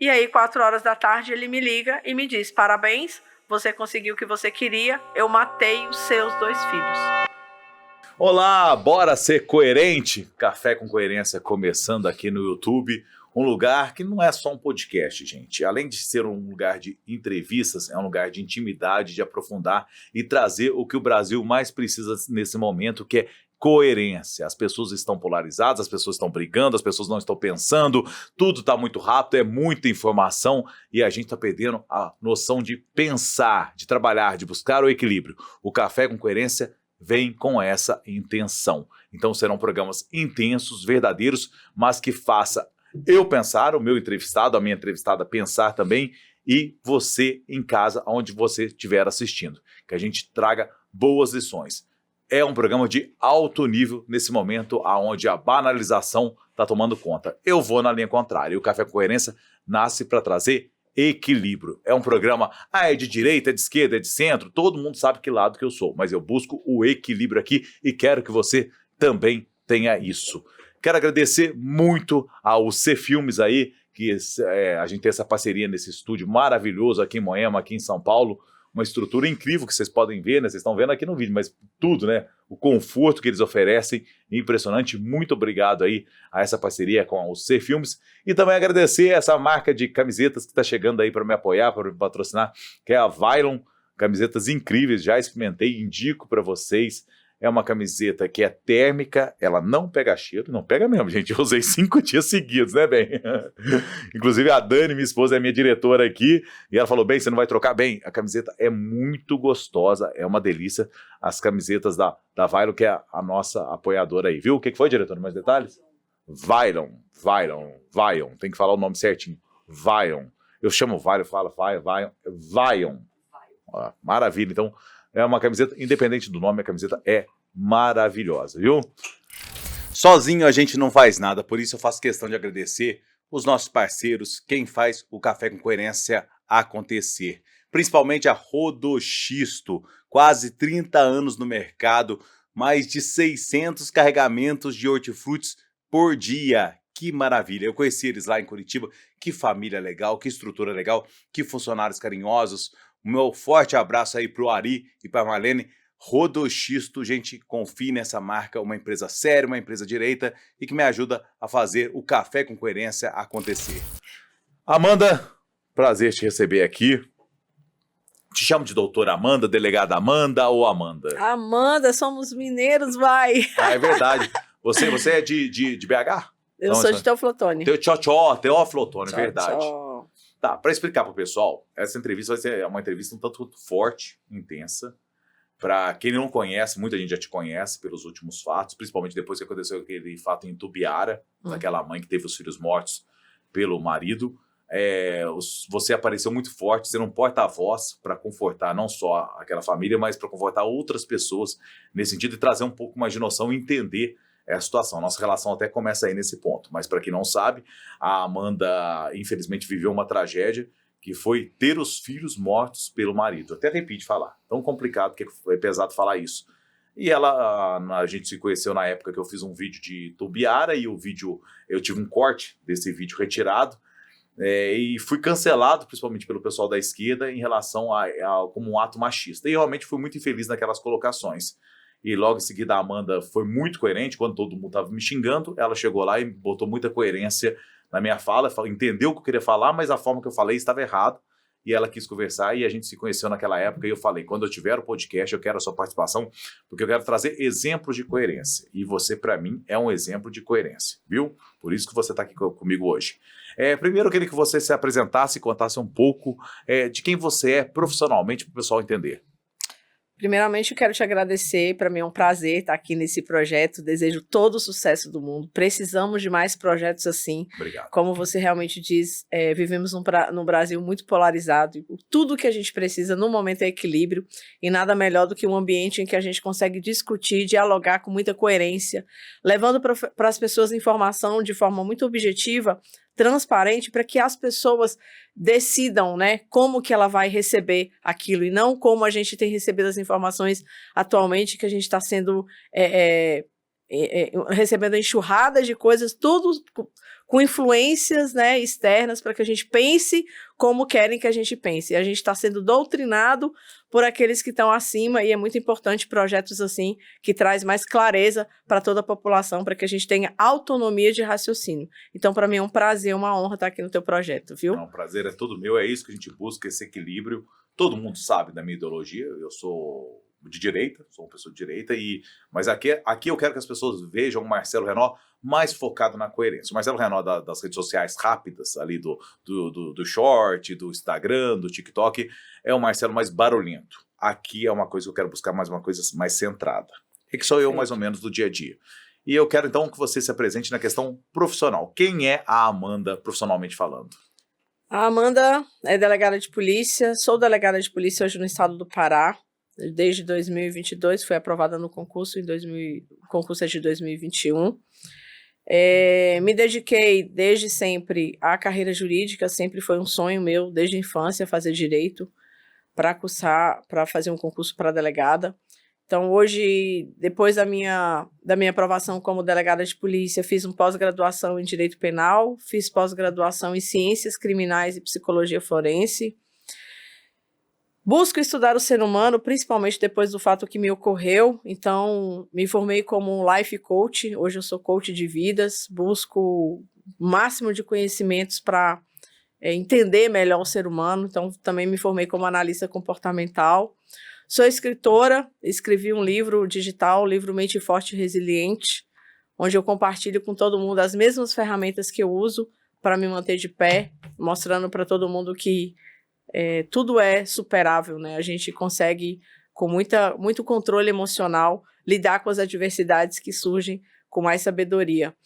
E aí, 4 horas da tarde, ele me liga e me diz: parabéns, você conseguiu o que você queria, eu matei os seus 2 filhos. Olá, bora ser coerente? Café com Coerência começando aqui no YouTube. Um lugar que não é só um podcast, gente. Além de ser um lugar de entrevistas, é um lugar de intimidade, de aprofundar e trazer o que o Brasil mais precisa nesse momento, que é coerência. As pessoas estão polarizadas, as pessoas estão brigando, as pessoas não estão pensando, tudo está muito rápido, é muita informação e a gente está perdendo a noção de pensar, de trabalhar, de buscar o equilíbrio. O Café com Coerência vem com essa intenção. Então serão programas intensos, verdadeiros, mas que faça eu pensar, o meu entrevistado, a minha entrevistada pensar também, e você em casa, onde você estiver assistindo. Que a gente traga boas lições. É um programa de alto nível nesse momento, onde a banalização está tomando conta. Eu vou na linha contrária. E o Café com Coerência nasce para trazer equilíbrio. É um programa, é de direita, é de esquerda, é de centro, todo mundo sabe que lado que eu sou, mas eu busco o equilíbrio aqui e quero que você também tenha isso. Quero agradecer muito ao C Filmes aí, que a gente tem essa parceria nesse estúdio maravilhoso aqui em Moema, aqui em São Paulo, uma estrutura incrível que vocês podem ver, né? Vocês estão vendo aqui no vídeo, mas tudo, né? O conforto que eles oferecem, impressionante. Muito obrigado aí a essa parceria com o C Filmes. E também agradecer essa marca de camisetas que está chegando aí para me apoiar, para me patrocinar, que é a Vylon. Camisetas incríveis, já experimentei, indico para vocês. É uma camiseta que é térmica, ela não pega cheiro, não pega mesmo, gente. Eu usei 5 dias seguidos, né, bem? Inclusive a Dani, minha esposa, é minha diretora aqui, e ela falou: bem, você não vai trocar? Bem, a camiseta é muito gostosa, é uma delícia. As camisetas da Vylon, que é a nossa apoiadora aí, viu? O que foi, diretora? Mais detalhes? Vylon, tem que falar o nome certinho. Vylon. Eu chamo Vylon, falo Vylon. Maravilha, então. É uma camiseta, independente do nome, a camiseta é maravilhosa, viu? Sozinho a gente não faz nada, por isso eu faço questão de agradecer os nossos parceiros, quem faz o Café com Coerência acontecer. Principalmente a Rodoxisto, quase 30 anos no mercado, mais de 600 carregamentos de hortifrutis por dia. Que maravilha, eu conheci eles lá em Curitiba, que família legal, que estrutura legal, que funcionários carinhosos. O meu forte abraço aí pro Ari e pra Marlene. Rodoxisto, gente, confie nessa marca, uma empresa séria, uma empresa direita e que me ajuda a fazer o Café com Coerência acontecer. Amanda, prazer te receber aqui. Te chamo de doutora Amanda, delegada Amanda ou Amanda? Amanda, somos mineiros, vai! Ah, é verdade. Você é de BH? Eu sou de Teoflotone. Teoflotone, é verdade. Tchau. Tá, para explicar pro pessoal, essa entrevista vai ser uma entrevista um tanto forte, intensa. Para quem não conhece, muita gente já te conhece pelos últimos fatos, principalmente depois que aconteceu aquele fato em Tubiara, daquela mãe que teve os filhos mortos pelo marido. Você apareceu muito forte, sendo um porta-voz para confortar não só aquela família, mas para confortar outras pessoas nesse sentido e trazer um pouco mais de noção e entender a situação. Nossa relação até começa aí nesse ponto. Mas para quem não sabe, a Amanda infelizmente viveu uma tragédia que foi ter os filhos mortos pelo marido. Até arrepio de falar. Tão complicado que é pesado falar isso. E a gente se conheceu na época que eu fiz um vídeo de Tubiara e o vídeo, eu tive um corte desse vídeo retirado e fui cancelado, principalmente pelo pessoal da esquerda, em relação como um ato machista. E realmente fui muito infeliz naquelas colocações. E logo em seguida a Amanda foi muito coerente, quando todo mundo estava me xingando, ela chegou lá e botou muita coerência na minha fala, entendeu o que eu queria falar, mas a forma que eu falei estava errado, e ela quis conversar, e a gente se conheceu naquela época, e eu falei: quando eu tiver o podcast, eu quero a sua participação, porque eu quero trazer exemplos de coerência, e você, para mim, é um exemplo de coerência, viu? Por isso que você está aqui comigo hoje. Primeiro, eu queria que você se apresentasse e contasse um pouco de quem você é profissionalmente, para o pessoal entender. Primeiramente, eu quero te agradecer, para mim é um prazer estar aqui nesse projeto, desejo todo o sucesso do mundo, precisamos de mais projetos assim. Obrigado. Como você realmente diz, vivemos num Brasil muito polarizado, e tudo que a gente precisa no momento é equilíbrio, e nada melhor do que um ambiente em que a gente consegue discutir, dialogar com muita coerência, levando para as pessoas informação de forma muito objetiva, transparente, para que as pessoas decidam, né, como que ela vai receber aquilo, e não como a gente tem recebido as informações atualmente, que a gente está sendo recebendo enxurradas de coisas, tudo com influências, né, externas para que a gente pense como querem que a gente pense. E a gente está sendo doutrinado por aqueles que estão acima, e é muito importante projetos assim, que traz mais clareza para toda a população, para que a gente tenha autonomia de raciocínio. Então, para mim é um prazer, uma honra estar aqui no teu projeto, viu? Não, o prazer é todo meu, é isso que a gente busca, esse equilíbrio. Todo mundo sabe da minha ideologia, eu sou de direita, sou uma pessoa de direita, mas aqui eu quero que as pessoas vejam o Marcelo Renaud mais focado na coerência. O Marcelo Renaud das redes sociais rápidas, ali do short, do Instagram, do TikTok, é o Marcelo mais barulhento. Aqui é uma coisa que eu quero buscar mais uma coisa mais centrada. É que sou eu mais ou menos do dia a dia. E eu quero então que você se apresente na questão profissional. Quem é a Amanda profissionalmente falando? A Amanda é delegada de polícia, sou delegada de polícia hoje no estado do Pará. Desde 2022, fui aprovada no concurso, o concurso é de 2021. Me dediquei desde sempre à carreira jurídica, sempre foi um sonho meu, desde a infância, fazer direito, para fazer um concurso para delegada. Então, hoje, depois da minha aprovação como delegada de polícia, fiz uma pós-graduação em Direito Penal, fiz pós-graduação em Ciências Criminais e Psicologia Forense. Busco estudar o ser humano, principalmente depois do fato que me ocorreu, então me formei como um life coach, hoje eu sou coach de vidas, busco o máximo de conhecimentos para entender melhor o ser humano, então também me formei como analista comportamental. Sou escritora, escrevi um livro digital, o livro Mente Forte e Resiliente, onde eu compartilho com todo mundo as mesmas ferramentas que eu uso para me manter de pé, mostrando para todo mundo que tudo é superável, né? A gente consegue, com muito controle emocional, lidar com as adversidades que surgem com mais sabedoria.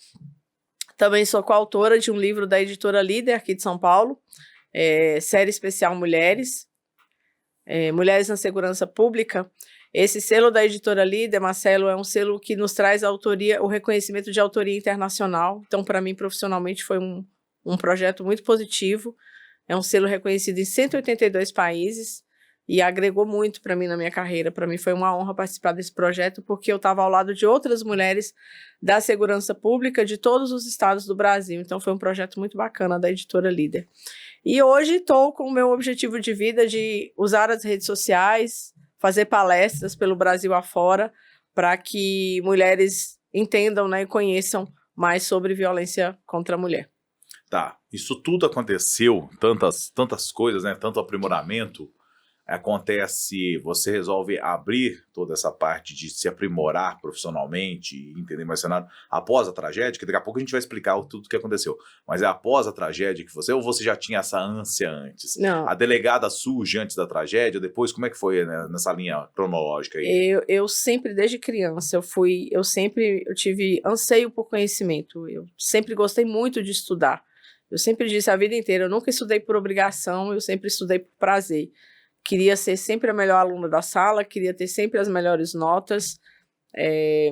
Também sou coautora de um livro da editora Líder, aqui de São Paulo, série especial Mulheres, Mulheres na Segurança Pública. Esse selo da editora Líder, Marcelo, é um selo que nos traz o reconhecimento de autoria internacional. Então, para mim, profissionalmente, foi um projeto muito positivo. É um selo reconhecido em 182 países e agregou muito para mim na minha carreira. Para mim foi uma honra participar desse projeto, porque eu estava ao lado de outras mulheres da segurança pública de todos os estados do Brasil. Então foi um projeto muito bacana da editora Líder. E hoje estou com o meu objetivo de vida de usar as redes sociais, fazer palestras pelo Brasil afora, para que mulheres entendam, né, e conheçam mais sobre violência contra a mulher. Tá, isso tudo aconteceu, tantas coisas, né? Tanto aprimoramento, acontece, você resolve abrir toda essa parte de se aprimorar profissionalmente e entender mais o cenário após a tragédia, que daqui a pouco a gente vai explicar tudo o que aconteceu, mas é após a tragédia que ou você já tinha essa ânsia antes? Não. A delegada surge antes da tragédia, depois como é que foi, né, nessa linha cronológica aí? Eu sempre, desde criança, eu tive anseio por conhecimento, eu sempre gostei muito de estudar. Eu sempre disse a vida inteira, eu nunca estudei por obrigação, eu sempre estudei por prazer. Queria ser sempre a melhor aluna da sala, queria ter sempre as melhores notas.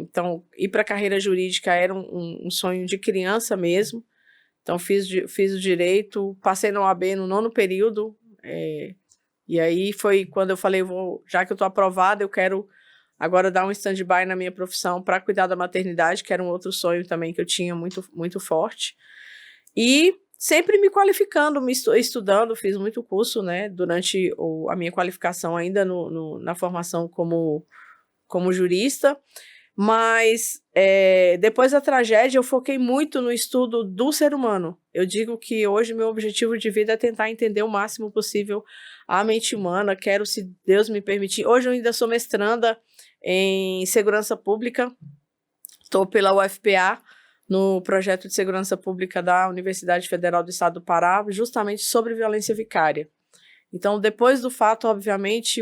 Então, ir para a carreira jurídica era um sonho de criança mesmo. Então, fiz o direito, passei na OAB no 9º período. E aí foi quando eu falei, já que eu estou aprovada, eu quero agora dar um stand-by na minha profissão para cuidar da maternidade, que era um outro sonho também que eu tinha muito, muito forte. E sempre me qualificando, estudando, fiz muito curso, né, durante a minha qualificação ainda na formação como jurista, mas depois da tragédia eu foquei muito no estudo do ser humano. Eu digo que hoje meu objetivo de vida é tentar entender o máximo possível a mente humana, quero, se Deus me permitir, hoje eu ainda sou mestranda em segurança pública, estou pela UFPA, no projeto de segurança pública da Universidade Federal do Estado do Pará, justamente sobre violência vicária. Então, depois do fato, obviamente,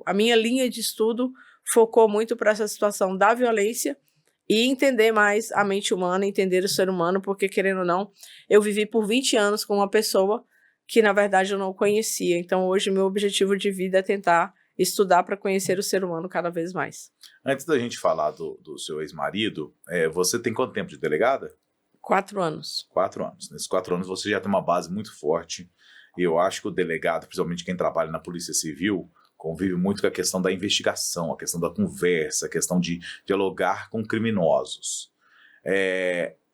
a minha linha de estudo focou muito para essa situação da violência e entender mais a mente humana, entender o ser humano, porque, querendo ou não, eu vivi por 20 anos com uma pessoa que, na verdade, eu não conhecia. Então, hoje, meu objetivo de vida é tentar estudar para conhecer o ser humano cada vez mais. Antes da gente falar do seu ex-marido, você tem quanto tempo de delegada? 4 anos. 4 anos. Nesses 4 anos você já tem uma base muito forte, e eu acho que o delegado, principalmente quem trabalha na Polícia Civil, convive muito com a questão da investigação, a questão da conversa, a questão de dialogar com criminosos.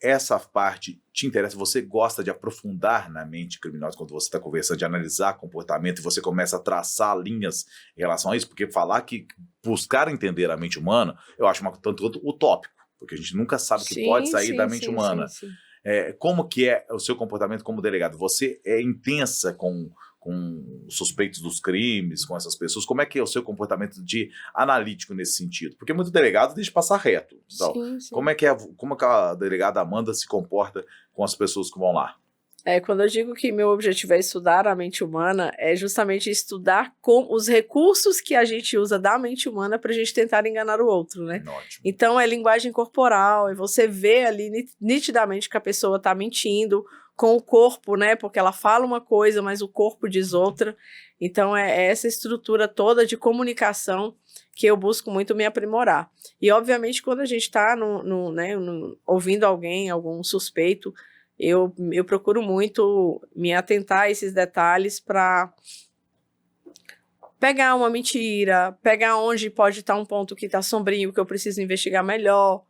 essa parte te interessa? Você gosta de aprofundar na mente criminosa quando você está conversando, de analisar comportamento e você começa a traçar linhas em relação a isso? Porque falar que buscar entender a mente humana, eu acho tanto quanto utópico, porque a gente nunca sabe o que pode sair da mente humana. Sim. Como que é o seu comportamento como delegado? Você é intensa com os suspeitos dos crimes, com essas pessoas? Como é que é o seu comportamento de analítico nesse sentido? Porque muito delegado deixa passar reto. Então, Sim. como é que a delegada Amanda se comporta com as pessoas que vão lá? Quando eu digo que meu objetivo é estudar a mente humana, é justamente estudar os recursos que a gente usa da mente humana para a gente tentar enganar o outro, né? Ótimo. Então é linguagem corporal, e você vê ali nitidamente que a pessoa está mentindo com o corpo, né? Porque ela fala uma coisa, mas o corpo diz outra. Então é essa estrutura toda de comunicação que eu busco muito me aprimorar. E obviamente quando a gente está ouvindo alguém, algum suspeito, eu procuro muito me atentar a esses detalhes para pegar uma mentira, pegar onde pode estar um ponto que está sombrio, que eu preciso investigar melhor.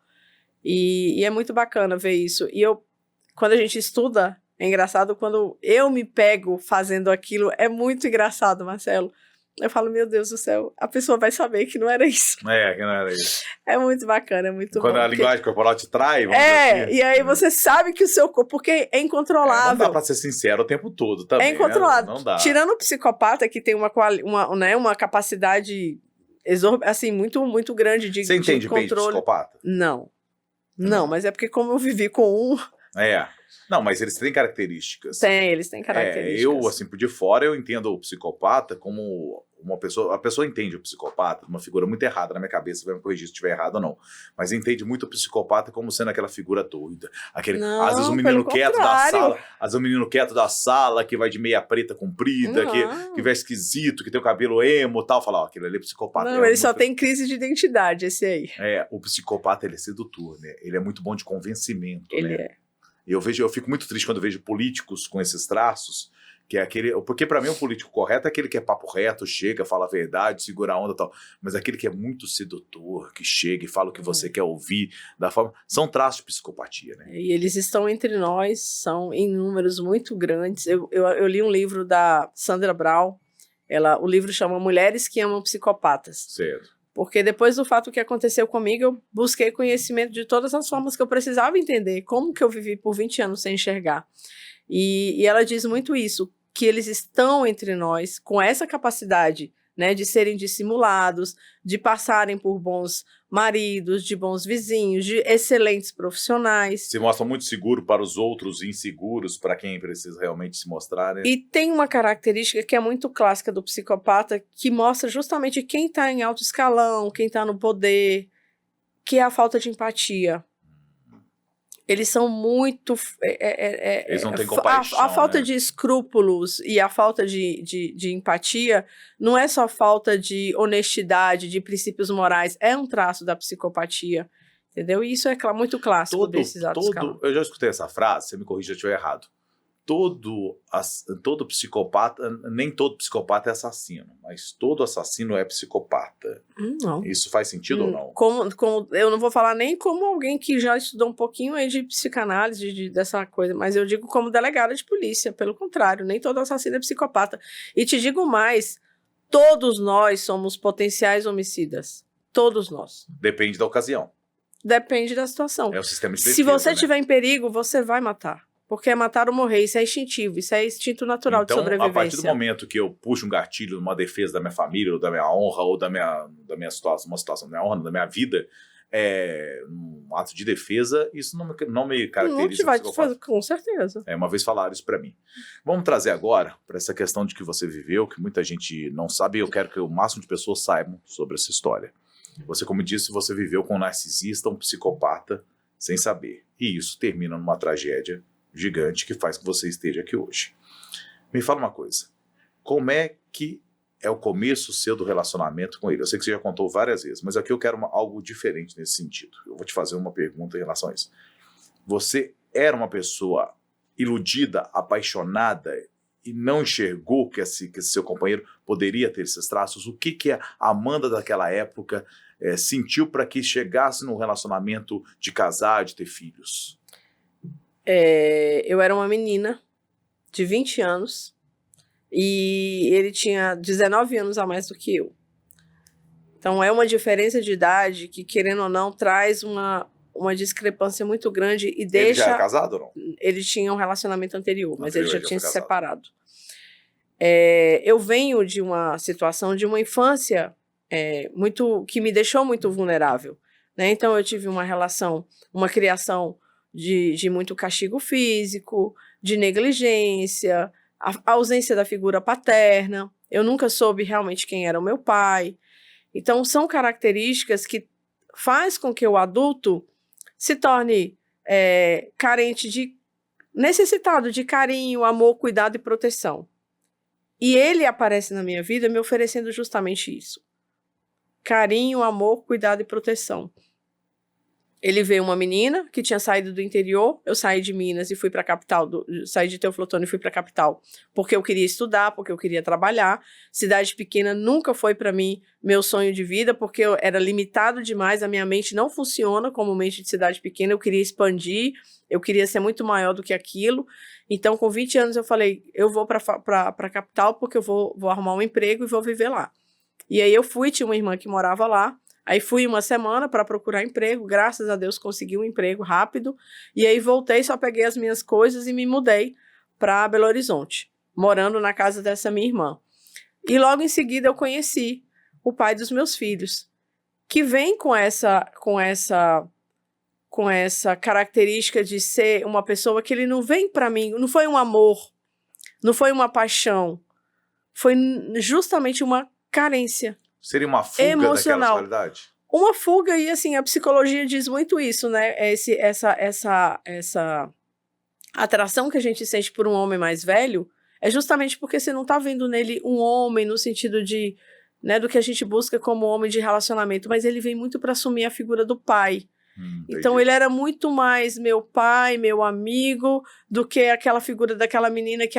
E é muito bacana ver isso. E quando a gente estuda, é engraçado, quando eu me pego fazendo aquilo, é muito engraçado, Marcelo. Eu falo, meu Deus do céu, a pessoa vai saber que não era isso. Que não era isso. É muito bacana, é muito Quando bom. a linguagem corporal te trai, vamos dizer assim. E aí você sabe que o seu corpo, porque é incontrolável. Não dá pra ser sincero o tempo todo também, é incontrolável. Né? Não dá. Tirando o psicopata, que tem uma capacidade assim, muito, muito grande de controle. Você entende bem de psicopata? Não, mas é porque como eu vivi com um... Não, mas eles têm características. Eles têm características. Eu, assim, por de fora, eu entendo o psicopata como uma pessoa... A pessoa entende o psicopata, uma figura muito errada na minha cabeça, vai me corrigir se estiver errado ou não. Mas entende muito o psicopata como sendo aquela figura doida. Às vezes o menino quieto da sala, às vezes o menino quieto da sala, que vai de meia preta comprida, que vai esquisito, que tem o cabelo emo e tal, fala, aquele ali é psicopata. Não, ele só tem crise de identidade, esse aí. O psicopata, ele é sedutor, né? Ele é muito bom de convencimento, ele né? Eu fico muito triste quando eu vejo políticos com esses traços, que é aquele... Porque para mim o político correto é aquele que é papo reto, chega, fala a verdade, segura a onda e tal. Mas aquele que é muito sedutor, que chega e fala o que você quer ouvir, da forma... São traços de psicopatia, né? E eles estão entre nós, são em números muito grandes. Eu li um livro da Sandra Brown, o livro chama Mulheres que Amam Psicopatas. Certo. Porque depois do fato que aconteceu comigo, eu busquei conhecimento de todas as formas que eu precisava entender, como que eu vivi por 20 anos sem enxergar. E ela diz muito isso, que eles estão entre nós com essa capacidade, né, de serem dissimulados, de passarem por bons maridos, de bons vizinhos, de excelentes profissionais. Se mostram muito seguros para os outros e inseguros para quem precisa realmente se mostrar, né? E tem uma característica que é muito clássica do psicopata, que mostra justamente quem está em alto escalão, quem está no poder, que é a falta de empatia. Eles são muito... Eles não têm compaixão, a falta, né? de escrúpulos e a falta de empatia não é só falta de honestidade, de princípios morais, é um traço da psicopatia, entendeu? E isso é muito clássico desses altos escalão. Eu já escutei essa frase, você me corrija se eu estiver errado. Todo psicopata, nem todo psicopata é assassino, mas todo assassino é psicopata. Não. Isso faz sentido ou não? Eu não vou falar nem como alguém que já estudou um pouquinho aí de psicanálise, dessa coisa, mas eu digo como delegada de polícia, pelo contrário, nem todo assassino é psicopata. E te digo mais, todos nós somos potenciais homicidas. Todos nós. Depende da ocasião. Depende da situação. É o sistema de defesa, se você né? estiver em perigo, você vai matar. Porque é matar ou morrer, isso é instintivo, isso é instinto natural de sobrevivência. Então, a partir do momento que eu puxo um gatilho numa defesa da minha família, ou da minha honra, ou da minha situação, da minha honra, da minha vida, um ato de defesa, isso não me caracteriza. Não te vai te fazer, com certeza. Uma vez falaram isso para mim. Vamos trazer agora para essa questão de que você viveu, que muita gente não sabe, e eu quero que o máximo de pessoas saibam sobre essa história. Você, como disse, você viveu com um narcisista, um psicopata, sem saber. E isso termina numa tragédia gigante que faz que você esteja aqui hoje. Me fala uma coisa, como é que é o começo seu do relacionamento com ele? Eu sei que você já contou várias vezes, mas aqui eu quero algo diferente nesse sentido. Eu vou te fazer uma pergunta em relação a isso. Você era uma pessoa iludida, apaixonada e não enxergou que esse seu companheiro poderia ter esses traços? O que a Amanda daquela época sentiu para que chegasse num relacionamento de casar, de ter filhos? Eu era uma menina de 20 anos e ele tinha 19 anos a mais do que eu. Então, é uma diferença de idade que, querendo ou não, traz uma discrepância muito grande e deixa... Ele já era casado ou não? Ele tinha um relacionamento anterior, mas ele já tinha se casado. separado. Eu venho de uma situação, de uma infância que me deixou muito vulnerável, né? Então, eu tive uma relação, uma criação de muito castigo físico, de negligência, a ausência da figura paterna. Eu nunca soube realmente quem era o meu pai. Então, são características que faz com que o adulto se torne carente necessitado de carinho, amor, cuidado e proteção. E ele aparece na minha vida me oferecendo justamente isso. Carinho, amor, cuidado e proteção. Ele veio uma menina que tinha saído do interior, eu saí de Minas e fui para a capital, saí de Teoflotone e fui para a capital, porque eu queria estudar, porque eu queria trabalhar. Cidade pequena nunca foi para mim meu sonho de vida, porque eu era limitado demais, a minha mente não funciona como mente de cidade pequena, eu queria expandir, eu queria ser muito maior do que aquilo. Então, com 20 anos, eu falei, eu vou para a capital porque eu vou arrumar um emprego e vou viver lá. E aí eu fui, tinha uma irmã que morava lá, aí fui uma semana para procurar emprego, graças a Deus consegui um emprego rápido, e aí voltei, só peguei as minhas coisas e me mudei para Belo Horizonte, morando na casa dessa minha irmã. E logo em seguida eu conheci o pai dos meus filhos, que vem com essa característica de ser uma pessoa que ele não vem para mim, não foi um amor, não foi uma paixão, foi justamente uma carência. Seria uma fuga emocional. Daquela sexualidade? Uma fuga, e assim, a psicologia diz muito isso, né? Essa atração que a gente sente por um homem mais velho é justamente porque você não tá vendo nele um homem no sentido de, né, do que a gente busca como homem de relacionamento, mas ele vem muito para assumir a figura do pai. Então ele era muito mais meu pai, meu amigo, do que aquela figura daquela menina que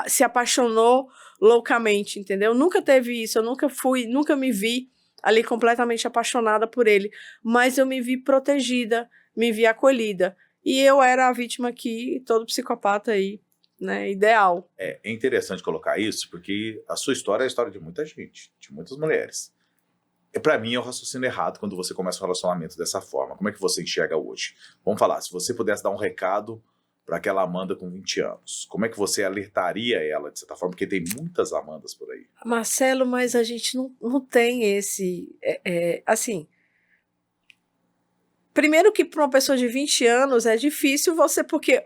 se apaixonou loucamente, entendeu? Nunca teve isso, eu nunca me vi ali completamente apaixonada por ele, mas eu me vi protegida, me vi acolhida, e eu era a vítima que todo psicopata aí, né, ideal. É interessante colocar isso, porque a sua história é a história de muita gente, de muitas mulheres. Para mim é um raciocínio errado quando você começa um relacionamento dessa forma. Como é que você enxerga hoje? Vamos falar, se você pudesse dar um recado para aquela Amanda com 20 anos, como é que você alertaria ela de certa forma? Porque tem muitas Amandas por aí. Marcelo, mas a gente não tem esse... assim, primeiro que para uma pessoa de 20 anos é difícil você... Porque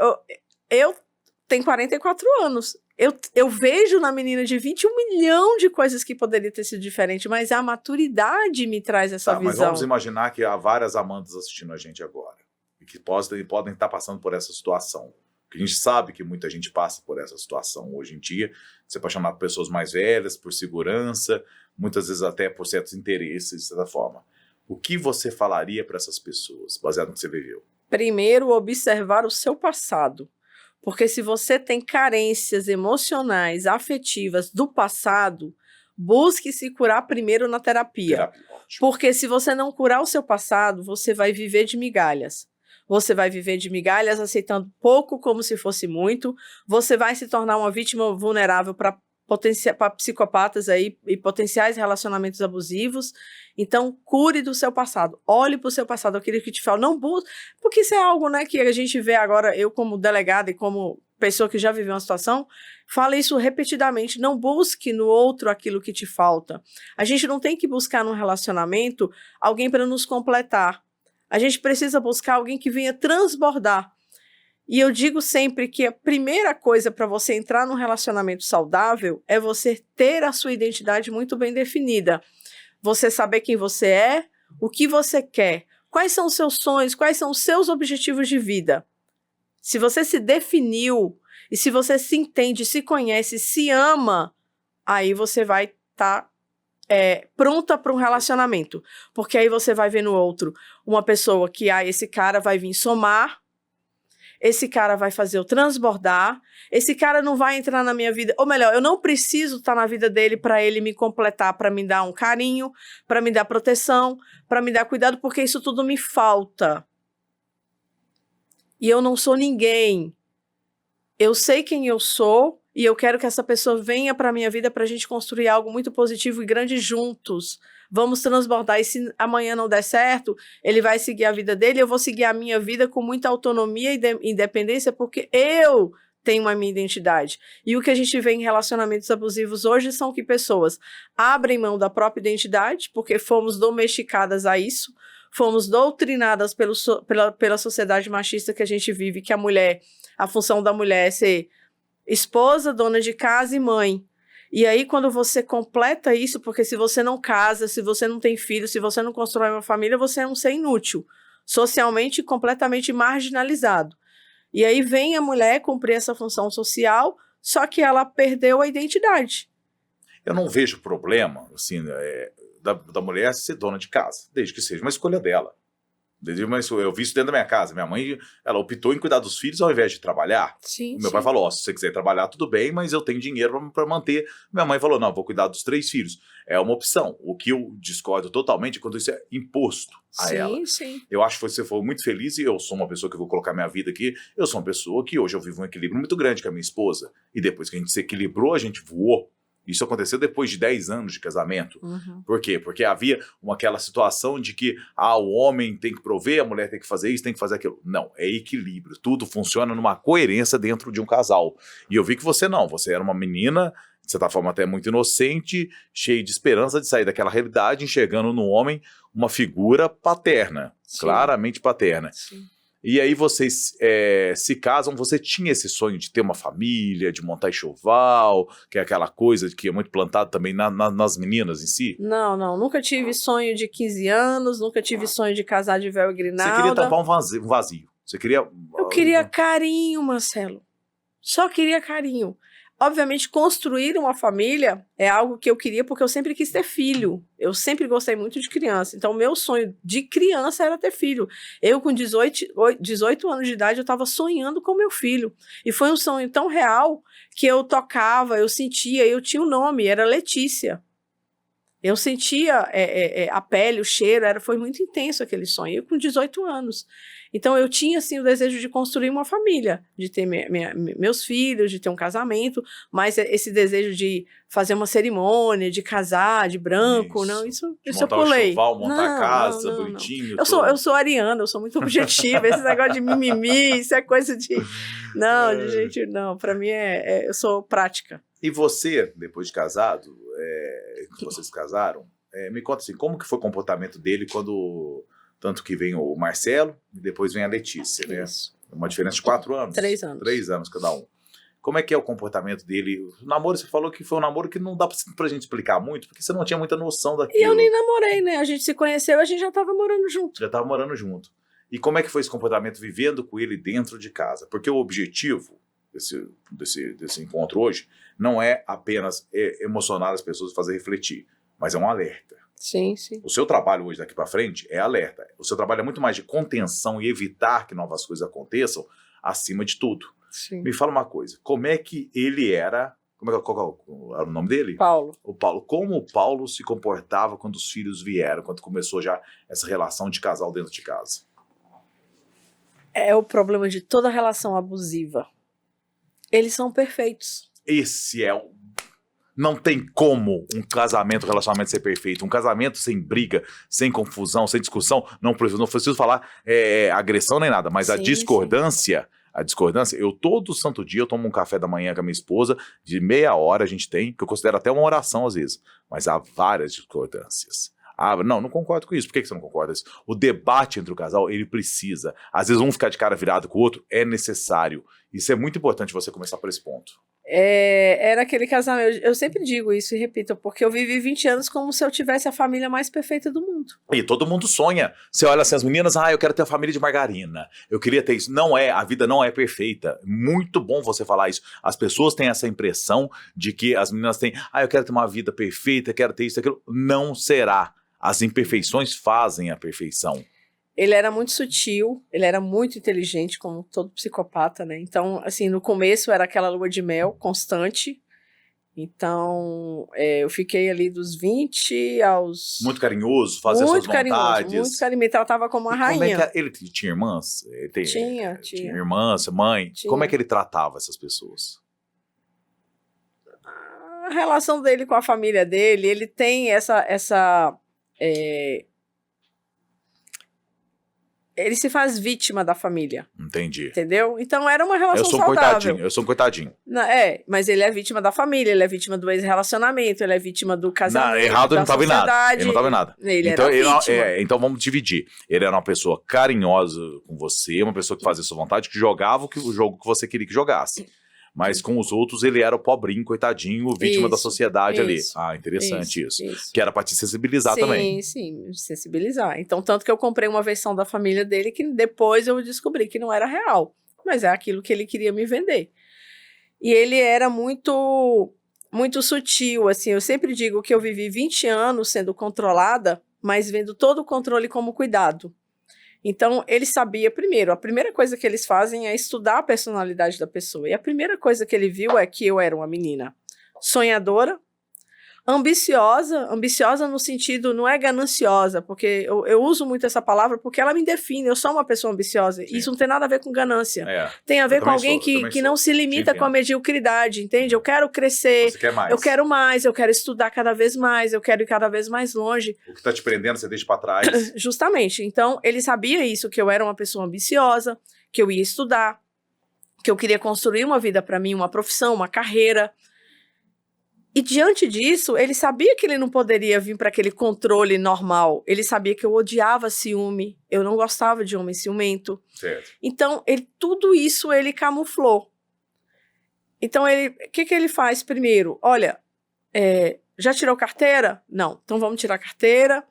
eu tenho 44 anos. Eu vejo na menina de 20 1 milhão de coisas que poderia ter sido diferente, mas a maturidade me traz essa visão. Mas vamos imaginar que há várias Amandas assistindo a gente agora, e que podem estar passando por essa situação. Porque a gente sabe que muita gente passa por essa situação hoje em dia, se apaixonar por pessoas mais velhas, por segurança, muitas vezes até por certos interesses, de certa forma. O que você falaria para essas pessoas, baseado no que você viveu? Primeiro, observar o seu passado. Porque se você tem carências emocionais, afetivas do passado, busque se curar primeiro na terapia. Porque se você não curar o seu passado, você vai viver de migalhas. Você vai viver de migalhas aceitando pouco como se fosse muito. Você vai se tornar uma vítima vulnerável para psicopatas aí, e potenciais relacionamentos abusivos. Então, cure do seu passado. Olhe para o seu passado. Eu queria que te fale, não busque, porque isso é algo, né, que a gente vê agora, eu como delegada e como pessoa que já viveu uma situação, fala isso repetidamente. Não busque no outro aquilo que te falta. A gente não tem que buscar num relacionamento alguém para nos completar. A gente precisa buscar alguém que venha transbordar. E eu digo sempre que a primeira coisa para você entrar num relacionamento saudável é você ter a sua identidade muito bem definida. Você saber quem você é, o que você quer, quais são os seus sonhos, quais são os seus objetivos de vida. Se você se definiu e se você se entende, se conhece, se ama, aí você vai estar pronta para um relacionamento. Porque aí você vai ver no outro uma pessoa que esse cara vai vir somar, esse cara vai fazer eu transbordar, esse cara não vai entrar na minha vida, ou melhor, eu não preciso estar na vida dele para ele me completar, para me dar um carinho, para me dar proteção, para me dar cuidado, porque isso tudo me falta. e eu não sou ninguém. Eu sei quem eu sou e eu quero que essa pessoa venha para a minha vida para a gente construir algo muito positivo e grande juntos. Vamos transbordar. E se amanhã não der certo, ele vai seguir a vida dele, eu vou seguir a minha vida com muita autonomia e independência, porque eu tenho a minha identidade. E o que a gente vê em relacionamentos abusivos hoje são que pessoas abrem mão da própria identidade, porque fomos domesticadas a isso, fomos doutrinadas pela sociedade machista que a gente vive, que a função da mulher é ser esposa, dona de casa e mãe. E aí, quando você completa isso, porque se você não casa, se você não tem filho, se você não constrói uma família, você é um ser inútil, socialmente completamente marginalizado. E aí vem a mulher cumprir essa função social, só que ela perdeu a identidade. Eu não vejo problema, assim, da mulher ser dona de casa, desde que seja uma escolha dela. Eu vi isso dentro da minha casa. Minha mãe, ela optou em cuidar dos filhos ao invés de trabalhar. Sim, Meu pai falou, se você quiser trabalhar, tudo bem, mas eu tenho dinheiro para manter. Minha mãe falou, não, vou cuidar dos 3 filhos. É uma opção. O que eu discordo totalmente é quando isso é imposto a ela. Sim. Eu acho que você foi muito feliz e eu sou uma pessoa que vou colocar minha vida aqui. Eu sou uma pessoa que hoje eu vivo um equilíbrio muito grande com a minha esposa. E depois que a gente se equilibrou, a gente voou. Isso aconteceu depois de 10 anos de casamento. Uhum. Por quê? Porque havia aquela situação de que o homem tem que prover, a mulher tem que fazer isso, tem que fazer aquilo. Não, é equilíbrio. Tudo funciona numa coerência dentro de um casal. E eu vi que você não. Você era uma menina, de certa forma até muito inocente, cheia de esperança de sair daquela realidade, enxergando no homem uma figura paterna. Sim. Claramente paterna. Sim. E aí vocês se casam, você tinha esse sonho de ter uma família, de montar enxoval, que é aquela coisa que é muito plantado também nas meninas em si? Não, nunca tive sonho de 15 anos, nunca tive sonho de casar de véu e grinalda. Você queria tapar um vazio. Você queria... Eu queria carinho, Marcelo. Só queria carinho. Obviamente, construir uma família é algo que eu queria porque eu sempre quis ter filho. Eu sempre gostei muito de criança. Então, o meu sonho de criança era ter filho. Eu, com 18 anos de idade, eu estava sonhando com meu filho. E foi um sonho tão real que eu tocava, eu sentia, eu tinha um nome, era Letícia. Eu sentia a pele, o cheiro, foi muito intenso aquele sonho. Eu com 18 anos. Então, eu tinha, assim, o desejo de construir uma família, de ter meus filhos, de ter um casamento, mas esse desejo de fazer uma cerimônia, de casar, de branco, não, isso eu pulei. Enxoval, montar a casa, bonitinho. Eu sou ariana, eu sou muito objetiva, esse negócio de mimimi, isso é coisa de... Não, de gente, não, pra mim eu sou prática. E você, depois de casado, que vocês casaram, me conta assim, como que foi o comportamento dele quando... Tanto que vem o Marcelo e depois vem a Letícia, né? Isso. Uma diferença de 4 anos. 3 anos. 3 anos cada um. Como é que é o comportamento dele? O namoro, você falou que foi um namoro que não dá pra gente explicar muito, porque você não tinha muita noção daquilo. E eu nem namorei, né? A gente se conheceu e a gente já tava morando junto. Já tava morando junto. E como é que foi esse comportamento vivendo com ele dentro de casa? Porque o objetivo desse encontro hoje não é apenas emocionar as pessoas e fazer refletir, mas é um alerta. Sim. O seu trabalho hoje daqui para frente é alerta. O seu trabalho é muito mais de contenção e evitar que novas coisas aconteçam acima de tudo. Sim. Me fala uma coisa, como é que ele era, qual era o nome dele? Paulo. O Paulo. Como o Paulo se comportava quando os filhos vieram, quando começou já essa relação de casal dentro de casa? É o problema de toda relação abusiva. Eles são perfeitos. Esse é o... Não tem como um casamento, um relacionamento ser perfeito. Um casamento sem briga, sem confusão, sem discussão. Não preciso falar agressão nem nada, mas sim, a discordância, eu todo santo dia eu tomo um café da manhã com a minha esposa, de meia hora a gente tem, que eu considero até uma oração às vezes. Mas há várias discordâncias. Não concordo com isso. Por que você não concorda com isso? O debate entre o casal, ele precisa. Às vezes um ficar de cara virado com o outro é necessário. Isso é muito importante você começar por esse ponto. Era aquele casamento, eu sempre digo isso e repito, porque eu vivi 20 anos como se eu tivesse a família mais perfeita do mundo. E todo mundo sonha. Você olha assim, as meninas, eu quero ter a família de margarina, eu queria ter isso. Não é, a vida não é perfeita. Muito bom você falar isso. As pessoas têm essa impressão de que as meninas têm, eu quero ter uma vida perfeita, quero ter isso, aquilo. Não será. As imperfeições fazem a perfeição. Ele era muito sutil, ele era muito inteligente, como todo psicopata, né? Então, assim, no começo era aquela lua de mel constante, Então, eu fiquei ali dos 20 aos... Muito carinhoso, fazia suas vontades. Muito carinhoso, me tratava como uma rainha. Ele tinha irmãs? Tinha. Tinha irmãs, mãe? Tinha. Como é que ele tratava essas pessoas? A relação dele com a família dele, ele tem ele se faz vítima da família. Entendi. Entendeu? Então era uma relação saudável. Eu sou um coitadinho. Mas ele é vítima da família, ele é vítima do ex-relacionamento, ele é vítima do casamento. Errado ele não estava em nada. Ele não estava em nada. Então vamos dividir. Ele era uma pessoa carinhosa com você, uma pessoa que fazia sua vontade, que jogava o jogo que você queria que jogasse. Mas com os outros ele era o pobrinho, coitadinho, vítima da sociedade ali. Ah, interessante isso. Que era pra te sensibilizar também. Sim, sensibilizar. Então, tanto que eu comprei uma versão da família dele que depois eu descobri que não era real. Mas é aquilo que ele queria me vender. E ele era muito, muito sutil, assim. Eu sempre digo que eu vivi 20 anos sendo controlada, mas vendo todo o controle como cuidado. Então, ele sabia, primeiro, a primeira coisa que eles fazem é estudar a personalidade da pessoa. E a primeira coisa que ele viu é que eu era uma menina sonhadora, ambiciosa no sentido, não é gananciosa, porque eu uso muito essa palavra porque ela me define, eu sou uma pessoa ambiciosa. Sim. Isso não tem nada a ver com ganância. Tem a ver com alguém que não se limita com a mediocridade, entende? Eu quero crescer, você quer mais. Eu quero mais, eu quero estudar cada vez mais, eu quero ir cada vez mais longe. O que tá te prendendo, você deixa pra trás. Justamente. Então, ele sabia isso, que eu era uma pessoa ambiciosa, que eu ia estudar, que eu queria construir uma vida pra mim, uma profissão, uma carreira. E diante disso, ele sabia que ele não poderia vir para aquele controle normal. Ele sabia que eu odiava ciúme, eu não gostava de homem ciumento. Certo. Então, tudo isso ele camuflou. Então, o que ele faz primeiro? Olha, já tirou carteira? Não. Então, vamos tirar carteira.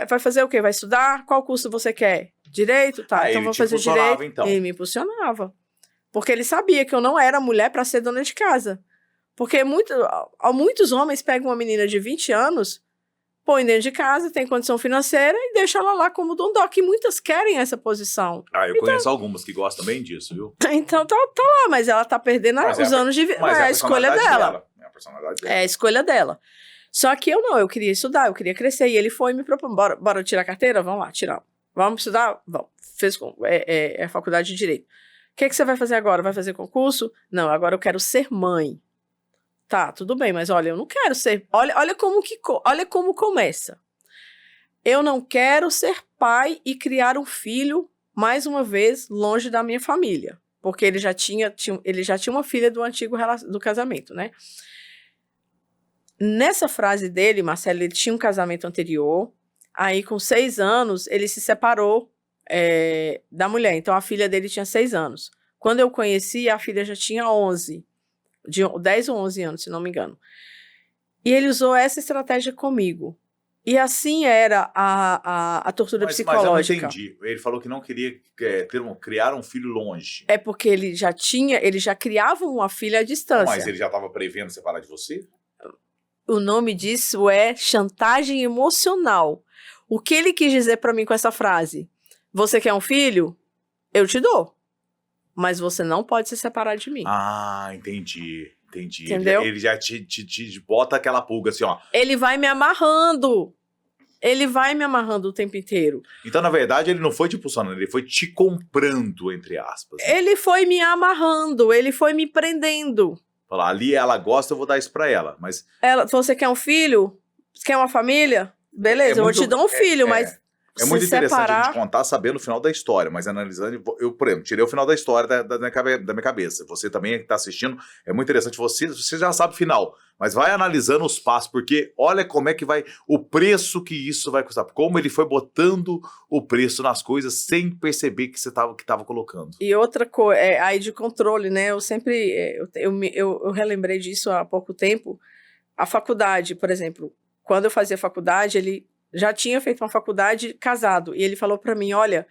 Vai fazer o quê? Vai estudar? Qual curso você quer? Direito? Tá, então vamos fazer direito. Então. Ele me impulsionava. Porque ele sabia que eu não era mulher para ser dona de casa. Porque muitos homens pegam uma menina de 20 anos, põem dentro de casa, tem condição financeira e deixam ela lá como dondó, que muitas querem essa posição. Eu conheço algumas que gostam bem disso, viu? Então tá lá, mas ela tá perdendo os anos de vida. Mas é a escolha dela. É a personalidade dela. É a escolha dela. Só que eu queria estudar, eu queria crescer. E ele foi me propor, bora tirar a carteira? Vamos lá, tirar. Vamos estudar? Vamos. Fez a faculdade de Direito. O que você vai fazer agora? Vai fazer concurso? Não, agora eu quero ser mãe. Tá, tudo bem, mas olha, eu não quero ser... Olha como começa. Eu não quero ser pai e criar um filho, mais uma vez, longe da minha família. Porque ele já tinha uma filha do antigo do casamento, né? Nessa frase dele, Marcelo, ele tinha um casamento anterior. Aí, com 6 anos, ele se separou da mulher. Então, a filha dele tinha 6 anos. Quando eu conheci, a filha já tinha 11. De 10 ou 11 anos, se não me engano. E ele usou essa estratégia comigo. E assim era a tortura psicológica. Mas eu não entendi. Ele falou que não queria criar um filho longe. É porque ele já criava uma filha à distância. Mas ele já estava prevendo separar de você? O nome disso é chantagem emocional. O que ele quis dizer para mim com essa frase? Você quer um filho? Eu te dou. Mas você não pode se separar de mim. Ah, entendi. Entendeu? Ele já te bota aquela pulga assim, ó. Ele vai me amarrando. O tempo inteiro. Então, na verdade, ele não foi te impulsionando, ele foi te comprando, entre aspas. Ele foi me amarrando, ele foi me prendendo. Falar, ali ela gosta, eu vou dar isso pra ela. Mas você quer um filho? Você quer uma família? Beleza, eu vou te dar um filho, mas... É muito interessante a gente contar sabendo o final da história, mas analisando, eu, por exemplo, tirei o final da história da minha cabeça. Você também que está assistindo, é muito interessante. Você já sabe o final, mas vai analisando os passos, porque olha como é que vai, o preço que isso vai custar. Como ele foi botando o preço nas coisas sem perceber que você estava colocando. E outra coisa, aí de controle, né? Eu sempre, eu relembrei disso há pouco tempo. A faculdade, por exemplo, quando eu fazia faculdade, ele já tinha feito uma faculdade casado, e ele falou pra mim, olha,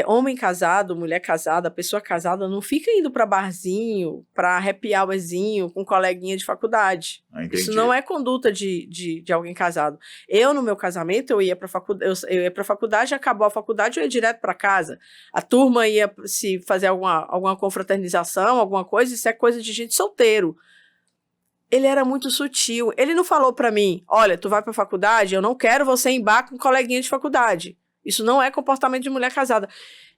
homem casado, mulher casada, pessoa casada, não fica indo pra barzinho, pra happy hourzinho com coleguinha de faculdade. Isso não é conduta de alguém casado. No meu casamento, eu ia pra faculdade, acabou a faculdade, eu ia direto pra casa. A turma ia se fazer alguma confraternização, alguma coisa, isso é coisa de gente solteiro. ele era muito sutil. Ele não falou pra mim, olha, tu vai pra faculdade, eu não quero você em bar com coleguinha de faculdade. Isso não é comportamento de mulher casada.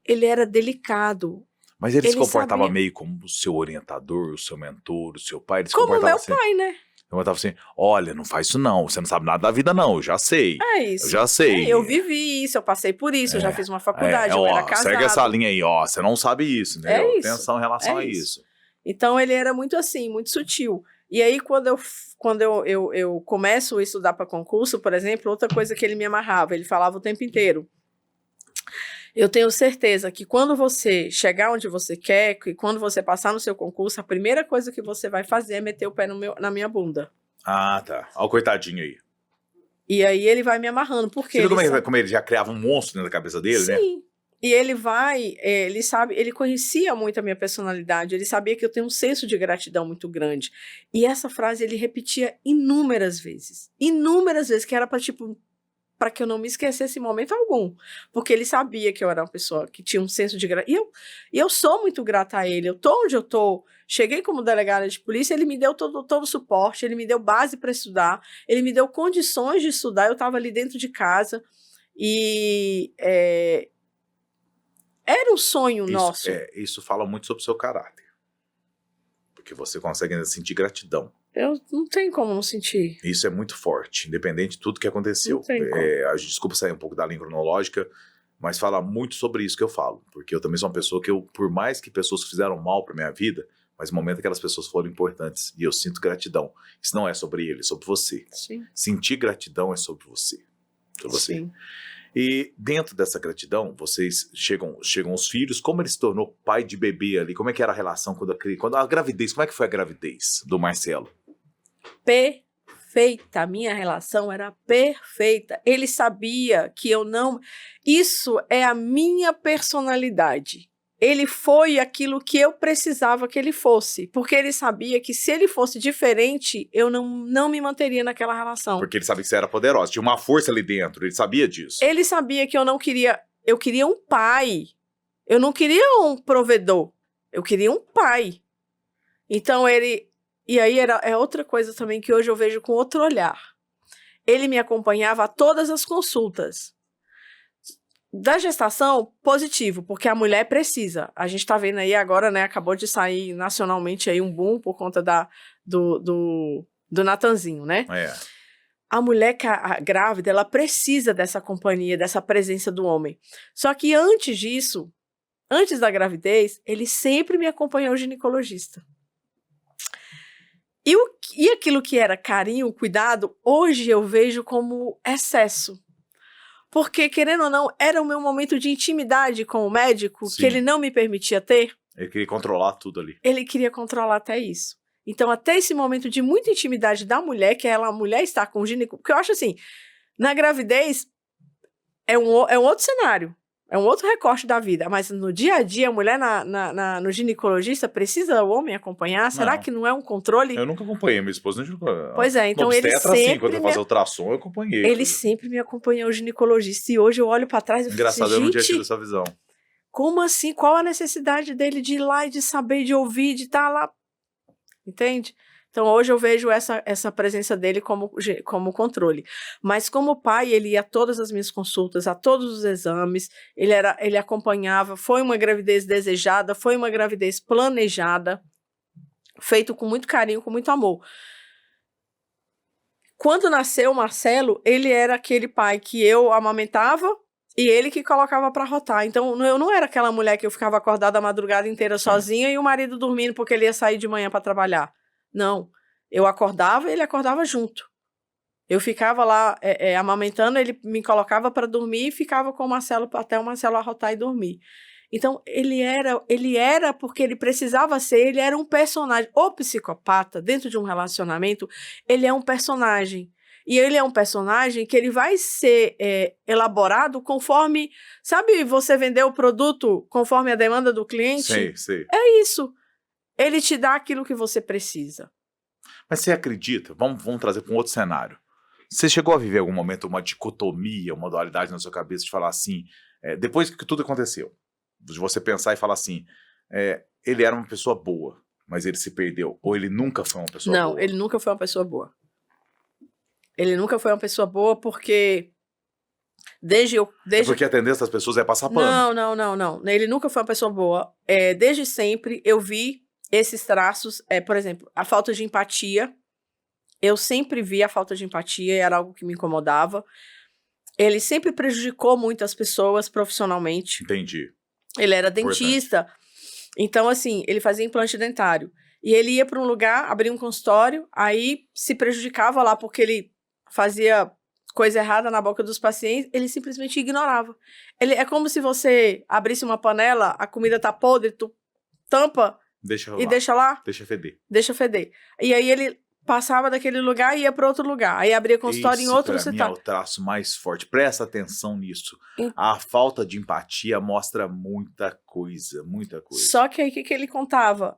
Ele era delicado. Mas ele se Ele comportava sabia. meio como o seu orientador, o seu mentor, o seu pai? Ele se Como comportava meu assim? pai, né? Eu tava assim, olha, não faz isso não, você não sabe nada da vida não, eu já sei. É Eu isso. já sei. Eu vivi isso, eu passei por isso, eu já fiz uma faculdade, eu ó, era casado. segue essa linha aí, ó, você não sabe isso, entendeu? É isso, Atenção em relação é a isso. isso. Então ele era muito assim, muito sutil. E aí quando eu começo a estudar para concurso, por exemplo, outra coisa que ele me amarrava, ele falava o tempo inteiro. Eu tenho certeza que quando você chegar onde você quer, que quando você passar no seu concurso, a primeira coisa que você vai fazer é meter o pé na minha bunda. Ah, tá. Olha o coitadinho aí. E aí ele vai me amarrando, porque Você viu ele como ele já criava um monstro dentro da cabeça dele, né? Sim. E ele ele sabe, ele conhecia muito a minha personalidade, ele sabia que eu tenho um senso de gratidão muito grande. E essa frase ele repetia inúmeras vezes, que era para tipo, para que eu não me esquecesse em momento algum, porque ele sabia que eu era uma pessoa que tinha um senso de gratidão. E eu sou muito grata a ele, eu tô onde eu tô. Cheguei como delegada de polícia, ele me deu todo o suporte, ele me deu base para estudar, ele me deu condições de estudar, eu estava ali dentro de casa e era um sonho nosso. Isso fala muito sobre o seu caráter. Porque você consegue ainda sentir gratidão. Eu não tenho como não sentir. Isso é muito forte, independente de tudo que aconteceu. Não tem como. Desculpa sair um pouco da linha cronológica, mas fala muito sobre isso que eu falo. Porque eu também sou uma pessoa que por mais que pessoas fizeram mal pra minha vida, mas no momento que aquelas pessoas foram importantes e eu sinto gratidão. Isso não é sobre ele, é sobre você. Sim. Sentir gratidão é sobre você. Sobre você. Sim. E dentro dessa gratidão, vocês chegam os filhos, como ele se tornou pai de bebê ali? Como é que era a relação quando a gravidez, como é que foi a gravidez do Marcelo? Perfeita, a minha relação era perfeita. Ele sabia que eu não... Isso é a minha personalidade. Ele foi aquilo que eu precisava que ele fosse, porque ele sabia que se ele fosse diferente, eu não me manteria naquela relação. Porque ele sabia que você era poderosa, tinha uma força ali dentro, ele sabia disso. Ele sabia que eu queria um pai. Eu não queria um provedor, eu queria um pai. Então e aí é outra coisa também que hoje eu vejo com outro olhar. Ele me acompanhava a todas as consultas. Da gestação, positivo, porque a mulher precisa. A gente tá vendo aí agora, né, acabou de sair nacionalmente aí um boom por conta do Natanzinho, né? A mulher grávida, ela precisa dessa companhia, dessa presença do homem. Só que antes disso, antes da gravidez, ele sempre me acompanhou ao ginecologista. E aquilo que era carinho, cuidado, hoje eu vejo como excesso. Porque, querendo ou não, era o meu momento de intimidade com o médico. Sim. Que ele não me permitia ter. Ele queria controlar tudo ali. Ele queria controlar até isso. Então, até esse momento de muita intimidade da mulher, que a mulher está com o ginecólogo, porque eu acho assim, na gravidez é um outro cenário, é um outro recorte da vida, mas no dia a dia, a mulher no ginecologista precisa o homem acompanhar? Será que não é um controle? Eu nunca acompanhei, minha esposa não. Pois é, então ele sempre... Assim, quando eu fazia ultrassom, eu acompanhei. Ele sempre me acompanhou o ginecologista, e hoje eu olho pra trás e engraçado, falo assim, eu não tinha tido essa visão. Como assim? Qual a necessidade dele de ir lá e de saber, de ouvir, de estar lá? Entende? Então, hoje eu vejo essa presença dele como controle. Mas como pai, ele ia a todas as minhas consultas, a todos os exames, ele acompanhava, foi uma gravidez desejada, foi uma gravidez planejada, feito com muito carinho, com muito amor. Quando nasceu o Marcelo, ele era aquele pai que eu amamentava e ele que colocava para rotar. Então, eu não era aquela mulher que eu ficava acordada a madrugada inteira sozinha e o marido dormindo porque ele ia sair de manhã para trabalhar. Não, eu acordava e ele acordava junto. Eu ficava lá amamentando, ele me colocava para dormir e ficava com o Marcelo até o Marcelo arrotar e dormir. Então, ele era porque ele precisava ser, ele era um personagem. O psicopata, dentro de um relacionamento, ele é um personagem. E ele é um personagem que ele vai ser elaborado conforme... Sabe você vender o produto conforme a demanda do cliente? Sei. É isso. Ele te dá aquilo que você precisa. Mas você acredita? Vamos trazer para um outro cenário. Você chegou a viver em algum momento uma dicotomia, uma dualidade na sua cabeça de falar assim, depois que tudo aconteceu, de você pensar e falar assim, ele era uma pessoa boa, mas ele se perdeu. Ou ele nunca foi uma pessoa boa? Não, ele nunca foi uma pessoa boa. Ele nunca foi uma pessoa boa porque... É porque a tendência das pessoas é passar pano. Não. Ele nunca foi uma pessoa boa. Desde sempre eu vi esses traços, por exemplo, a falta de empatia. Eu sempre vi a falta de empatia, era algo que me incomodava. Ele sempre prejudicou muito as pessoas profissionalmente. Entendi. Ele era dentista, então assim, ele fazia implante dentário. E ele ia para um lugar, abria um consultório, aí se prejudicava lá porque ele fazia coisa errada na boca dos pacientes, ele simplesmente ignorava. É como se você abrisse uma panela, a comida tá podre, tu tampa e deixa lá. Deixa feder. Deixa feder. E aí ele passava daquele lugar e ia para outro lugar. Aí abria consultório em outro Esse, pra mim, é o traço mais forte. Presta atenção nisso. A falta de empatia mostra muita coisa, muita coisa. Só que aí o que ele contava?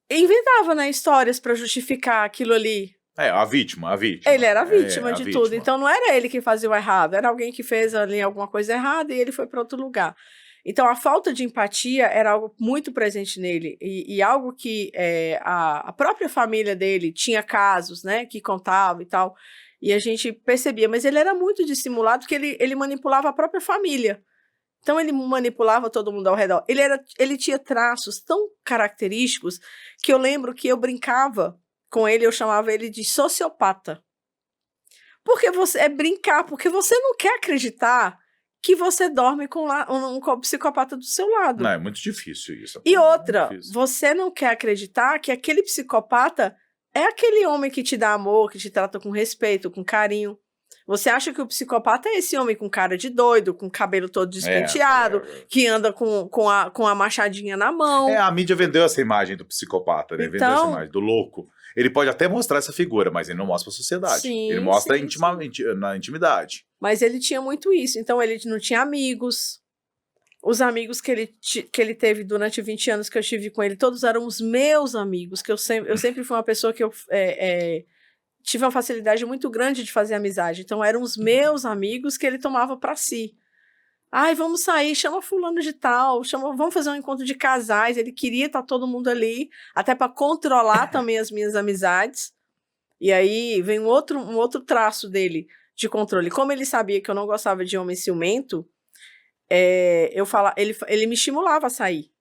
Inventava, né, histórias para justificar aquilo ali. A vítima. Ele era a vítima de tudo. Então não era ele que fazia o errado, era alguém que fez ali alguma coisa errada e ele foi para outro lugar. Então a falta de empatia era algo muito presente nele e algo que a própria família dele tinha casos, né, que contava e tal, e a gente percebia, mas ele era muito dissimulado porque ele manipulava a própria família. Então ele manipulava todo mundo ao redor. Ele tinha traços tão característicos que eu lembro que eu brincava com ele, eu chamava ele de sociopata. Porque é brincar, porque você não quer acreditar que você dorme com um psicopata do seu lado. Não, é muito difícil isso. E outra, você não quer acreditar que aquele psicopata é aquele homem que te dá amor, que te trata com respeito, com carinho. Você acha que o psicopata é esse homem com cara de doido, com cabelo todo despenteado, que anda com a machadinha na mão. A mídia vendeu essa imagem do psicopata, né? Vendeu essa imagem do louco. Ele pode até mostrar essa figura, mas ele não mostra para a sociedade. Sim, ele mostra na intimidade. Mas ele tinha muito isso. Então, ele não tinha amigos. Os amigos que ele teve durante 20 anos que eu estive com ele, todos eram os meus amigos. Que eu sempre fui uma pessoa que eu tive uma facilidade muito grande de fazer amizade. Então, eram os meus amigos que ele tomava para si. Ai, vamos sair, chama fulano de tal, vamos fazer um encontro de casais. Ele queria estar todo mundo ali, até para controlar também as minhas amizades. E aí vem um outro traço dele de controle. Como ele sabia que eu não gostava de homem ciumento, ele me estimulava a sair.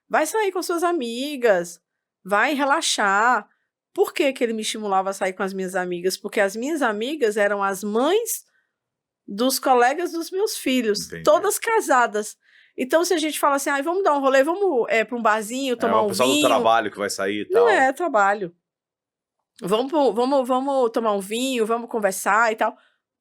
Vai sair com suas amigas, vai relaxar. Por que ele me estimulava a sair com as minhas amigas? Porque as minhas amigas eram as mães dos colegas dos meus filhos, Entendi. Todas casadas. Então, se a gente fala assim, vamos dar um rolê, vamos para um barzinho, tomar um vinho... É o pessoal do trabalho que vai sair e tal. Não é trabalho. Vamos tomar um vinho, vamos conversar e tal.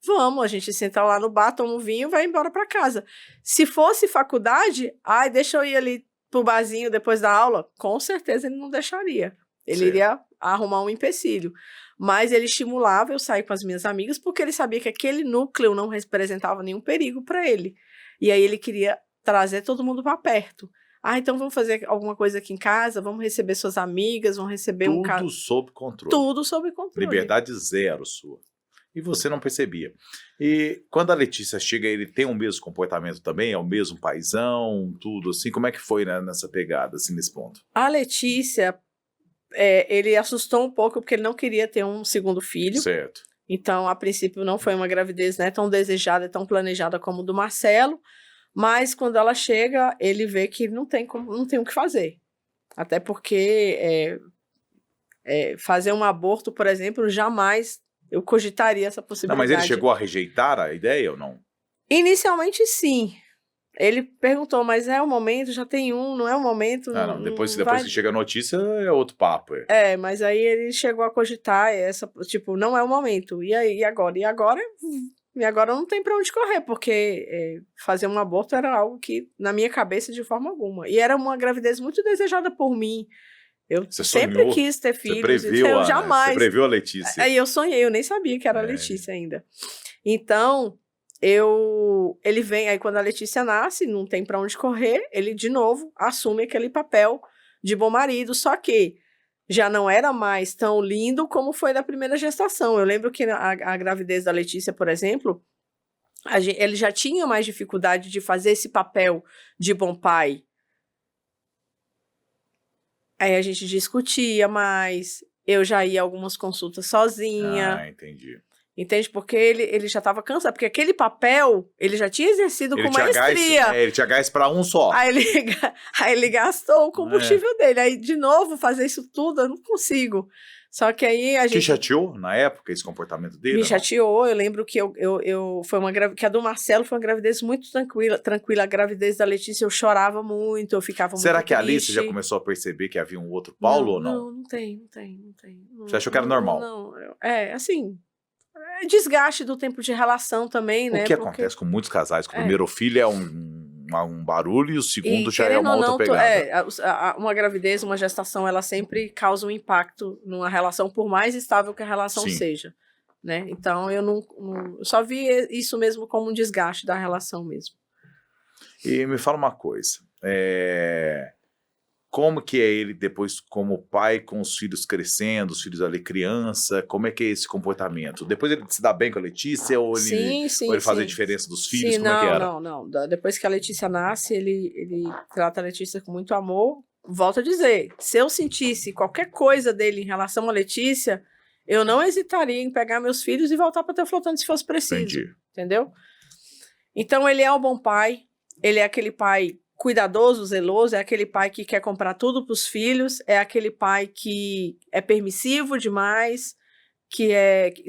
Vamos, a gente senta lá no bar, toma um vinho e vai embora para casa. Se fosse faculdade, deixa eu ir ali pro barzinho depois da aula, com certeza ele não deixaria. Ele iria arrumar um empecilho. Mas ele estimulava eu sair com as minhas amigas porque ele sabia que aquele núcleo não representava nenhum perigo para ele. E aí ele queria trazer todo mundo para perto. Então vamos fazer alguma coisa aqui em casa, vamos receber suas amigas, vamos receber Tudo sob controle. Tudo sob controle. Liberdade zero sua. E você não percebia. E quando a Letícia chega, ele tem o mesmo comportamento também? É o mesmo paizão, tudo assim? Como é que foi, né, nessa pegada, assim, nesse ponto? A Letícia... ele assustou um pouco porque ele não queria ter um segundo filho. Certo. Então, a princípio, não foi uma gravidez, né, tão desejada, tão planejada como do Marcelo. Mas, quando ela chega, ele vê que não tem o que fazer. Até porque fazer um aborto, por exemplo, jamais eu cogitaria essa possibilidade. Não, mas ele chegou a rejeitar a ideia ou não? Inicialmente, sim. Ele perguntou, mas é o momento? Já tem não é o momento? Não. Depois que chega a notícia, é outro papo. Mas aí ele chegou a cogitar não é o momento. E agora? E agora não tem pra onde correr, porque fazer um aborto era algo que, na minha cabeça, de forma alguma. E era uma gravidez muito desejada por mim. Eu sempre quis ter filhos. Você jamais. Você previu a Letícia. Aí eu sonhei, eu nem sabia que era a Letícia ainda. Então... ele vem, aí quando a Letícia nasce, não tem pra onde correr, ele de novo assume aquele papel de bom marido, só que já não era mais tão lindo como foi da primeira gestação. Eu lembro que a gravidez da Letícia, por exemplo, ele já tinha mais dificuldade de fazer esse papel de bom pai. Aí a gente discutia mais, eu já ia a algumas consultas sozinha. Ah, entendi. Entende? Porque ele já estava cansado, porque aquele papel ele já tinha exercido com maestria. Ele tinha gás para um só. Aí ele gastou o combustível dele. Aí, de novo, fazer isso tudo, eu não consigo. Só que aí a gente... Te chateou na época esse comportamento dele? Me chateou. Eu lembro que que a do Marcelo foi uma gravidez muito tranquila. A gravidez da Letícia eu chorava muito, eu ficava muito triste. Será que ali você já começou a perceber que havia um outro Paulo ou não? Não tem. Você achou que era normal? Não, assim... É desgaste do tempo de relação também, né? O que acontece com muitos casais, que o primeiro filho é um barulho e o segundo já é uma outra pegada. Uma gravidez, uma gestação, ela sempre causa um impacto numa relação, por mais estável que a relação seja, né? Então, eu só vi isso mesmo como um desgaste da relação mesmo. E me fala uma coisa, como que é ele depois como pai, com os filhos crescendo, os filhos ali criança, como é que é esse comportamento? Depois ele se dá bem com a Letícia ou ele, ou ele faz a diferença dos filhos? Como é que era? Não. Depois que a Letícia nasce, ele trata a Letícia com muito amor. Volto a dizer, se eu sentisse qualquer coisa dele em relação à Letícia, eu não hesitaria em pegar meus filhos e voltar para Teoflotone se fosse preciso. Entendi. Entendeu? Então ele é o bom pai, ele é aquele pai cuidadoso, zeloso, é aquele pai que quer comprar tudo para os filhos, é aquele pai que é permissivo demais,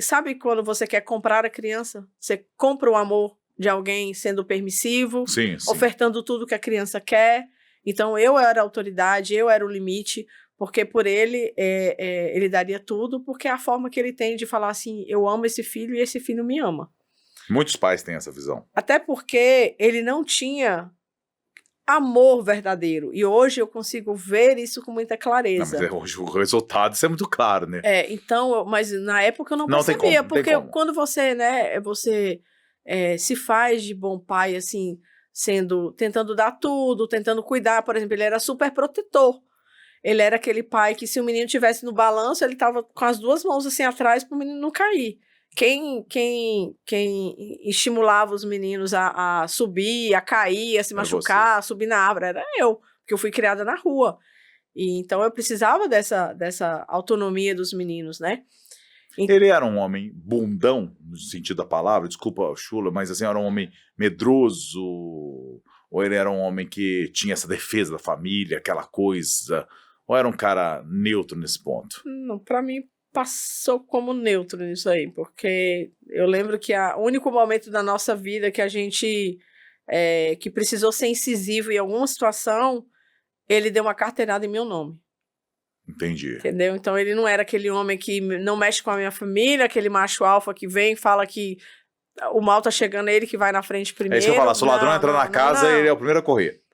sabe quando você quer comprar a criança? Você compra o amor de alguém sendo permissivo, sim. Ofertando tudo que a criança quer. Então eu era a autoridade, eu era o limite, porque por ele, ele daria tudo, porque é a forma que ele tem de falar assim, eu amo esse filho e esse filho me ama. Muitos pais têm essa visão. Até porque ele não tinha amor verdadeiro. E hoje eu consigo ver isso com muita clareza. Não, mas hoje o resultado, isso é muito claro, né? Então, mas na época eu não percebia, porque quando você, né, se faz de bom pai, assim, tentando dar tudo, tentando cuidar, por exemplo, ele era super protetor. Ele era aquele pai que se o menino estivesse no balanço, ele estava com as duas mãos assim atrás para o menino não cair. Quem estimulava os meninos a subir, a cair, a se machucar, a subir na árvore, era eu, porque eu fui criada na rua. E então eu precisava dessa autonomia dos meninos, né? Ele era um homem bundão, no sentido da palavra, desculpa, Chula, mas assim, era um homem medroso, ou ele era um homem que tinha essa defesa da família, aquela coisa, ou era um cara neutro nesse ponto? Não, pra mim passou como neutro nisso aí, porque eu lembro que o único momento da nossa vida que a gente que precisou ser incisivo em alguma situação, ele deu uma carteirada em meu nome. Entendi. Entendeu? Então ele não era aquele homem que não mexe com a minha família, aquele macho alfa que vem e fala que o mal tá chegando, é ele que vai na frente primeiro. É isso que eu falo, se o ladrão entrar na casa, ele é o primeiro a correr.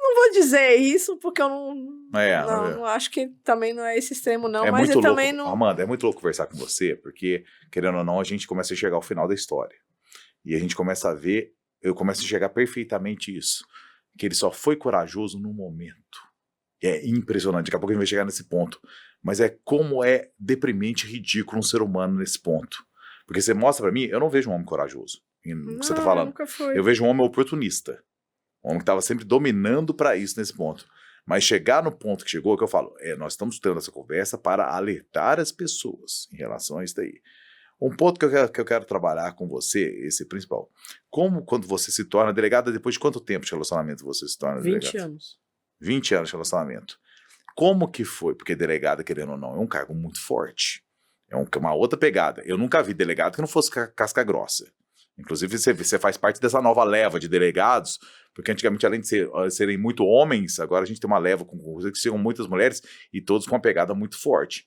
Não vou dizer isso, porque eu não acho que também não é esse extremo, não. Mas muito também louco. não. Amanda, é muito louco conversar com você, porque, querendo ou não, a gente começa a enxergar o final da história. E a gente começa a ver, eu começo a enxergar perfeitamente isso. Que ele só foi corajoso no momento. É impressionante, daqui a pouco a gente vai chegar nesse ponto. Mas como é deprimente e ridículo um ser humano nesse ponto. Porque você mostra pra mim, eu não vejo um homem corajoso. No que você tá falando. Nunca foi. Eu vejo um homem oportunista. Um homem que estava sempre dominando para isso nesse ponto. Mas chegar no ponto que chegou, que eu falo, nós estamos tendo essa conversa para alertar as pessoas em relação a isso daí. Um ponto que eu quero trabalhar com você, esse principal. Como quando você se torna delegada, depois de quanto tempo de relacionamento você se torna delegada? 20 anos. 20 anos de relacionamento. Como que foi? Porque delegada, querendo ou não, é um cargo muito forte. É uma outra pegada. Eu nunca vi delegado que não fosse casca grossa. Inclusive, você faz parte dessa nova leva de delegados, porque antigamente, além de serem muito homens, agora a gente tem uma leva que são muitas mulheres e todos com uma pegada muito forte.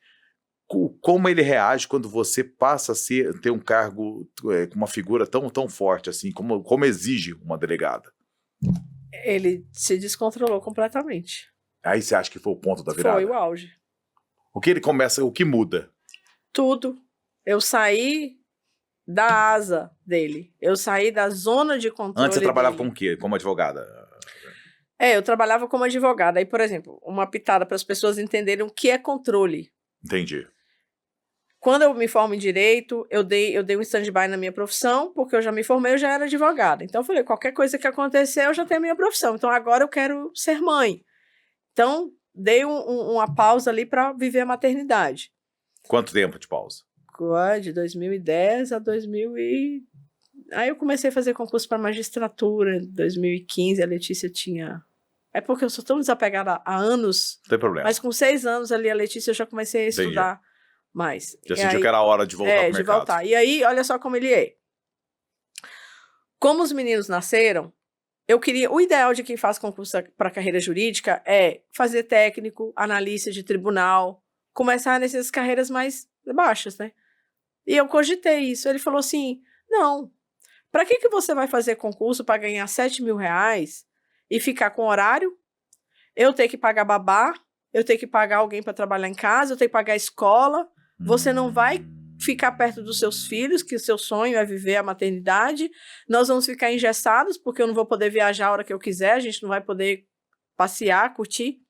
Como ele reage quando você passa a ter um cargo com uma figura tão forte assim? Como exige uma delegada? Ele se descontrolou completamente. Aí você acha que foi o ponto da virada? Foi o auge. O que muda? Tudo. Eu saí da asa dele. Eu saí da zona de controle. Antes você trabalhava dele. como o quê? Como advogada? Eu trabalhava como advogada. Aí, por exemplo, uma pitada para as pessoas entenderem o que é controle. Entendi. Quando eu me formo em direito, eu dei um stand-by na minha profissão, porque eu já me formei, eu já era advogada. Então eu falei, qualquer coisa que acontecer, eu já tenho a minha profissão. Então agora eu quero ser mãe. Então, dei uma pausa ali para viver a maternidade. Quanto tempo de pausa? De 2010 a 2000 e... Aí eu comecei a fazer concurso para magistratura. Em 2015, a Letícia tinha... É porque eu sou tão desapegada há anos. Não tem problema. Mas com 6 anos ali, a Letícia, eu já comecei a estudar mais. Já sentiu que era a hora de voltar pro mercado. De voltar. E aí, olha só como ele é. Como os meninos nasceram, eu queria... O ideal de quem faz concurso para carreira jurídica é fazer técnico, analista de tribunal, começar nessas carreiras mais baixas, né? E eu cogitei isso. Ele falou assim, não, para que você vai fazer concurso para ganhar R$7.000 e ficar com horário? Eu tenho que pagar babá, eu tenho que pagar alguém para trabalhar em casa, eu tenho que pagar a escola. Você não vai ficar perto dos seus filhos, que o seu sonho é viver a maternidade. Nós vamos ficar engessados, porque eu não vou poder viajar a hora que eu quiser, a gente não vai poder passear, curtir.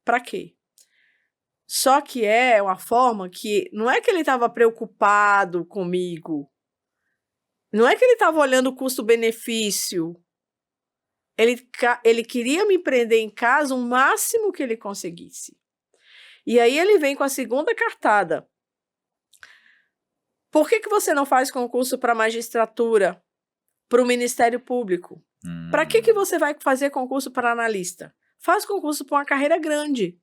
Para quê? Só que é uma forma que... Não é que ele estava preocupado comigo. Não é que ele estava olhando o custo-benefício. Ele queria me prender em casa o máximo que ele conseguisse. E aí ele vem com a segunda cartada. Por que você não faz concurso para magistratura, para o Ministério Público? Para que você vai fazer concurso para analista? Faz concurso para uma carreira grande.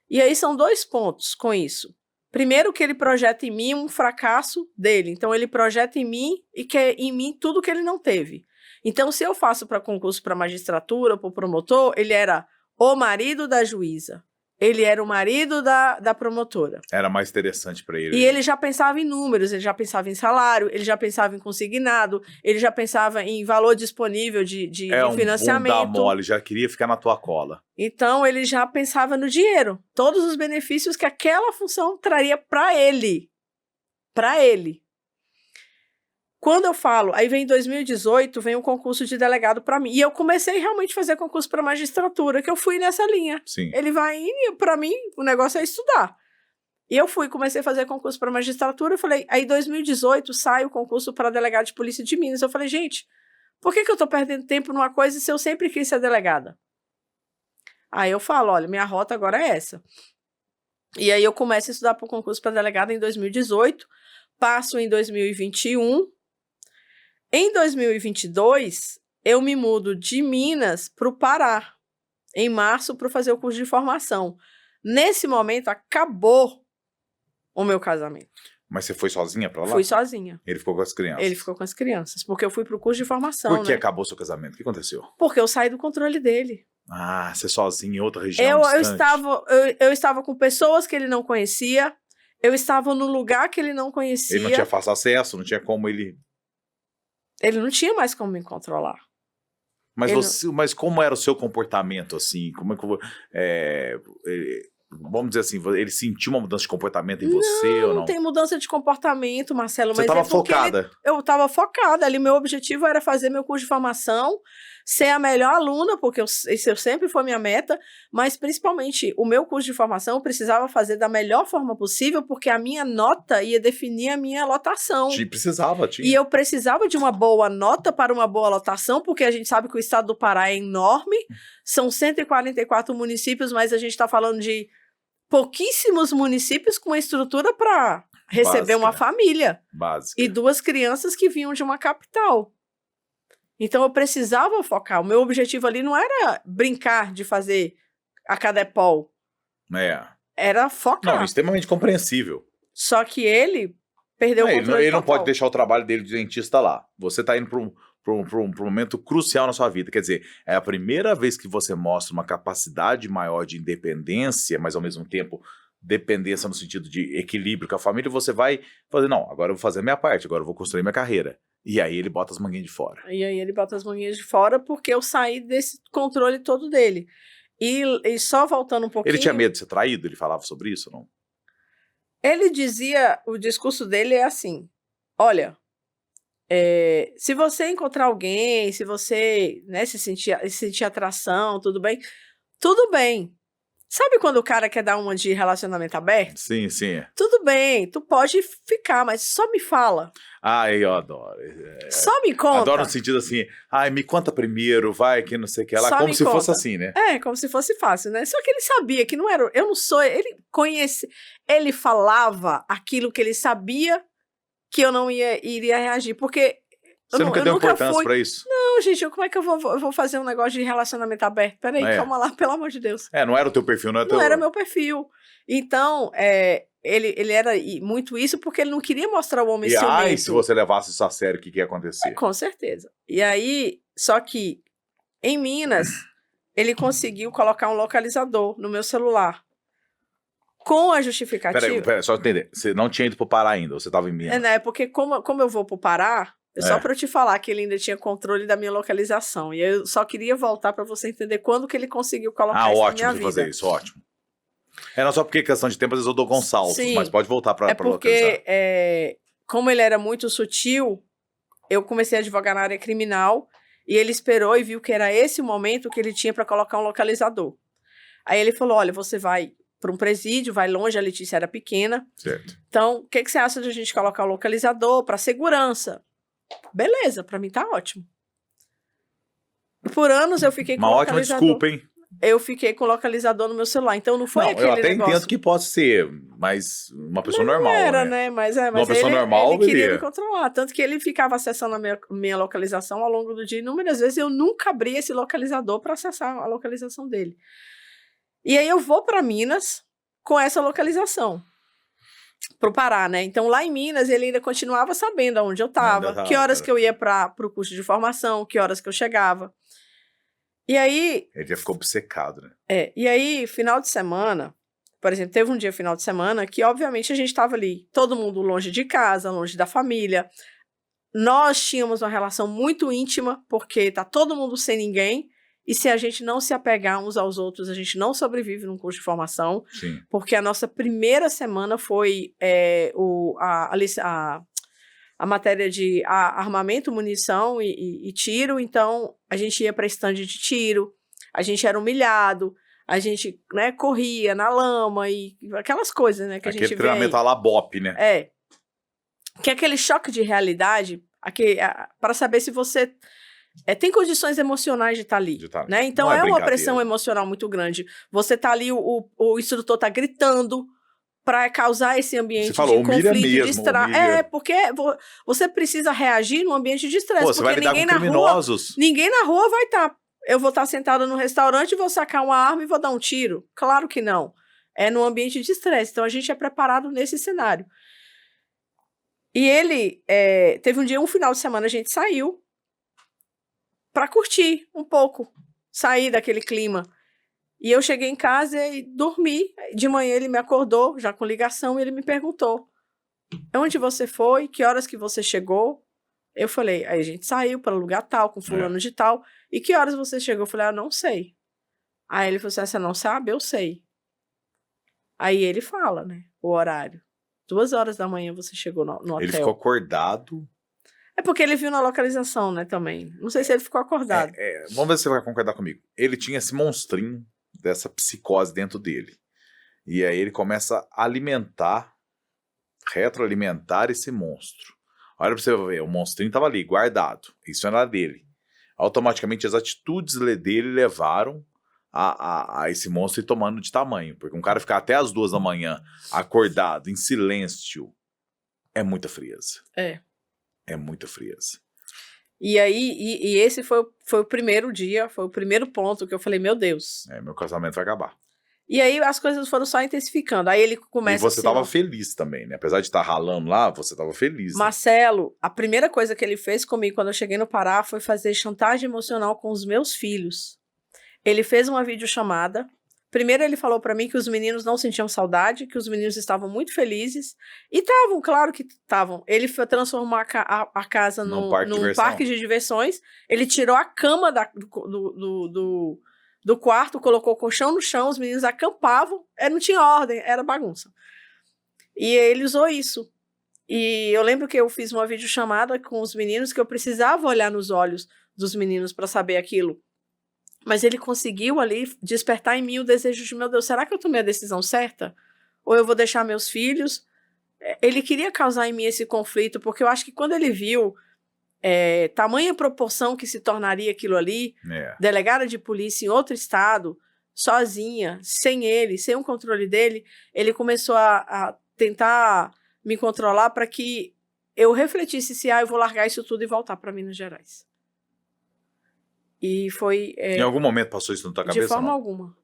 E aí são 2 pontos com isso. Primeiro, que ele projeta em mim um fracasso dele. Então, ele projeta em mim e quer em mim tudo que ele não teve. Então, se eu faço para concurso para magistratura, para o promotor, ele era o marido da juíza. Ele era o marido da promotora. Era mais interessante para ele. E ele já pensava em números, ele já pensava em salário, ele já pensava em consignado, ele já pensava em valor disponível de financiamento. É um bunda mole, já queria ficar na tua cola. Então, ele já pensava no dinheiro. Todos os benefícios que aquela função traria para ele. Para ele. Quando eu falo, aí vem em 2018, vem um concurso de delegado para mim. E eu comecei realmente a fazer concurso para magistratura, que eu fui nessa linha. Sim. Ele vai indo, para mim, o negócio é estudar. E eu comecei a fazer concurso para magistratura, eu falei, aí em 2018 sai o concurso para delegado de polícia de Minas. Eu falei, gente, por que eu estou perdendo tempo numa coisa se eu sempre quis ser delegada? Aí eu falo, olha, minha rota agora é essa. E aí eu começo a estudar para o concurso para delegada em 2018, passo em 2021. Em 2022, eu me mudo de Minas para o Pará, em março, para fazer o curso de formação. Nesse momento, acabou o meu casamento. Mas você foi sozinha para lá? Fui sozinha. Ele ficou com as crianças? Ele ficou com as crianças, porque eu fui para o curso de formação. Por que acabou seu casamento? O que aconteceu? Porque eu saí do controle dele. Ah, você sozinha em outra região eu estava com pessoas que ele não conhecia, eu estava num lugar que ele não conhecia. Ele não tinha fácil acesso, não tinha como ele... Ele não tinha mais como me controlar. Mas como era o seu comportamento, assim? Como é que... vamos dizer assim, ele sentiu uma mudança de comportamento em você ou não? Não tem mudança de comportamento, Marcelo. Você estava focada? Eu estava focada ali. Meu objetivo era fazer meu curso de formação, ser a melhor aluna, porque isso sempre foi minha meta, mas principalmente o meu curso de formação eu precisava fazer da melhor forma possível, porque a minha nota ia definir a minha lotação. Tinha. E eu precisava de uma boa nota para uma boa lotação, porque a gente sabe que o estado do Pará é enorme, são 144 municípios, mas a gente está falando de pouquíssimos municípios com uma estrutura para receber uma família. Básica. E 2 crianças que vinham de uma capital. Então eu precisava focar. O meu objetivo ali não era brincar de fazer a Cadepol. Era focar. Não, extremamente compreensível. Só que ele perdeu o controle. Ele não pode deixar o trabalho dele de dentista lá. Você está indo para um momento crucial na sua vida. Quer dizer, é a primeira vez que você mostra uma capacidade maior de independência, mas ao mesmo tempo dependência no sentido de equilíbrio com a família, você vai fazer, não, agora eu vou fazer a minha parte, agora eu vou construir minha carreira. E aí ele bota as manguinhas de fora. E aí ele bota as manguinhas de fora porque eu saí desse controle todo dele. E só voltando um pouquinho... Ele tinha medo de ser traído? Ele falava sobre isso ou não? Ele dizia, o discurso dele é assim, olha, se você encontrar alguém, se você, né, se sentir atração, tudo bem, Sabe quando o cara quer dar uma de relacionamento aberto? Sim, sim. Tudo bem, tu pode ficar, mas só me fala. Ai, eu adoro. Só me conta. Adoro no sentido assim, ai, me conta primeiro, vai, que não sei o que lá, Só como me se fosse conta. assim, né? É, como se fosse fácil, né? Só que ele sabia que não era. Eu não sou. Ele conhece. Ele falava aquilo que ele sabia que eu não iria reagir. Porque. Você nunca deu importância fui. pra isso? Não, gente, como é que eu vou fazer um negócio de relacionamento aberto? Peraí, calma lá, pelo amor de Deus. Não era o teu perfil, não era Não era meu perfil. Então, ele era muito isso porque ele não queria mostrar o homem ciumento. Ai, se você levasse isso a sério, o que ia acontecer? Com certeza. E aí, só que em Minas, ele conseguiu colocar um localizador no meu celular. Com a justificativa... Peraí, só entender. Você não tinha ido pro Pará ainda, você estava em Minas. né? Porque como eu vou pro Pará, só para eu te falar que ele ainda tinha controle da minha localização. E eu só queria voltar para você entender quando que ele conseguiu colocar isso na minha vida. Fazer isso, ótimo. Não só porque questão de tempo, às vezes eu dou com saltos, mas pode voltar para localizar. Como ele era muito sutil, eu comecei a advogar na área criminal e ele esperou e viu que era esse o momento que ele tinha para colocar um localizador. Aí ele falou, olha, você vai para um presídio, vai longe, a Letícia era pequena. Certo. Então, o que você acha de a gente colocar um localizador para segurança? Beleza, para mim tá ótimo. Por anos eu fiquei com localizador. Uma ótima desculpa, hein? Eu fiquei com o localizador no meu celular, então não foi aquele negócio. Eu até entendo que possa ser, mas uma pessoa normal, não era, né? Mas uma pessoa normal, ele queria me controlar, tanto que ele ficava acessando a minha localização ao longo do dia, inúmeras vezes eu nunca abri esse localizador para acessar a localização dele. E aí eu vou para Minas com essa localização, pro Pará, né? Então lá em Minas ele ainda continuava sabendo aonde eu estava, que horas que eu ia para o curso de formação, que horas que eu chegava. E aí... Ele já ficou obcecado, né? E aí, final de semana, por exemplo, teve um dia final de semana que, obviamente, a gente estava ali, todo mundo longe de casa, longe da família. Nós tínhamos uma relação muito íntima, porque tá todo mundo sem ninguém, e se a gente não se apegar uns aos outros, a gente não sobrevive num curso de formação. Sim. Porque a nossa primeira semana foi a matéria de armamento, munição e tiro, então a gente ia para estande de tiro, a gente era humilhado, a gente, né, corria na lama e aquelas coisas, né, que a gente vê. Aquele treinamento à la BOP, né? Que é aquele choque de realidade para saber se você tem condições emocionais de estar ali, né? Então é uma pressão emocional muito grande. Você tá ali, o instrutor tá gritando para causar esse ambiente de conflito, de estresse. Porque você precisa reagir num ambiente de estresse. Você vai lidar com criminosos. Ninguém na rua vai estar. Eu vou estar sentada no restaurante e vou sacar uma arma e vou dar um tiro. Claro que não. É num ambiente de estresse. Então a gente é preparado nesse cenário. E ele teve um final de semana, a gente saiu para curtir um pouco, sair daquele clima. E eu cheguei em casa e dormi. De manhã ele me acordou, já com ligação, e ele me perguntou: onde você foi? Que horas que você chegou? Eu falei, aí a gente saiu para lugar tal, com fulano de tal. E que horas você chegou? Eu falei, eu não sei. Aí ele falou assim, você não sabe? Eu sei. Aí ele fala, né, o horário. 2h da manhã você chegou no hotel. Ele ficou acordado? É porque ele viu na localização, né, também. Não sei se ele ficou acordado. Vamos ver se você vai concordar comigo. Ele tinha esse monstrinho dessa psicose dentro dele. E aí ele começa a retroalimentar esse monstro. Olha pra você ver, o monstrinho tava ali, guardado. Isso era dele. Automaticamente as atitudes dele levaram a esse monstro ir tomando de tamanho. Porque um cara ficar até as 2 da manhã acordado, em silêncio, é muita frieza. É muita frieza. E aí, esse foi o primeiro dia, foi o primeiro ponto que eu falei, meu Deus. Meu casamento vai acabar. E aí as coisas foram só intensificando. Aí ele começa. E você tava feliz também, né? Apesar de estar ralando lá, você tava feliz. Marcelo, né? A primeira coisa que ele fez comigo quando eu cheguei no Pará foi fazer chantagem emocional com os meus filhos. Ele fez uma videochamada. Primeiro ele falou pra mim que os meninos não sentiam saudade, que os meninos estavam muito felizes. E estavam, claro que estavam. Ele transformou a casa num parque de diversões. Ele tirou a cama do quarto, colocou o colchão no chão, os meninos acampavam, não tinha ordem, era bagunça. E ele usou isso. E eu lembro que eu fiz uma videochamada com os meninos que eu precisava olhar nos olhos dos meninos para saber aquilo. Mas ele conseguiu ali despertar em mim o desejo de, meu Deus, será que eu tomei a decisão certa? Ou eu vou deixar meus filhos? Ele queria causar em mim esse conflito, porque eu acho que quando ele viu tamanha proporção que se tornaria aquilo ali, delegada de polícia em outro estado, sozinha, sem ele, sem o controle dele, ele começou a tentar me controlar para que eu refletisse se eu vou largar isso tudo e voltar para Minas Gerais. E foi... em algum momento passou isso na tua cabeça? De forma alguma.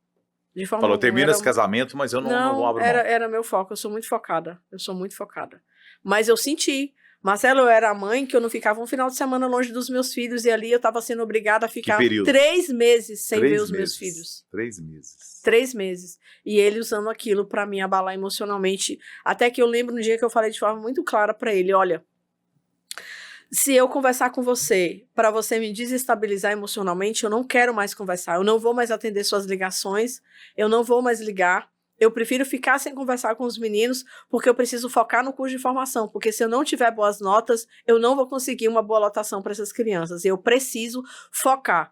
De forma Falou, alguma. termina esse casamento, mas eu não abro mão. Era meu foco, eu sou muito focada. Mas eu senti. Marcelo, eu era a mãe que eu não ficava um final de semana longe dos meus filhos, e ali eu estava sendo obrigada a ficar 3 meses sem ver os meus filhos. 3 meses. 3 meses. E ele usando aquilo para me abalar emocionalmente. Até que eu lembro no dia que eu falei de forma muito clara para ele, olha, se eu conversar com você para você me desestabilizar emocionalmente, eu não quero mais conversar, eu não vou mais atender suas ligações, eu não vou mais ligar, eu prefiro ficar sem conversar com os meninos, porque eu preciso focar no curso de formação, porque se eu não tiver boas notas, eu não vou conseguir uma boa lotação para essas crianças, eu preciso focar.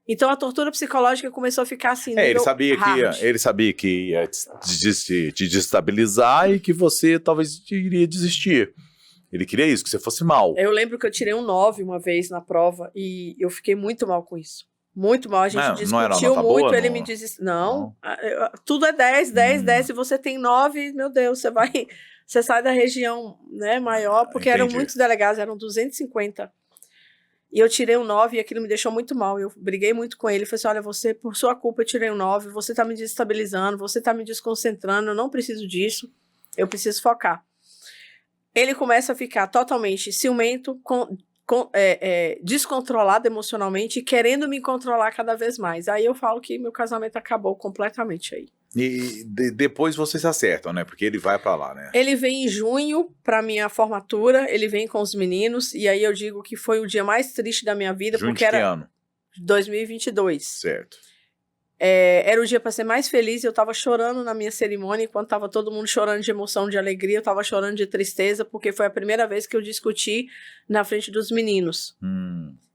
Então a tortura psicológica começou a ficar assim, ele sabia que ia te desestabilizar e que você talvez iria desistir. Ele queria isso, que você fosse mal. Eu lembro que eu tirei um 9 uma vez na prova e eu fiquei muito mal com isso. Muito mal, a gente discutiu muito, boa, ele me disse, não, tudo é 10, 10, 10, se você tem 9, meu Deus, você sai da região, né, maior, porque eram muitos delegados, eram 250. E eu tirei um 9 e aquilo me deixou muito mal, eu briguei muito com ele, falei assim, olha, você, por sua culpa eu tirei um 9, você tá me desestabilizando, você tá me desconcentrando, eu não preciso disso, eu preciso focar. Ele começa a ficar totalmente ciumento, descontrolado emocionalmente, querendo me controlar cada vez mais. Aí eu falo que meu casamento acabou completamente aí. E depois vocês se acertam, né? Porque ele vai pra lá, né? Ele vem em junho pra minha formatura, ele vem com os meninos, e aí eu digo que foi o dia mais triste da minha vida, junho porque de que era ano? 2022. Certo. Era o dia para ser mais feliz, eu tava chorando na minha cerimônia, enquanto tava todo mundo chorando de emoção, de alegria, eu tava chorando de tristeza, porque foi a primeira vez que eu discuti na frente dos meninos.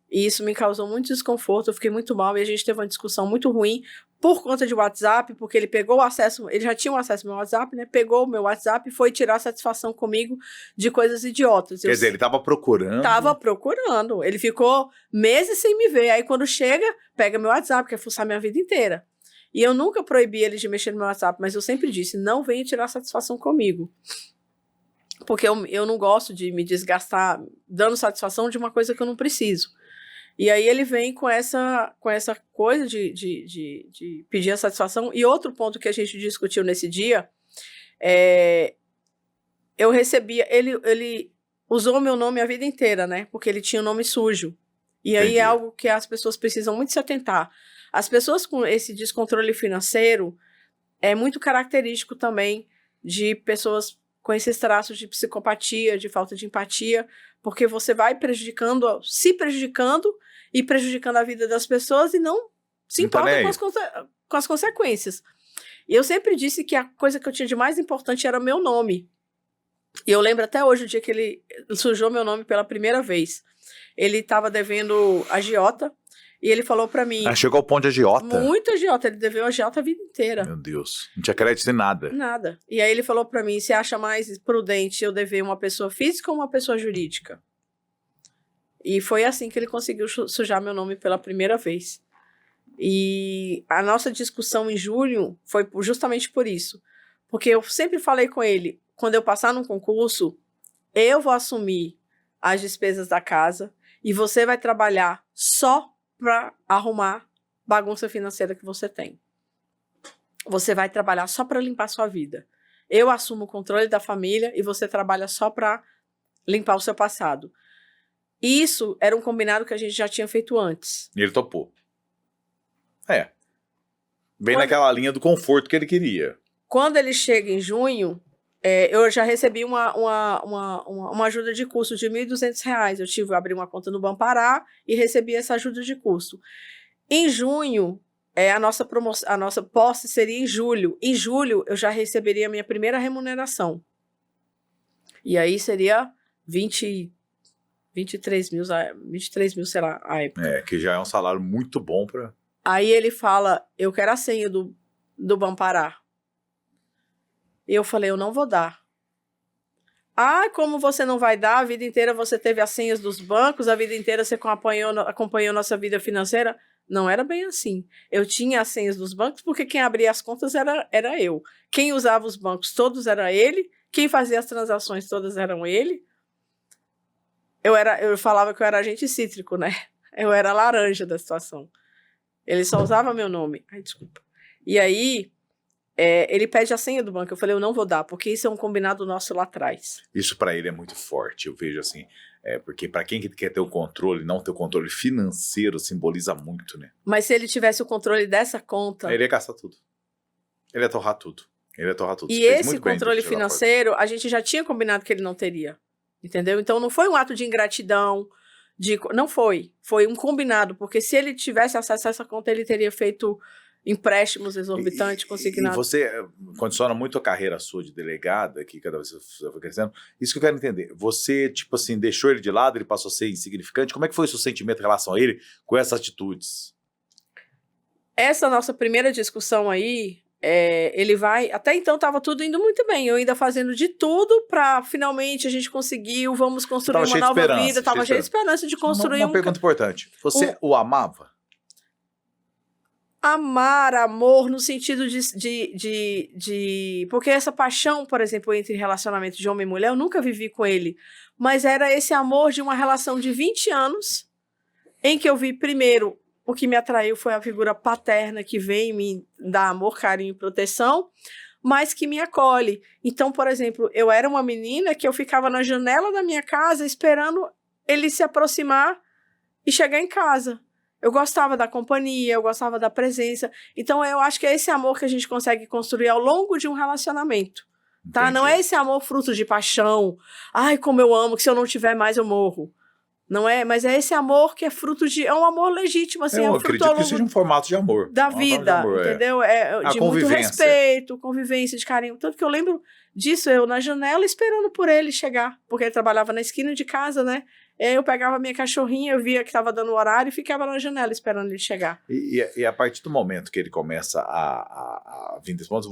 E isso me causou muito desconforto, eu fiquei muito mal, e a gente teve uma discussão muito ruim, por conta de WhatsApp, porque ele pegou o acesso, ele já tinha um acesso ao meu WhatsApp, né, pegou o meu WhatsApp e foi tirar satisfação comigo de coisas idiotas. Quer dizer, ele tava procurando? Tava procurando, ele ficou meses sem me ver, aí quando chega, pega meu WhatsApp, quer fuçar minha vida inteira. E eu nunca proibi ele de mexer no meu WhatsApp, mas eu sempre disse, não venha tirar satisfação comigo. Porque eu não gosto de me desgastar dando satisfação de uma coisa que eu não preciso. E aí ele vem com essa coisa de pedir a satisfação. E outro ponto que a gente discutiu nesse dia, eu recebia... Ele usou o meu nome a vida inteira, né? Porque ele tinha um nome sujo. E aí é algo que as pessoas precisam muito se atentar. As pessoas com esse descontrole financeiro é muito característico também de pessoas com esses traços de psicopatia, de falta de empatia, porque você vai se prejudicando e prejudicando a vida das pessoas e não se importa com as consequências. E eu sempre disse que a coisa que eu tinha de mais importante era meu nome. E eu lembro até hoje o dia que ele sujou meu nome pela primeira vez. Ele estava devendo agiota e ele falou pra mim... chegou ao ponto de agiota? Muito agiota, ele deveu agiota a vida inteira. Meu Deus, não tinha crédito em nada. Nada. E aí ele falou pra mim, você acha mais prudente eu dever uma pessoa física ou uma pessoa jurídica? E foi assim que ele conseguiu sujar meu nome pela primeira vez. E a nossa discussão em julho foi justamente por isso. Porque eu sempre falei com ele, quando eu passar num concurso, eu vou assumir as despesas da casa e você vai trabalhar só para arrumar bagunça financeira que você tem. Você vai trabalhar só para limpar sua vida. Eu assumo o controle da família e você trabalha só para limpar o seu passado. Isso era um combinado que a gente já tinha feito antes. E ele topou. Bem naquela linha do conforto que ele queria. Quando ele chega em junho, eu já recebi uma ajuda de custo de R$ 1.200. Eu tive que abrir uma conta no Banpará e recebi essa ajuda de custo. Em junho, a nossa posse seria em julho. Em julho, eu já receberia a minha primeira remuneração. E aí seria 23 mil, sei lá, a época. Que já é um salário muito bom para... Aí ele fala, eu quero a senha do Banpará. E eu falei, eu não vou dar. Ah, como você não vai dar? A vida inteira você teve as senhas dos bancos, a vida inteira você acompanhou nossa vida financeira. Não era bem assim. Eu tinha as senhas dos bancos porque quem abria as contas era eu. Quem usava os bancos todos era ele. Quem fazia as transações todas eram ele. Eu falava que eu era agente cítrico, né? Eu era a laranja da situação. Ele só usava meu nome. Ai, desculpa. E aí, ele pede a senha do banco. Eu falei, eu não vou dar, porque isso é um combinado nosso lá atrás. Isso para ele é muito forte, eu vejo assim. Porque para quem quer ter o controle, não ter o controle financeiro, simboliza muito, né? Mas se ele tivesse o controle dessa conta... Ele ia gastar tudo. Ele ia torrar tudo. Ele ia torrar tudo. E esse controle financeiro, a gente já tinha combinado que ele não teria. Entendeu? Então não foi um ato de ingratidão, não foi. Foi um combinado, porque se ele tivesse acesso a essa conta, ele teria feito empréstimos exorbitantes, consignados. E você condiciona muito a carreira sua de delegada, que cada vez você foi crescendo. Isso que eu quero entender. Você, tipo assim, deixou ele de lado, ele passou a ser insignificante. Como é que foi o seu sentimento em relação a ele com essas atitudes? Essa nossa primeira discussão aí, ele vai... Até então estava tudo indo muito bem. Eu ainda fazendo de tudo para finalmente a gente conseguiu, vamos construir uma nova vida. Estava cheio de esperança de construir uma pergunta importante. Você o amava? Amar, amor, no sentido porque essa paixão, por exemplo, entre relacionamento de homem e mulher, eu nunca vivi com ele. Mas era esse amor de uma relação de 20 anos, em que eu vi primeiro... O que me atraiu foi a figura paterna que vem me dar amor, carinho e proteção, mas que me acolhe. Então, por exemplo, eu era uma menina que eu ficava na janela da minha casa esperando ele se aproximar e chegar em casa. Eu gostava da companhia, eu gostava da presença. Então, eu acho que é esse amor que a gente consegue construir ao longo de um relacionamento. Tá? Não é esse amor fruto de paixão. Ai, como eu amo, que se eu não tiver mais eu morro. Não é, mas é esse amor que é fruto de... É um amor legítimo, assim. Eu acredito que seja um formato de amor. Da vida, amor, entendeu? De muito respeito, convivência, de carinho. Tanto que eu lembro disso, eu na janela esperando por ele chegar. Porque ele trabalhava na esquina de casa, né? Eu pegava minha cachorrinha, eu via que estava dando o horário e ficava na janela esperando ele chegar. E a partir do momento que ele começa a vir desse ponto,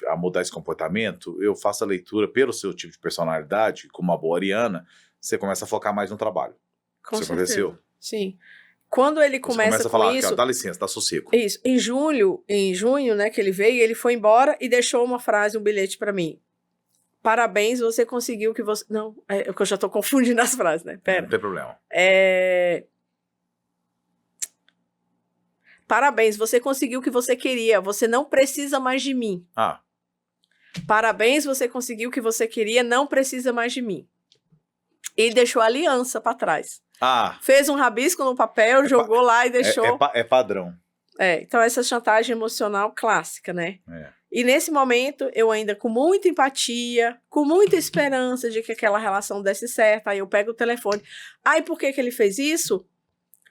a mudar esse comportamento, eu faço a leitura pelo seu tipo de personalidade, como uma boa ariana, você começa a focar mais no trabalho. Com certeza. Aconteceu? Sim. Quando ele começa a falar, com isso... dá licença, dá sossego. Isso. Em junho, né, que ele veio, ele foi embora e deixou uma frase, um bilhete para mim. Parabéns, você conseguiu o que você... Não, é que eu já tô confundindo as frases, né? Pera. Não tem problema. Parabéns, você conseguiu o que você queria. Você não precisa mais de mim. Ah. Parabéns, você conseguiu o que você queria, não precisa mais de mim. Ele deixou a aliança para trás. Ah. Fez um rabisco no papel, jogou lá e deixou. É padrão. Então essa chantagem emocional clássica, né? E nesse momento, eu ainda com muita empatia, com muita esperança de que aquela relação desse certo, aí eu pego o telefone. Aí por que ele fez isso?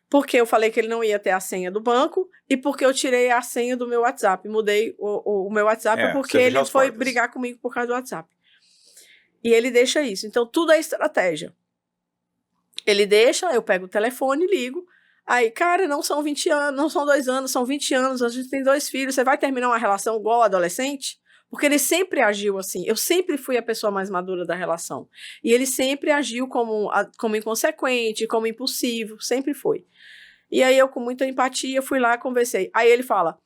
Porque eu falei que ele não ia ter a senha do banco e porque eu tirei a senha do meu WhatsApp. Mudei o meu WhatsApp porque ele foi brigar comigo por causa do WhatsApp. E ele deixa isso. Então, tudo é estratégia. Ele deixa, eu pego o telefone e ligo. Aí, cara, não são 20 anos, não são 2 anos, são 20 anos, a gente tem 2 filhos. Você vai terminar uma relação igual adolescente? Porque ele sempre agiu assim. Eu sempre fui a pessoa mais madura da relação. E ele sempre agiu como inconsequente, como impulsivo. Sempre foi. E aí, eu com muita empatia, fui lá e conversei. Aí ele fala...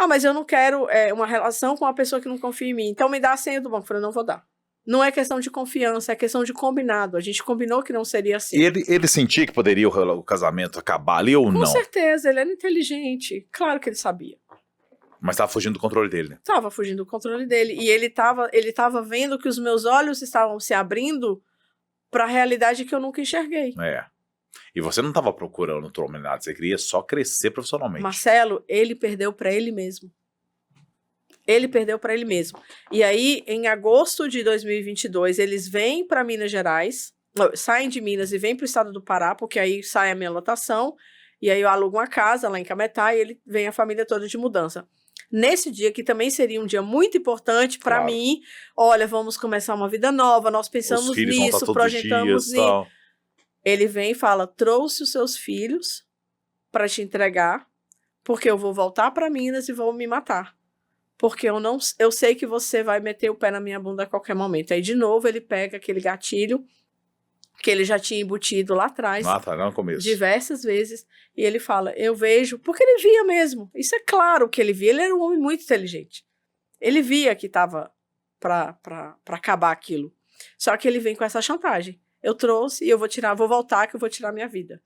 mas eu não quero uma relação com uma pessoa que não confia em mim. Então, me dá a senha do banco. Eu falei, não vou dar. Não é questão de confiança, é questão de combinado. A gente combinou que não seria assim. E ele sentia que poderia o casamento acabar ali ou não? Com certeza, ele era inteligente. Claro que ele sabia. Mas estava fugindo do controle dele, né? Estava fugindo do controle dele. E ele tava vendo que os meus olhos estavam se abrindo para a realidade que eu nunca enxerguei. E você não estava procurando nada, você queria só crescer profissionalmente. Marcelo, ele perdeu para ele mesmo. Ele perdeu para ele mesmo. E aí, em agosto de 2022, eles vêm para Minas Gerais, saem de Minas e vêm para o estado do Pará, porque aí sai a minha lotação, e aí eu alugo uma casa lá em Cametá, e ele vem a família toda de mudança. Nesse dia, que também seria um dia muito importante para mim, olha, vamos começar uma vida nova, nós pensamos nisso, projetamos nisso. Ele vem e fala, trouxe os seus filhos para te entregar, porque eu vou voltar para Minas e vou me matar. Porque eu sei que você vai meter o pé na minha bunda a qualquer momento. Aí, de novo, ele pega aquele gatilho que ele já tinha embutido lá atrás, no começo. diversas vezes, e ele fala, eu vejo, porque ele via mesmo, isso é claro que ele via, ele era um homem muito inteligente. Ele via que estava para acabar aquilo. Só que ele vem com essa chantagem. Eu trouxe e eu vou voltar que eu vou tirar minha vida.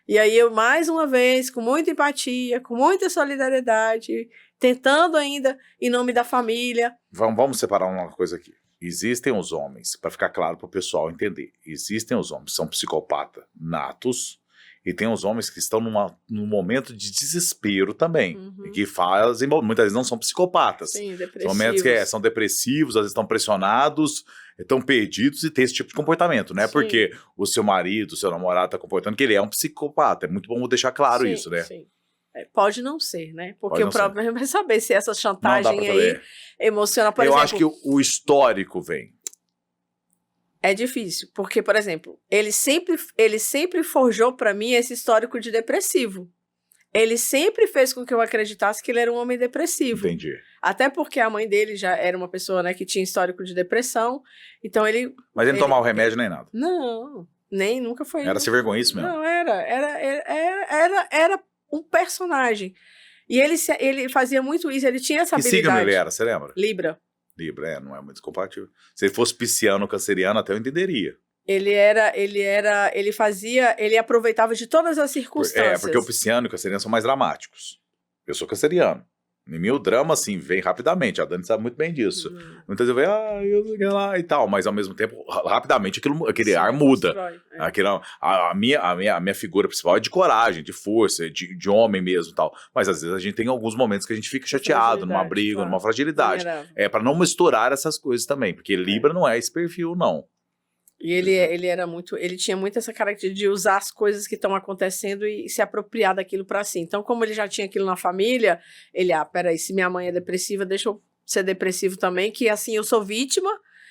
E aí eu, mais uma vez, com muita empatia, com muita solidariedade, tentando ainda, em nome da família. Vamos separar uma coisa aqui. Existem os homens, para ficar claro para o pessoal entender, existem os homens que são psicopatas natos e tem os homens que estão num momento de desespero também, e que fazem, muitas vezes não são psicopatas. Sim, depressivos. São momentos que são depressivos, às vezes estão pressionados, estão perdidos e tem esse tipo de comportamento, não é porque o seu marido, o seu namorado está comportando que ele é um psicopata. É muito bom deixar claro isso, né? Sim. Pode não ser, né? Porque o problema é saber se essa chantagem aí emociona, por exemplo... Eu acho que o histórico vem. É difícil, porque, por exemplo, ele sempre forjou para mim esse histórico de depressivo. Ele sempre fez com que eu acreditasse que ele era um homem depressivo. Entendi. Até porque a mãe dele já era uma pessoa, né, que tinha histórico de depressão, então ele... Mas ele não tomava remédio nem nada? Não, nunca foi... Era sem vergonha isso mesmo? Não, era um personagem. E ele fazia muito isso, ele tinha essa habilidade. Que signo ele era, você lembra? Libra. Libra, não é muito compatível. Se ele fosse pisciano ou canceriano, até eu entenderia. Ele aproveitava de todas as circunstâncias. Porque o pisciano e o canceriano são mais dramáticos. Eu sou canceriano. Em mim o drama, assim, vem rapidamente. A Dani sabe muito bem disso. Muitas vezes eu vem, eu lá e tal, mas ao mesmo tempo, rapidamente, aquele ar muda. A minha figura principal é de coragem, de força, de homem mesmo e tal. Mas às vezes a gente tem alguns momentos que a gente fica chateado, numa briga, numa fragilidade. Para não misturar essas coisas também, porque Libra não é esse perfil, não. E ele tinha muito essa característica de usar as coisas que estão acontecendo e se apropriar daquilo para si. Então, como ele já tinha aquilo na família, peraí, se minha mãe é depressiva, deixa eu ser depressivo também, que assim, eu sou vítima,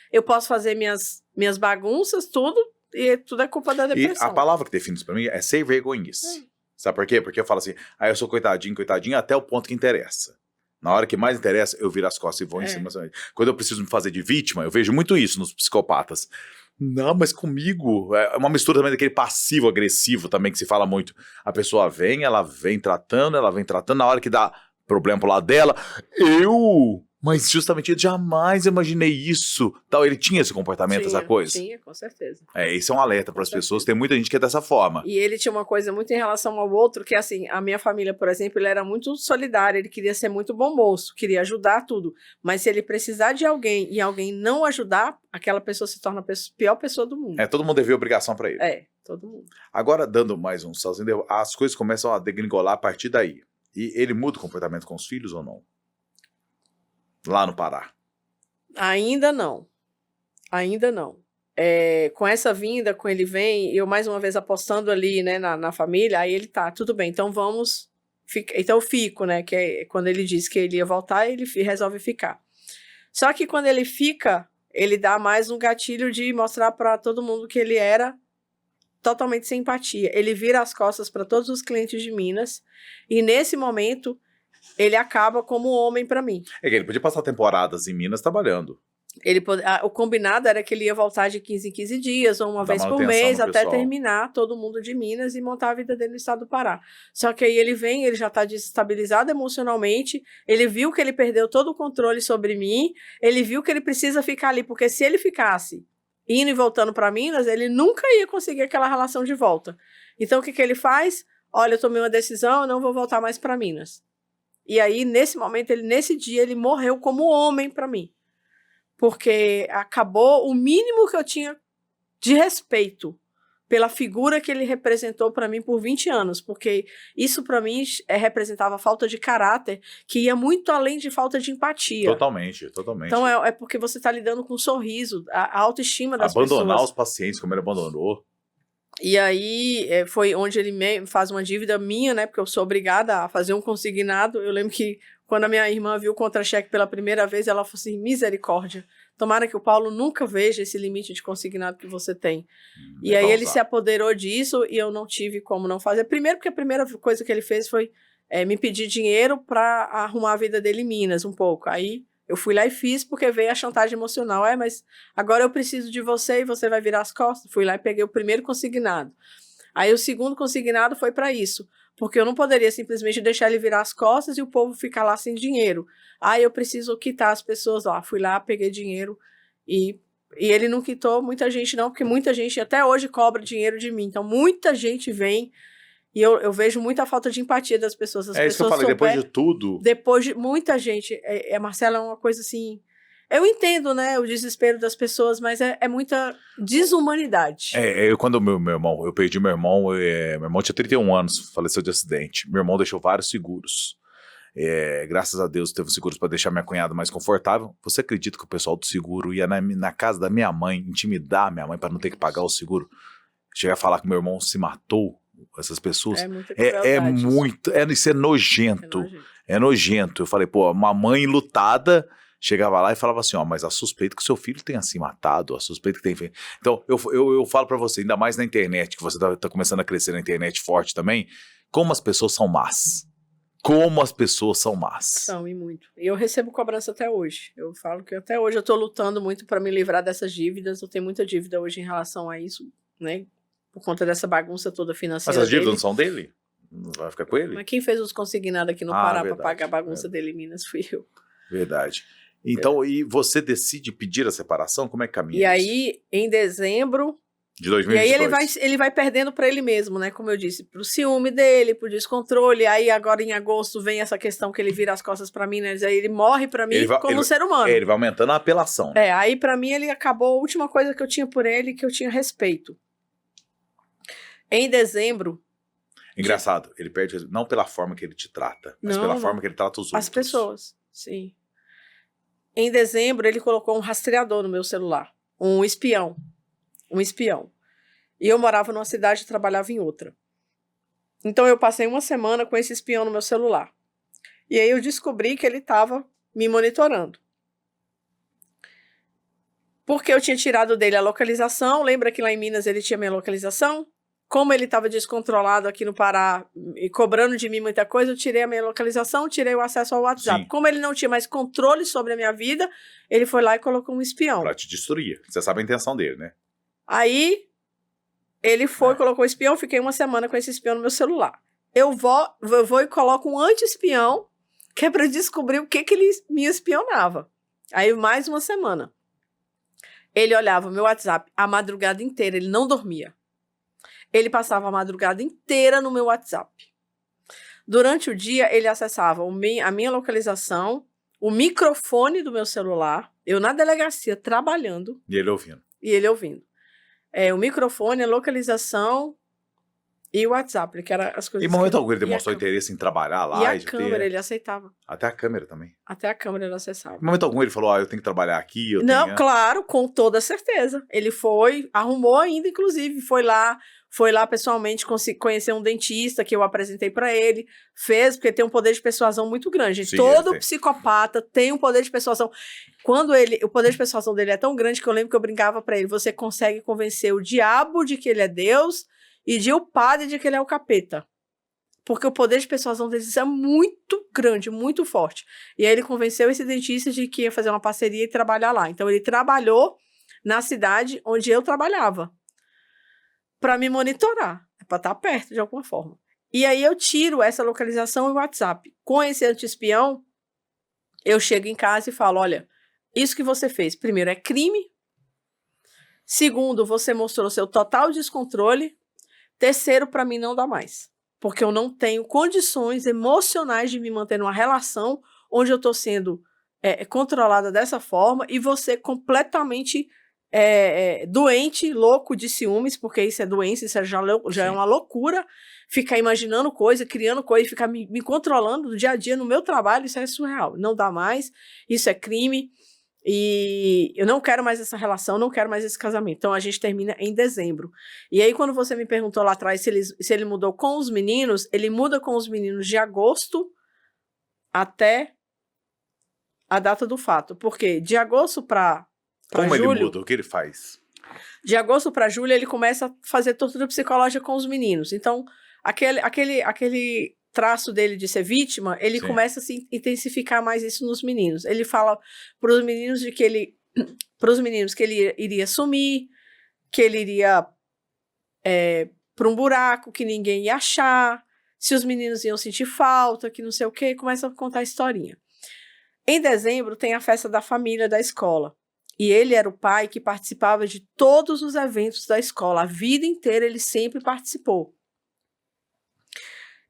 eu posso fazer minhas bagunças, tudo, e tudo é culpa da depressão. E a palavra que define isso para mim é sem vergonhice. Sabe por quê? Porque eu falo assim, eu sou coitadinho, até o ponto que interessa. Na hora que mais interessa, eu viro as costas e vou em cima. Quando eu preciso me fazer de vítima, eu vejo muito isso nos psicopatas. Não, mas comigo, é uma mistura também daquele passivo-agressivo também que se fala muito. A pessoa ela vem tratando, na hora que dá problema pro lado dela, mas justamente eu jamais imaginei isso. Tal, ele tinha esse comportamento, essa coisa? Tinha, com certeza. Esse é um alerta para as pessoas, tem muita gente que é dessa forma. E ele tinha uma coisa muito em relação ao outro, que assim, a minha família, por exemplo, ele era muito solidário, ele queria ser muito bom moço, queria ajudar tudo, mas se ele precisar de alguém e alguém não ajudar, aquela pessoa se torna a pior pessoa do mundo. Todo mundo devia obrigação para ele. Todo mundo. Agora, dando mais um salzinho, as coisas começam a degringolar a partir daí. E ele muda o comportamento com os filhos ou não? Lá no Pará. Ainda não. Com essa vinda, com ele vem, eu mais uma vez apostando ali, né, na família, aí ele tudo bem, então vamos, então eu fico, né, que é quando ele disse que ele ia voltar, ele resolve ficar. Só que quando ele fica, ele dá mais um gatilho de mostrar para todo mundo que ele era totalmente sem empatia. Ele vira as costas para todos os clientes de Minas, e nesse momento ele acaba como homem para mim. Que ele podia passar temporadas em Minas trabalhando. O combinado era que ele ia voltar de 15 em 15 dias, ou uma vez por mês, até terminar todo mundo de Minas e montar a vida dele no estado do Pará. Só que aí ele vem, ele já está desestabilizado emocionalmente, ele viu que ele perdeu todo o controle sobre mim, ele viu que ele precisa ficar ali, porque se ele ficasse indo e voltando para Minas, ele nunca ia conseguir aquela relação de volta. Então o que ele faz? Olha, eu tomei uma decisão, eu não vou voltar mais para Minas. E aí, nesse momento, nesse dia, ele morreu como homem para mim. Porque acabou o mínimo que eu tinha de respeito pela figura que ele representou para mim por 20 anos. Porque isso, para mim, representava falta de caráter, que ia muito além de falta de empatia. Totalmente. Então, é porque você está lidando com um sorriso, a autoestima das pessoas. Abandonar os pacientes, como ele abandonou. E aí foi onde ele faz uma dívida minha, né? Porque eu sou obrigada a fazer um consignado. Eu lembro que quando a minha irmã viu o contra-cheque pela primeira vez, ela falou assim, misericórdia, tomara que o Paulo nunca veja esse limite de consignado que você tem. E aí ele se apoderou disso e eu não tive como não fazer. Primeiro porque a primeira coisa que ele fez foi me pedir dinheiro para arrumar a vida dele em Minas um pouco. Aí eu fui lá e fiz, porque veio a chantagem emocional. Mas agora eu preciso de você e você vai virar as costas. Fui lá e peguei o primeiro consignado. Aí o segundo consignado foi para isso, porque eu não poderia simplesmente deixar ele virar as costas e o povo ficar lá sem dinheiro. Aí eu preciso quitar as pessoas lá. Fui lá, peguei dinheiro e ele não quitou muita gente não, porque muita gente até hoje cobra dinheiro de mim. Então muita gente vem e eu vejo muita falta de empatia das pessoas. As isso que eu pessoas falei, depois de tudo... Depois de muita gente... Marcela, é uma coisa assim... Eu entendo, né, o desespero das pessoas, mas é muita desumanidade. Quando meu irmão... Eu perdi meu irmão... meu irmão tinha 31 anos, faleceu de acidente. Meu irmão deixou vários seguros. Graças a Deus teve seguros para deixar minha cunhada mais confortável. Você acredita que o pessoal do seguro ia na casa da minha mãe, intimidar a minha mãe para não ter que pagar o seguro? Cheguei a falar que meu irmão se matou. Essas pessoas, isso é nojento, é nojento. Eu falei, pô, uma mãe lutada chegava lá e falava assim, mas a suspeita que seu filho tenha se matado, a suspeita que tem... Então, eu falo pra você, ainda mais na internet, que você tá começando a crescer na internet forte também, como as pessoas são más. Como as pessoas são más. São, e muito. E eu recebo cobrança até hoje. Eu falo que até hoje eu tô lutando muito para me livrar dessas dívidas. Eu tenho muita dívida hoje em relação a isso, né? Por conta dessa bagunça toda financeira. Mas as dívidas não são dele? Não vai ficar com ele? Mas quem fez os consignados aqui no Pará para pagar a bagunça dele em Minas fui eu. Verdade. Então, e você decide pedir a separação? Como é que caminha? E aí, em dezembro... De 2022. E aí ele vai perdendo para ele mesmo, né? Como eu disse, pro ciúme dele, pro descontrole. Aí agora em agosto vem essa questão que ele vira as costas para mim, né? Aí ele morre para mim como ser humano. Ele vai aumentando a apelação. Aí para mim ele acabou a última coisa que eu tinha por ele, que eu tinha respeito. Em dezembro... Engraçado, ele perde não pela forma que ele te trata, mas pela forma que ele trata os outros. As pessoas, sim. Em dezembro, ele colocou um rastreador no meu celular. Um espião. E eu morava numa cidade e trabalhava em outra. Então eu passei uma semana com esse espião no meu celular. E aí eu descobri que ele estava me monitorando. Porque eu tinha tirado dele a localização. Lembra que lá em Minas ele tinha minha localização? Como ele estava descontrolado aqui no Pará e cobrando de mim muita coisa, eu tirei a minha localização, tirei o acesso ao WhatsApp. Sim. Como ele não tinha mais controle sobre a minha vida, ele foi lá e colocou um espião. Pra te destruir. Você sabe a intenção dele, né? Aí, ele foi, colocou o espião, fiquei uma semana com esse espião no meu celular. Eu vou e coloco um anti-espião, que é para descobrir o que ele me espionava. Aí, mais uma semana. Ele olhava o meu WhatsApp a madrugada inteira, ele não dormia. Ele passava a madrugada inteira no meu WhatsApp. Durante o dia, ele acessava a minha localização, o microfone do meu celular, eu na delegacia trabalhando. E ele ouvindo. O microfone, a localização e o WhatsApp, que eram as coisas. Em momento algum ele demonstrou interesse em trabalhar lá? E a câmera, ele aceitava. Até a câmera também? Até a câmera ele acessava. Em momento algum ele falou, eu tenho que trabalhar aqui, Claro, com toda certeza. Ele foi, arrumou ainda, inclusive, foi lá pessoalmente conhecer um dentista que eu apresentei para ele, fez, porque tem um poder de persuasão muito grande. Sim, todo psicopata tem um poder de persuasão. O poder de persuasão dele é tão grande que eu lembro que eu brincava para ele, você consegue convencer o diabo de que ele é Deus e o padre de que ele é o capeta. Porque o poder de persuasão deles é muito grande, muito forte. E aí ele convenceu esse dentista de que ia fazer uma parceria e trabalhar lá. Então ele trabalhou na cidade onde eu trabalhava. Para me monitorar, para estar perto de alguma forma. E aí eu tiro essa localização e o WhatsApp. Com esse anti-espião, eu chego em casa e falo, olha, isso que você fez, primeiro, é crime. Segundo, você mostrou seu total descontrole. Terceiro, para mim não dá mais. Porque eu não tenho condições emocionais de me manter numa relação onde eu estou sendo controlada dessa forma e você completamente... doente, louco de ciúmes, porque isso é doença, isso já é uma loucura, ficar imaginando coisa, criando coisa, ficar me controlando do dia a dia no meu trabalho, isso é surreal, não dá mais, isso é crime, e eu não quero mais essa relação, não quero mais esse casamento. Então a gente termina em dezembro. E aí quando você me perguntou lá atrás se ele mudou com os meninos, ele muda com os meninos de agosto até a data do fato, porque de agosto para Como julho, ele muda? O que ele faz? De agosto para julho, ele começa a fazer tortura psicológica com os meninos. Então, aquele traço dele de ser vítima, ele Sim. começa a se intensificar mais isso nos meninos. Ele fala para os meninos que ele iria sumir, que ele iria para um buraco, que ninguém ia achar, se os meninos iam sentir falta, que não sei o quê, começa a contar a historinha. Em dezembro tem a festa da família da escola. E ele era o pai que participava de todos os eventos da escola. A vida inteira ele sempre participou.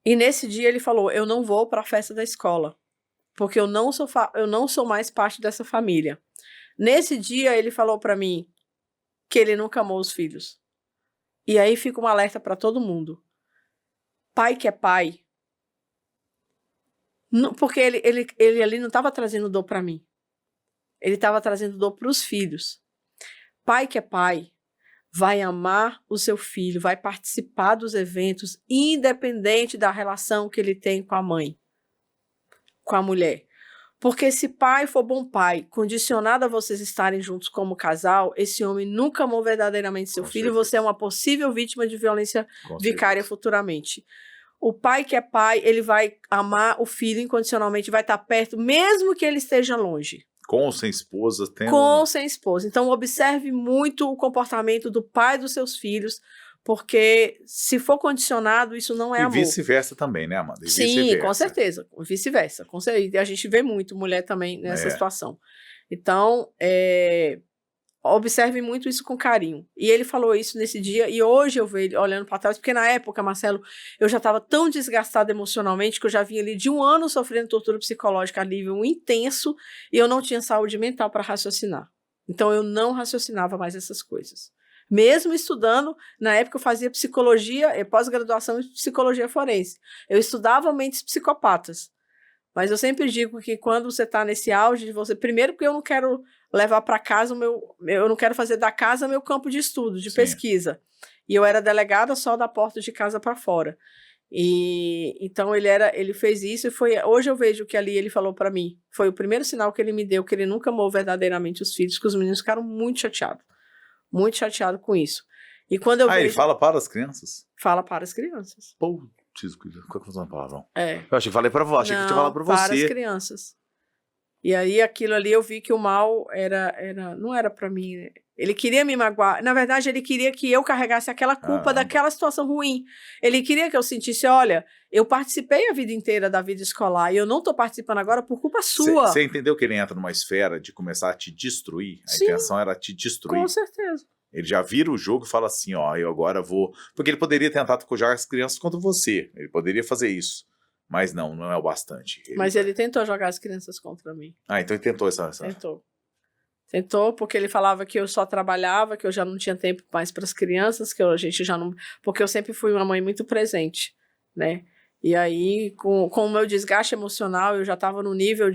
E nesse dia ele falou, eu não vou para a festa da escola, porque eu não sou mais parte dessa família. Nesse dia ele falou para mim que ele nunca amou os filhos. E aí fica um alerta para todo mundo. Pai que é pai, porque ele ali não estava trazendo dor para mim. Ele estava trazendo dor para os filhos. Pai que é pai vai amar o seu filho, vai participar dos eventos, independente da relação que ele tem com a mãe, com a mulher. Porque se pai for bom pai, condicionado a vocês estarem juntos como casal, esse homem nunca amou verdadeiramente seu filho e você é uma possível vítima de violência vicária futuramente. O pai que é pai, ele vai amar o filho incondicionalmente, vai estar perto, mesmo que ele esteja longe. Com ou sem esposa? Com ou sem esposa. Então, observe muito o comportamento do pai dos seus filhos, porque se for condicionado, isso não é amor. E vice-versa também, né, Amanda? Sim, com certeza. Vice-versa. A gente vê muito mulher também nessa situação. Então, observe muito isso com carinho. E ele falou isso nesse dia, e hoje eu vejo, olhando para trás, porque na época, Marcelo, eu já estava tão desgastada emocionalmente que eu já vinha ali de 1 ano sofrendo tortura psicológica a nível intenso, e eu não tinha saúde mental para raciocinar. Então eu não raciocinava mais essas coisas. Mesmo estudando, na época eu fazia psicologia, pós-graduação em psicologia forense. Eu estudava mentes psicopatas. Mas eu sempre digo que quando você está nesse auge de você, primeiro porque eu não quero levar para casa eu não quero fazer da casa meu campo de estudo, de pesquisa. E eu era delegada só da porta de casa para fora. E então ele fez isso e hoje eu vejo que ali ele falou para mim, foi o primeiro sinal que ele me deu que ele nunca amou verdadeiramente os filhos, que os meninos ficaram muito chateados com isso. E quando eu vejo, ele fala para as crianças? Fala para as crianças. Pô, qual que é a palavra? Eu achei que falei para você, achei que eu tinha falado para você. Para as crianças. E aí aquilo ali eu vi que o mal não era para mim. Ele queria me magoar. Na verdade, ele queria que eu carregasse aquela culpa daquela situação ruim. Ele queria que eu sentisse, olha, eu participei a vida inteira da vida escolar e eu não estou participando agora por culpa sua. Você entendeu que ele entra numa esfera de começar a te destruir? Sim, intenção era te destruir. Com certeza. Ele já vira o jogo e fala assim, eu agora vou... Porque ele poderia tentar jogar as crianças contra você. Ele poderia fazer isso. Mas não é o bastante. Ele tentou jogar as crianças contra mim. Então ele tentou essa... Tentou, porque ele falava que eu só trabalhava, que eu já não tinha tempo mais para as crianças, que a gente já não... Porque eu sempre fui uma mãe muito presente, né? E aí, com o meu desgaste emocional, eu já estava no nível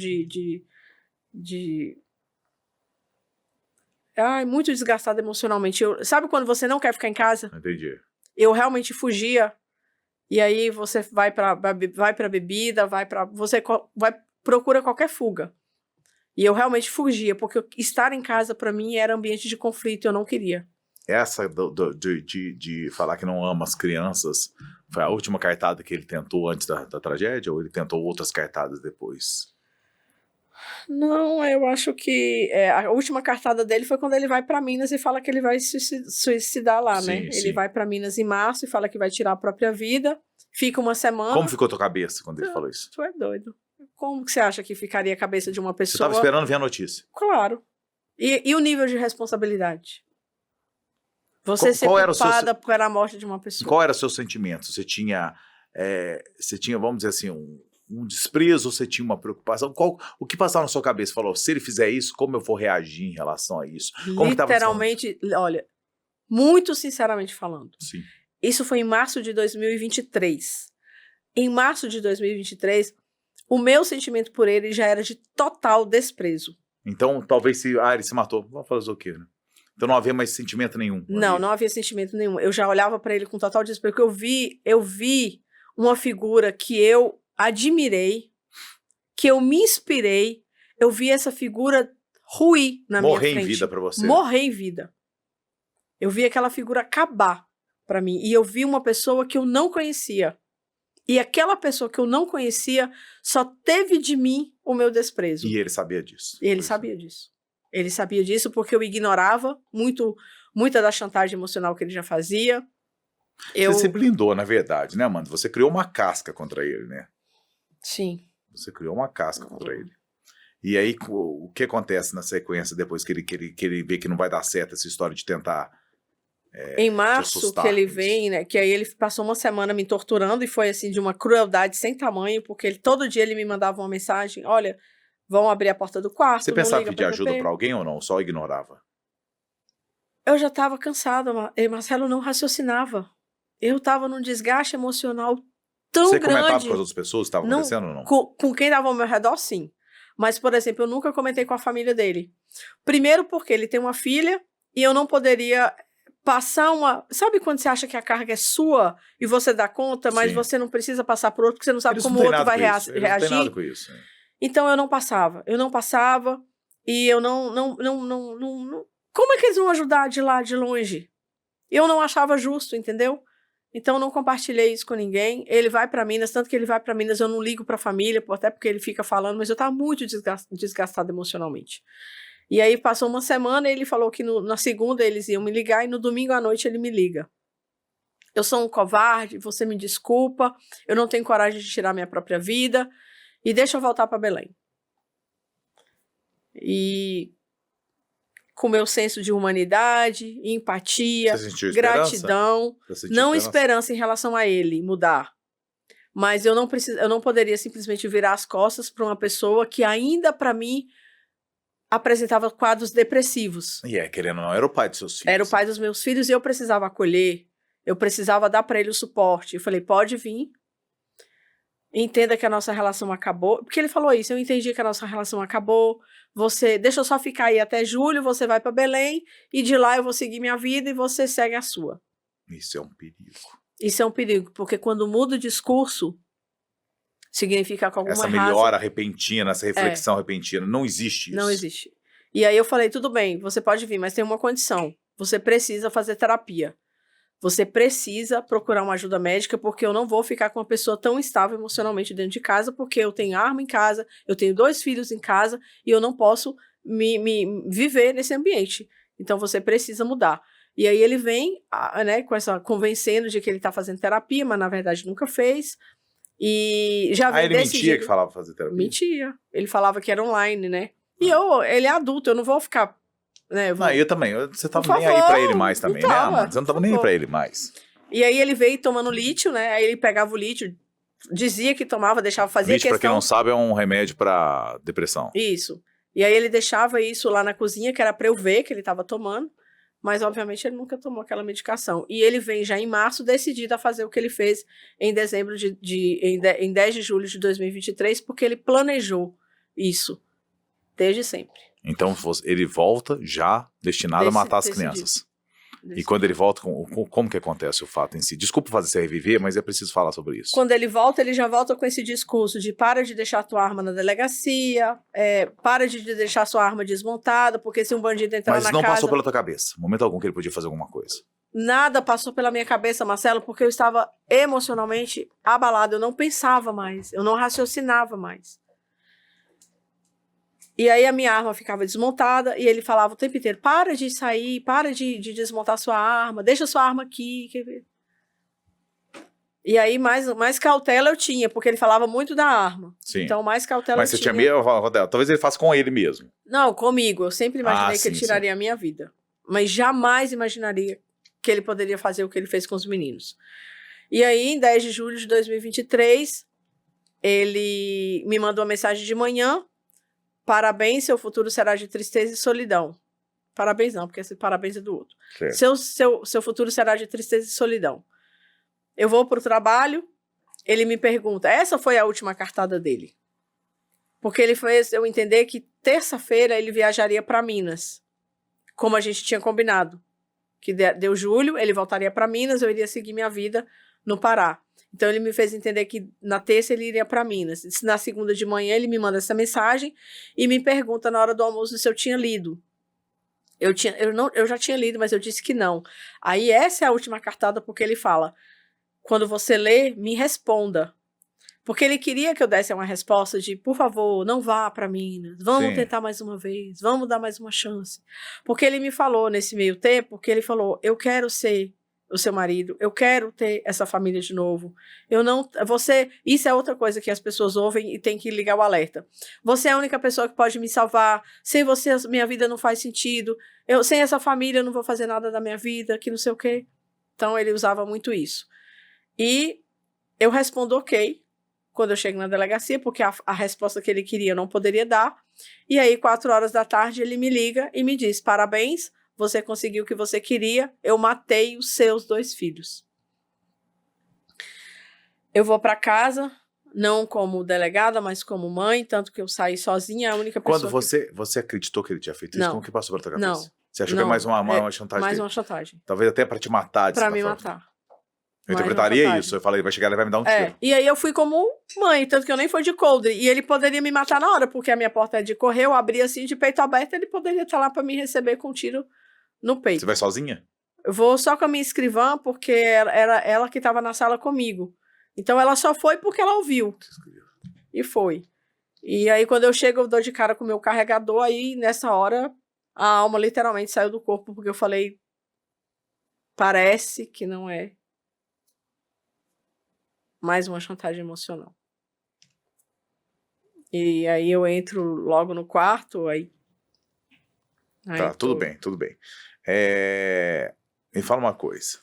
muito desgastada emocionalmente. Sabe quando você não quer ficar em casa? Entendi. Eu realmente fugia. E aí você vai para bebida, você procura qualquer fuga. E eu realmente fugia, porque estar em casa para mim era ambiente de conflito, eu não queria. Essa de falar que não ama as crianças, foi a última cartada que ele tentou antes da tragédia, ou ele tentou outras cartadas depois? Não, eu acho que a última cartada dele foi quando ele vai para Minas e fala que ele vai se suicidar lá, sim, né? Sim. Ele vai para Minas em março e fala que vai tirar a própria vida, fica uma semana... Como ficou tua cabeça quando ele falou isso? Tu é doido. Como que você acha que ficaria a cabeça de uma pessoa... Você estava esperando ver a notícia? Claro. E o nível de responsabilidade? Você ser culpada pela morte de uma pessoa. Qual era o seu sentimento? Você tinha, vamos dizer assim, um desprezo, ou você tinha uma preocupação? O que passava na sua cabeça? Falou, se ele fizer isso, como eu vou reagir em relação a isso? Como literalmente, olha, muito sinceramente falando. Sim. Isso foi em março de 2023. Em março de 2023, o meu sentimento por ele já era de total desprezo. Então, talvez ele se matou. Vamos fazer o quê, né? Então não havia mais sentimento nenhum. Não havia sentimento nenhum. Eu já olhava para ele com total desprezo, porque eu vi uma figura que eu admirei, que eu me inspirei, eu vi essa figura ruir na minha frente. Morrer em vida para você. Morrer em vida. Eu vi aquela figura acabar para mim. E eu vi uma pessoa que eu não conhecia. E aquela pessoa que eu não conhecia só teve de mim o meu desprezo. E ele sabia disso. Ele sabia disso. Ele sabia disso porque eu ignorava muita da chantagem emocional que ele já fazia. Você se blindou, na verdade, né, Amanda? Você criou uma casca contra ele, né? Sim. Você criou uma casca contra ele. E aí, o que acontece na sequência depois que ele vê que não vai dar certo essa história de tentar em março, que ele vem, né? Que aí ele passou uma semana me torturando e foi assim de uma crueldade sem tamanho, porque todo dia ele me mandava uma mensagem: olha, vão abrir a porta do quarto. Você pensava em pedir ajuda para alguém ou não? Só ignorava? Eu já estava cansada, Marcelo não raciocinava. Eu estava num desgaste emocional tão grande. Você comentava com as outras pessoas que estavam acontecendo ou não? Com quem estava ao meu redor, sim. Mas, por exemplo, eu nunca comentei com a família dele. Primeiro porque ele tem uma filha e eu não poderia passar uma... Sabe quando você acha que a carga é sua e você dá conta, mas você não precisa passar por outro porque você não sabe como o outro vai reagir? Eles não tem nada com isso. Né? Então eu não passava. E eu não... Como é que eles vão ajudar de lá, de longe? Eu não achava justo, entendeu? Então, eu não compartilhei isso com ninguém. Ele vai para Minas, tanto que ele vai para Minas, eu não ligo para a família, até porque ele fica falando, mas eu estava muito desgastada emocionalmente. E aí, passou uma semana, ele falou que na segunda eles iam me ligar, e no domingo à noite ele me liga. Eu sou um covarde, você me desculpa, eu não tenho coragem de tirar minha própria vida, e deixa eu voltar para Belém. E... com meu senso de humanidade, empatia, gratidão, não esperança em relação a ele mudar. Mas eu não poderia simplesmente virar as costas para uma pessoa que ainda para mim apresentava quadros depressivos. E querendo ou não, era o pai dos seus filhos. Era o pai dos meus filhos e eu precisava acolher, eu precisava dar para ele o suporte. Eu falei, pode vir, entenda que a nossa relação acabou, porque ele falou isso, eu entendi que a nossa relação acabou, deixa eu só ficar aí até julho, você vai para Belém, e de lá eu vou seguir minha vida e você segue a sua. Isso é um perigo. Isso é um perigo, porque quando muda o discurso, significa que alguma essa melhora repentina, essa reflexão repentina, não existe isso. Não existe. E aí eu falei, tudo bem, você pode vir, mas tem uma condição, você precisa fazer terapia. Você precisa procurar uma ajuda médica, porque eu não vou ficar com uma pessoa tão instável emocionalmente dentro de casa, porque eu tenho arma em casa, eu tenho 2 filhos em casa, e eu não posso me viver nesse ambiente. Então, você precisa mudar. E aí ele vem, né, convencendo de que ele está fazendo terapia, mas na verdade nunca fez. E já vem ele mentia que falava fazer terapia? Mentia. Ele falava que era online, né? E ele é adulto, eu não vou ficar... Né, não, eu também. Você tava nem aí pra ele mais também, né, Amanda? Você não tava nem aí pra ele mais. E aí ele veio tomando lítio, né? Aí ele pegava o lítio, dizia que tomava, deixava fazer lítio, pra quem não sabe, é um remédio pra depressão. Isso. E aí ele deixava isso lá na cozinha, que era pra eu ver que ele tava tomando, mas obviamente ele nunca tomou aquela medicação. E ele vem já em março decidido a fazer o que ele fez em dezembro em 10 de julho de 2023, porque ele planejou isso desde sempre. Então, ele volta já destinado a matar as crianças. E quando ele volta, como que acontece o fato em si? Desculpa fazer você reviver, mas é preciso falar sobre isso. Quando ele volta, ele já volta com esse discurso de para de deixar a tua arma na delegacia, para de deixar a sua arma desmontada, porque se um bandido entrar na casa... Mas não passou pela tua cabeça, momento algum que ele podia fazer alguma coisa? Nada passou pela minha cabeça, Marcelo, porque eu estava emocionalmente abalada, eu não pensava mais, eu não raciocinava mais. E aí a minha arma ficava desmontada e ele falava o tempo inteiro, para de sair, para de desmontar sua arma, deixa sua arma aqui. E aí mais cautela eu tinha, porque ele falava muito da arma. Sim. Então mais cautela Mas eu tinha. Mas você tinha medo, Rodel, talvez ele faça com ele mesmo. Não, comigo. Eu sempre imaginei que ele tiraria a minha vida. Mas jamais imaginaria que ele poderia fazer o que ele fez com os meninos. E aí, em 10 de julho de 2023, ele me mandou uma mensagem de manhã. Parabéns, seu futuro será de tristeza e solidão. Parabéns não, porque esse parabéns é do outro. Seu futuro será de tristeza e solidão. Eu vou para o trabalho, ele me pergunta, essa foi a última cartada dele. Porque ele fez eu entender que terça-feira ele viajaria para Minas, como a gente tinha combinado. Que deu julho, ele voltaria para Minas, eu iria seguir minha vida no Pará. Então, ele me fez entender que na terça ele iria para Minas. Na segunda de manhã, ele me manda essa mensagem e me pergunta na hora do almoço se eu tinha lido. Eu já tinha lido, mas eu disse que não. Aí, essa é a última cartada, porque ele fala, quando você lê, me responda. Porque ele queria que eu desse uma resposta de, por favor, não vá para Minas, vamos tentar mais uma vez, vamos dar mais uma chance. Porque ele me falou nesse meio tempo, que ele falou, eu quero ser o seu marido, eu quero ter essa família de novo. Isso é outra coisa que as pessoas ouvem e tem que ligar o alerta. Você é a única pessoa que pode me salvar, sem você minha vida não faz sentido, sem essa família eu não vou fazer nada da minha vida, que não sei o quê. Então ele usava muito isso. E eu respondo ok, quando eu chego na delegacia, porque a resposta que ele queria eu não poderia dar. E aí, 4 horas da tarde, ele me liga e me diz, parabéns, você conseguiu o que você queria, eu matei os seus 2 filhos. Eu vou para casa, não como delegada, mas como mãe, tanto que eu saí sozinha, a única pessoa... Quando você acreditou que ele tinha feito isso, como que passou pela tua cabeça? Não. Você achou que é mais uma chantagem mais dele? uma chantagem. Talvez até para te matar. Para me matar. Eu interpretaria isso. Eu falei, vai chegar e vai me dar um tiro. E aí eu fui como mãe, tanto que eu nem fui de coldre. E ele poderia me matar na hora, porque a minha porta é de correr, eu abri assim de peito aberto, ele poderia estar lá para me receber com um tiro no peito. Você vai sozinha? Eu vou só com a minha escrivã, porque era ela que estava na sala comigo. Então ela só foi porque ela ouviu. E foi. E aí quando eu chego, eu dou de cara com o meu carregador, aí nessa hora a alma literalmente saiu do corpo, porque eu falei, parece que não é mais uma chantagem emocional. E aí eu entro logo no quarto, aí tá, tudo bem. Me fala uma coisa.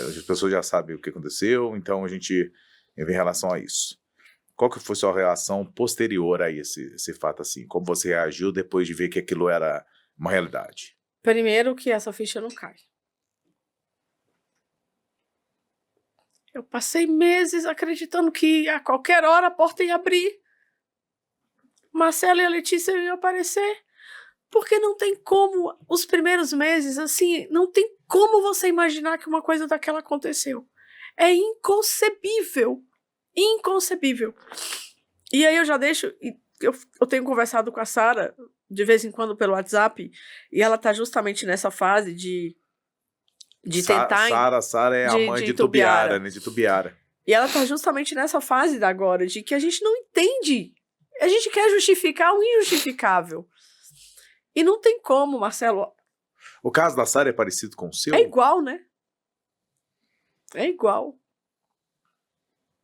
As pessoas já sabem o que aconteceu, então a gente, em relação a isso, qual que foi sua reação posterior a esse fato assim? Como você reagiu depois de ver que aquilo era uma realidade? Primeiro que essa ficha não cai. Eu passei meses acreditando que a qualquer hora a porta ia abrir. Marcelo e a Letícia iam aparecer. Porque não tem como, os primeiros meses, assim, não tem como você imaginar que uma coisa daquela aconteceu. É inconcebível. Inconcebível. E aí eu já deixo... Eu tenho conversado com a Sara, de vez em quando, pelo WhatsApp, e ela tá justamente nessa fase de tentar... Sara é a mãe de Tubiara, né? De Tubiara. E ela tá justamente nessa fase agora, de que a gente não entende. A gente quer justificar o injustificável. E não tem como, Marcelo. O caso da Sara é parecido com o seu? É igual, né? É igual.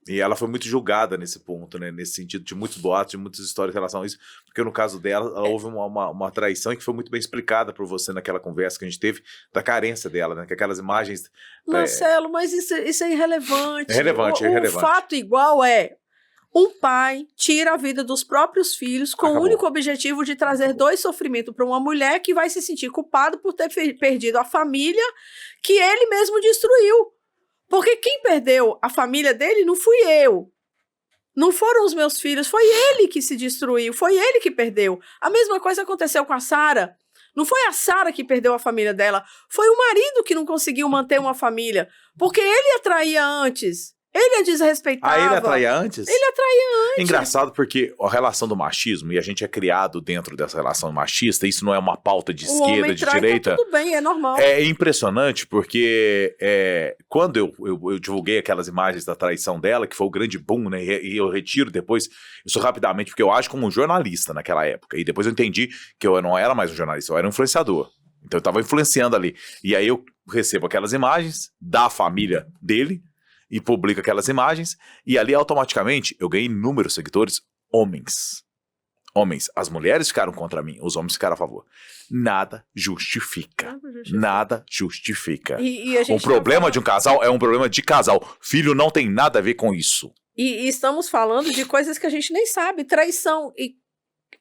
E ela foi muito julgada nesse ponto, né? Nesse sentido, de muitos boatos, de muitas histórias em relação a isso. Porque no caso dela, houve uma traição e que foi muito bem explicada por você naquela conversa que a gente teve, da carência dela, né? Que aquelas imagens... Marcelo, mas isso é irrelevante. É relevante, o fato igual é... Um pai tira a vida dos próprios filhos com o único objetivo de trazer dor e sofrimento para uma mulher que vai se sentir culpada por ter perdido a família que ele mesmo destruiu. Porque quem perdeu a família dele não fui eu. Não foram os meus filhos, foi ele que se destruiu, foi ele que perdeu. A mesma coisa aconteceu com a Sara. Não foi a Sara que perdeu a família dela, foi o marido que não conseguiu manter uma família, porque ele a traía antes. Ele a desrespeitava. Ah, ele atraía antes? Ele atraía antes. Engraçado porque a relação do machismo, e a gente é criado dentro dessa relação machista, isso não é uma pauta de esquerda, de direita. Tá tudo bem, é normal. É impressionante porque quando eu divulguei aquelas imagens da traição dela, que foi o grande boom, né, e eu retiro depois, isso rapidamente, porque eu acho como um jornalista naquela época, e depois eu entendi que eu não era mais um jornalista, eu era um influenciador. Então eu estava influenciando ali. E aí eu recebo aquelas imagens da família dele, e publica aquelas imagens, e ali automaticamente eu ganhei inúmeros seguidores homens. As mulheres ficaram contra mim, os homens ficaram a favor. Nada justifica. Nada justifica. O problema de um casal é um problema de casal. Filho não tem nada a ver com isso. E estamos falando de coisas que a gente nem sabe. Traição. E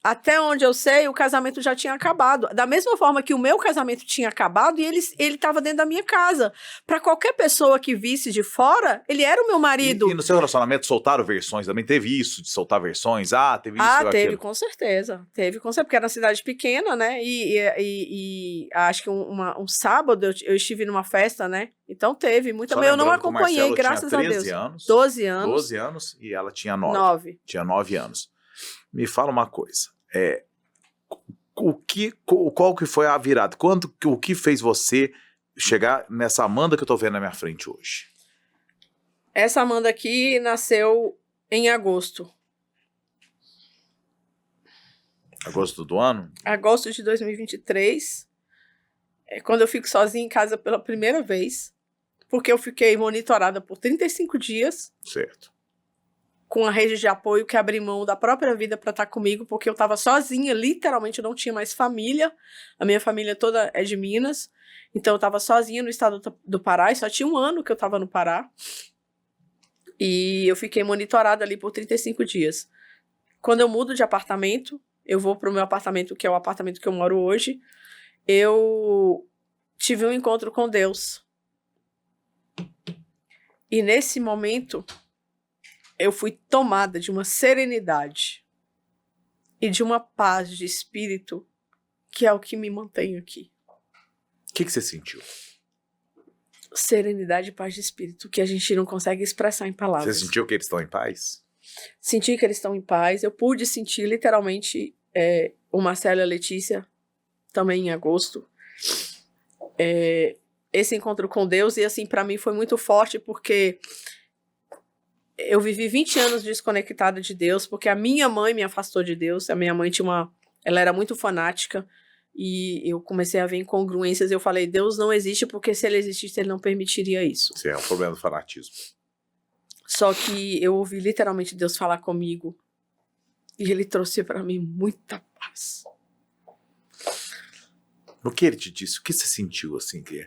até onde eu sei, o casamento já tinha acabado. Da mesma forma que o meu casamento tinha acabado e ele estava dentro da minha casa. Para qualquer pessoa que visse de fora, ele era o meu marido. E no seu relacionamento soltaram versões também? Teve isso de soltar versões? Teve isso? Teve, com certeza. Teve, com certeza, porque era uma cidade pequena, né? E acho que um sábado eu estive numa festa, né? Então teve muita... Mas eu não acompanhei, graças a Deus. 13 anos. 12 anos. 12 anos e ela tinha 9. 9. Tinha 9 anos. Me fala uma coisa. Qual que foi a virada? O que fez você chegar nessa Amanda que eu tô vendo na minha frente hoje? Essa Amanda aqui nasceu em agosto. Agosto do ano? Agosto de 2023, quando eu fico sozinha em casa pela primeira vez, porque eu fiquei monitorada por 35 dias. Certo. Com a rede de apoio que abri mão da própria vida para estar comigo, porque eu estava sozinha, literalmente eu não tinha mais família. A minha família toda é de Minas, então eu estava sozinha no estado do Pará, e só tinha um ano que eu estava no Pará. E eu fiquei monitorada ali por 35 dias. Quando eu mudo de apartamento, eu vou para o meu apartamento, que é o apartamento que eu moro hoje, eu tive um encontro com Deus. E nesse momento, eu fui tomada de uma serenidade e de uma paz de espírito que é o que me mantém aqui. O que você sentiu? Serenidade e paz de espírito, que a gente não consegue expressar em palavras. Você sentiu que eles estão em paz? Senti que eles estão em paz. Eu pude sentir literalmente o Marcelo e a Letícia também em agosto. Esse encontro com Deus, e assim, para mim foi muito forte, porque eu vivi 20 anos desconectada de Deus, porque a minha mãe me afastou de Deus. A minha mãe ela era muito fanática, e eu comecei a ver incongruências. Eu falei, Deus não existe, porque se ele existisse, ele não permitiria isso. Sim, é um problema do fanatismo. Só que eu ouvi literalmente Deus falar comigo, e ele trouxe para mim muita paz. No que ele te disse? O que você sentiu assim que...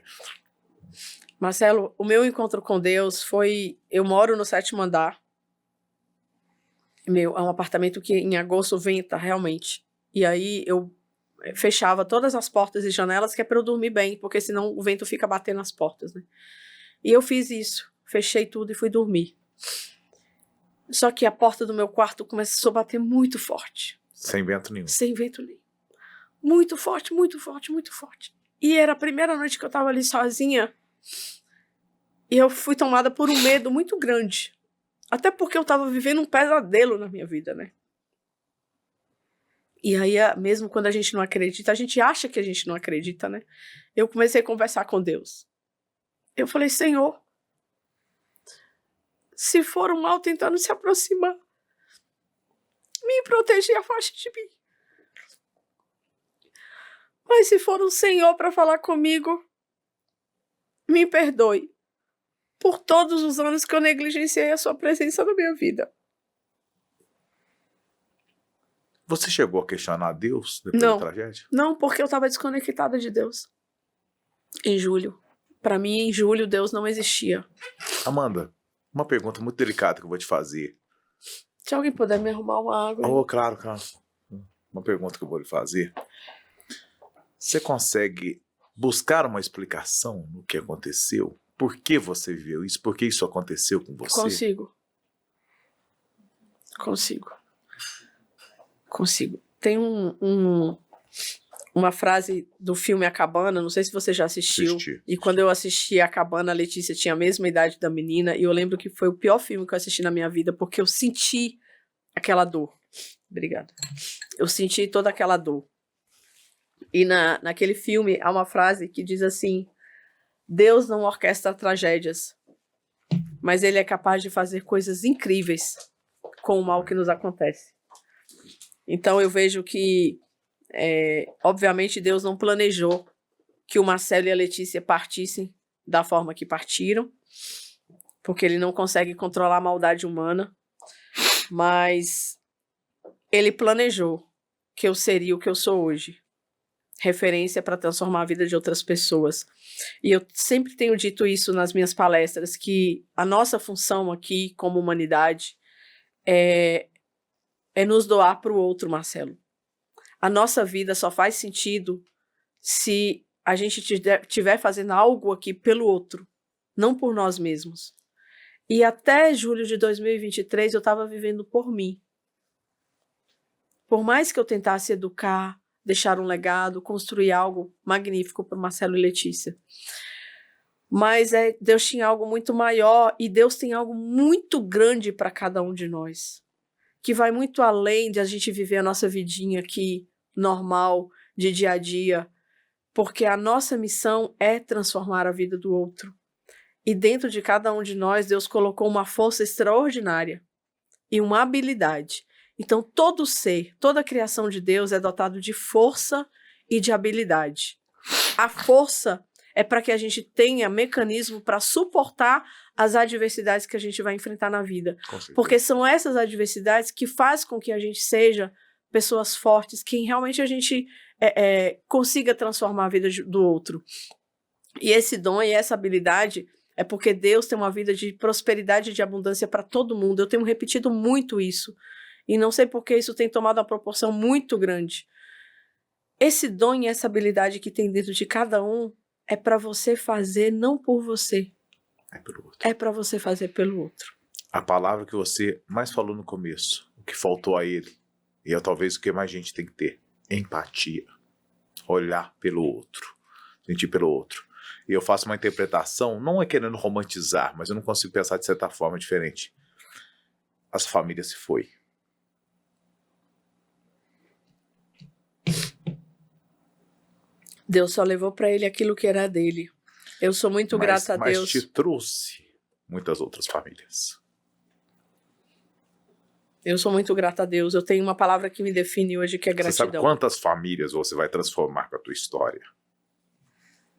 Marcelo, o meu encontro com Deus foi... Eu moro no 7º andar. É um apartamento que em agosto venta, realmente. E aí eu fechava todas as portas e janelas, que é para eu dormir bem, porque senão o vento fica batendo nas portas, né? E eu fiz isso. Fechei tudo e fui dormir. Só que a porta do meu quarto começou a bater muito forte. Sem vento nenhum. Sem vento nenhum. Muito forte, muito forte, muito forte. E era a primeira noite que eu tava ali sozinha. E eu fui tomada por um medo muito grande. Até porque eu tava vivendo um pesadelo na minha vida, né? E aí, mesmo quando a gente não acredita, a gente acha que a gente não acredita, né? Eu comecei a conversar com Deus. Eu falei, Senhor, se for um mal tentando se aproximar, me protege e afaste de mim. Mas se for um Senhor para falar comigo, me perdoe por todos os anos que eu negligenciei a sua presença na minha vida. Você chegou a questionar Deus depois Não. da tragédia? Não, porque eu estava desconectada de Deus. Em julho. Para mim, em julho, Deus não existia. Amanda, uma pergunta muito delicada que eu vou te fazer. Se alguém puder me arrumar uma água. Oh, claro. Uma pergunta que eu vou lhe fazer. Você consegue buscar uma explicação no que aconteceu? Por que você viveu isso? Por que isso aconteceu com você? Consigo. Tem uma frase do filme A Cabana, não sei se você já assistiu. E quando eu assisti A Cabana, a Letícia tinha a mesma idade da menina, e eu lembro que foi o pior filme que eu assisti na minha vida, porque eu senti aquela dor. Obrigada. Eu senti toda aquela dor. E naquele filme há uma frase que diz assim: Deus não orquestra tragédias, mas ele é capaz de fazer coisas incríveis com o mal que nos acontece. Então eu vejo que, obviamente, Deus não planejou que o Marcelo e a Letícia partissem da forma que partiram, porque ele não consegue controlar a maldade humana, mas ele planejou que eu seria o que eu sou hoje. Referência para transformar a vida de outras pessoas. E eu sempre tenho dito isso nas minhas palestras, que a nossa função aqui como humanidade é nos doar para o outro, Marcelo. A nossa vida só faz sentido se a gente estiver fazendo algo aqui pelo outro, não por nós mesmos. E até julho de 2023 eu estava vivendo por mim. Por mais que eu tentasse educar, deixar um legado, construir algo magnífico para Marcelo e Letícia. Mas Deus tinha algo muito maior, e Deus tem algo muito grande para cada um de nós, que vai muito além de a gente viver a nossa vidinha aqui, normal, de dia a dia, porque a nossa missão é transformar a vida do outro. E dentro de cada um de nós, Deus colocou uma força extraordinária e uma habilidade. Então, todo ser, toda a criação de Deus é dotado de força e de habilidade. A força é para que a gente tenha mecanismo para suportar as adversidades que a gente vai enfrentar na vida. Porque são essas adversidades que fazem com que a gente seja pessoas fortes, que realmente a gente consiga transformar a vida do outro. E esse dom e essa habilidade é porque Deus tem uma vida de prosperidade e de abundância para todo mundo. Eu tenho repetido muito isso. E não sei por que isso tem tomado uma proporção muito grande. Esse dom e essa habilidade que tem dentro de cada um é para você fazer não por você. É pelo outro. É para você fazer pelo outro. A palavra que você mais falou no começo, o que faltou a ele, e é talvez o que mais gente tem que ter, empatia. Olhar pelo outro. Sentir pelo outro. E eu faço uma interpretação, não é querendo romantizar, mas eu não consigo pensar de certa forma diferente. As famílias se foi. Deus só levou para ele aquilo que era dele. Eu sou muito grata a Deus. Mas te trouxe muitas outras famílias. Eu sou muito grata a Deus. Eu tenho uma palavra que me define hoje, que é gratidão. Você sabe quantas famílias você vai transformar com a tua história?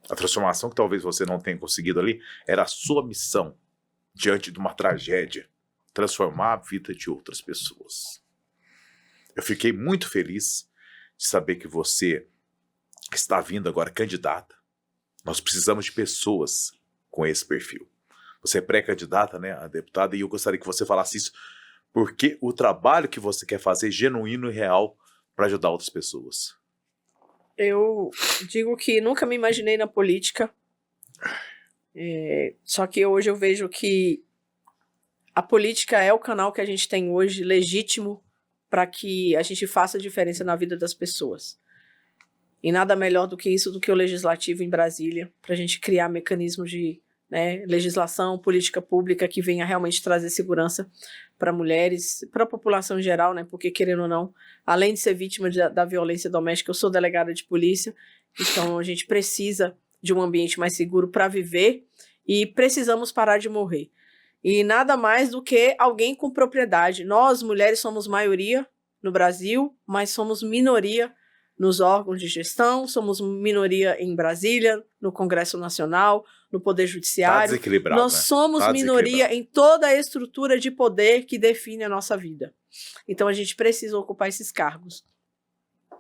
A transformação que talvez você não tenha conseguido ali era a sua missão diante de uma tragédia. Transformar a vida de outras pessoas. Eu fiquei muito feliz de saber que você está vindo agora candidata. Nós precisamos de pessoas com esse perfil. Você é pré-candidata, né, a deputada, e eu gostaria que você falasse isso, porque o trabalho que você quer fazer é genuíno e real para ajudar outras pessoas. Eu digo que nunca me imaginei na política, só que hoje eu vejo que a política é o canal que a gente tem hoje, legítimo, para que a gente faça diferença na vida das pessoas. E nada melhor do que isso, do que o legislativo em Brasília, para a gente criar mecanismos de legislação, política pública que venha realmente trazer segurança para mulheres, para a população em geral, né? Porque, querendo ou não, além de ser vítima da violência doméstica, eu sou delegada de polícia, então a gente precisa de um ambiente mais seguro para viver e precisamos parar de morrer. E nada mais do que alguém com propriedade. Nós, mulheres, somos maioria no Brasil, mas somos minoria nos órgãos de gestão, somos minoria em Brasília, no Congresso Nacional, no Poder Judiciário. Tá desequilibrado, nós somos minoria em toda a estrutura de poder que define a nossa vida. Então a gente precisa ocupar esses cargos.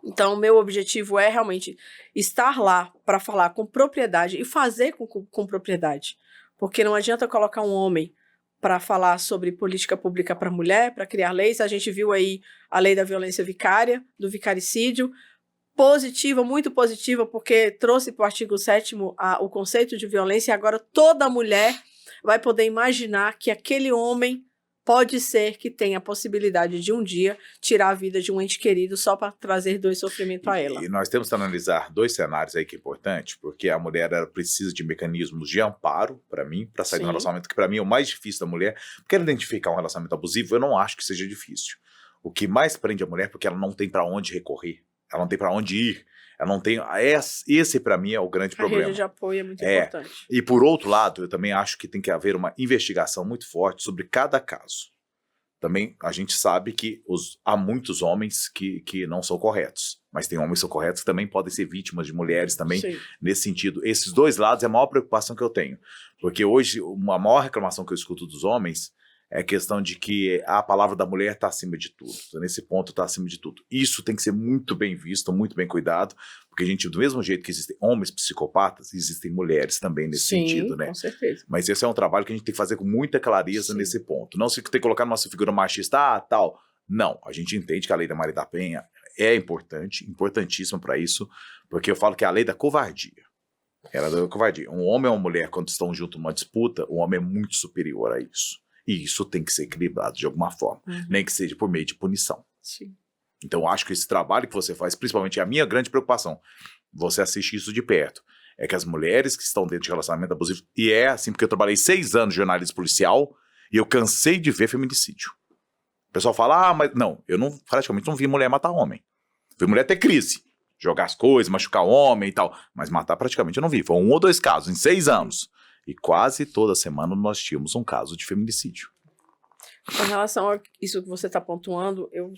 Então o meu objetivo é realmente estar lá para falar com propriedade e fazer com propriedade. Porque não adianta colocar um homem para falar sobre política pública para mulher, para criar leis. A gente viu aí a lei da violência vicária, do vicaricídio, positiva, muito positiva, porque trouxe para o artigo 7º o conceito de violência, e agora toda mulher vai poder imaginar que aquele homem pode ser que tenha a possibilidade de um dia tirar a vida de um ente querido só para trazer dor e sofrimento a ela. E nós temos que analisar dois cenários aí que é importante, porque a mulher ela precisa de mecanismos de amparo, para mim, para sair de um relacionamento que para mim é o mais difícil da mulher, porque ela identificar um relacionamento abusivo, eu não acho que seja difícil. O que mais prende a mulher é porque ela não tem para onde recorrer. Ela não tem para onde ir, ela não tem... Esse, para mim, é o grande problema. A rede de apoio é muito importante. E, por outro lado, eu também acho que tem que haver uma investigação muito forte sobre cada caso. Também a gente sabe que há muitos homens que não são corretos, mas tem homens que são corretos que também podem ser vítimas de mulheres também, nesse sentido. Esses dois lados é a maior preocupação que eu tenho, porque hoje uma maior reclamação que eu escuto dos homens é a questão de que a palavra da mulher está acima de tudo. Nesse ponto está acima de tudo. Isso tem que ser muito bem visto, muito bem cuidado, porque, gente, do mesmo jeito que existem homens psicopatas, existem mulheres também nesse sentido, né? Com certeza. Mas esse é um trabalho que a gente tem que fazer com muita clareza nesse ponto. Não se tem que colocar numa figura machista, tal. Não, a gente entende que a lei da Maria da Penha é importante, importantíssima para isso, porque eu falo que é a lei da covardia. Ela é da covardia. Um homem e uma mulher, quando estão juntos numa disputa, o homem é muito superior a isso. E isso tem que ser equilibrado de alguma forma, nem que seja por meio de punição. Sim. Então, acho que esse trabalho que você faz, principalmente, é a minha grande preocupação. Você assiste isso de perto. É que as mulheres que estão dentro de relacionamento abusivo, e é assim, porque eu trabalhei 6 anos de jornalismo policial, e eu cansei de ver feminicídio. O pessoal fala, mas não, eu praticamente não vi mulher matar homem. Vi mulher ter crise, jogar as coisas, machucar homem e tal, mas matar praticamente eu não vi. Foi 1 ou 2 casos em 6 anos. E quase toda semana nós tínhamos um caso de feminicídio. Com relação a isso que você está pontuando, eu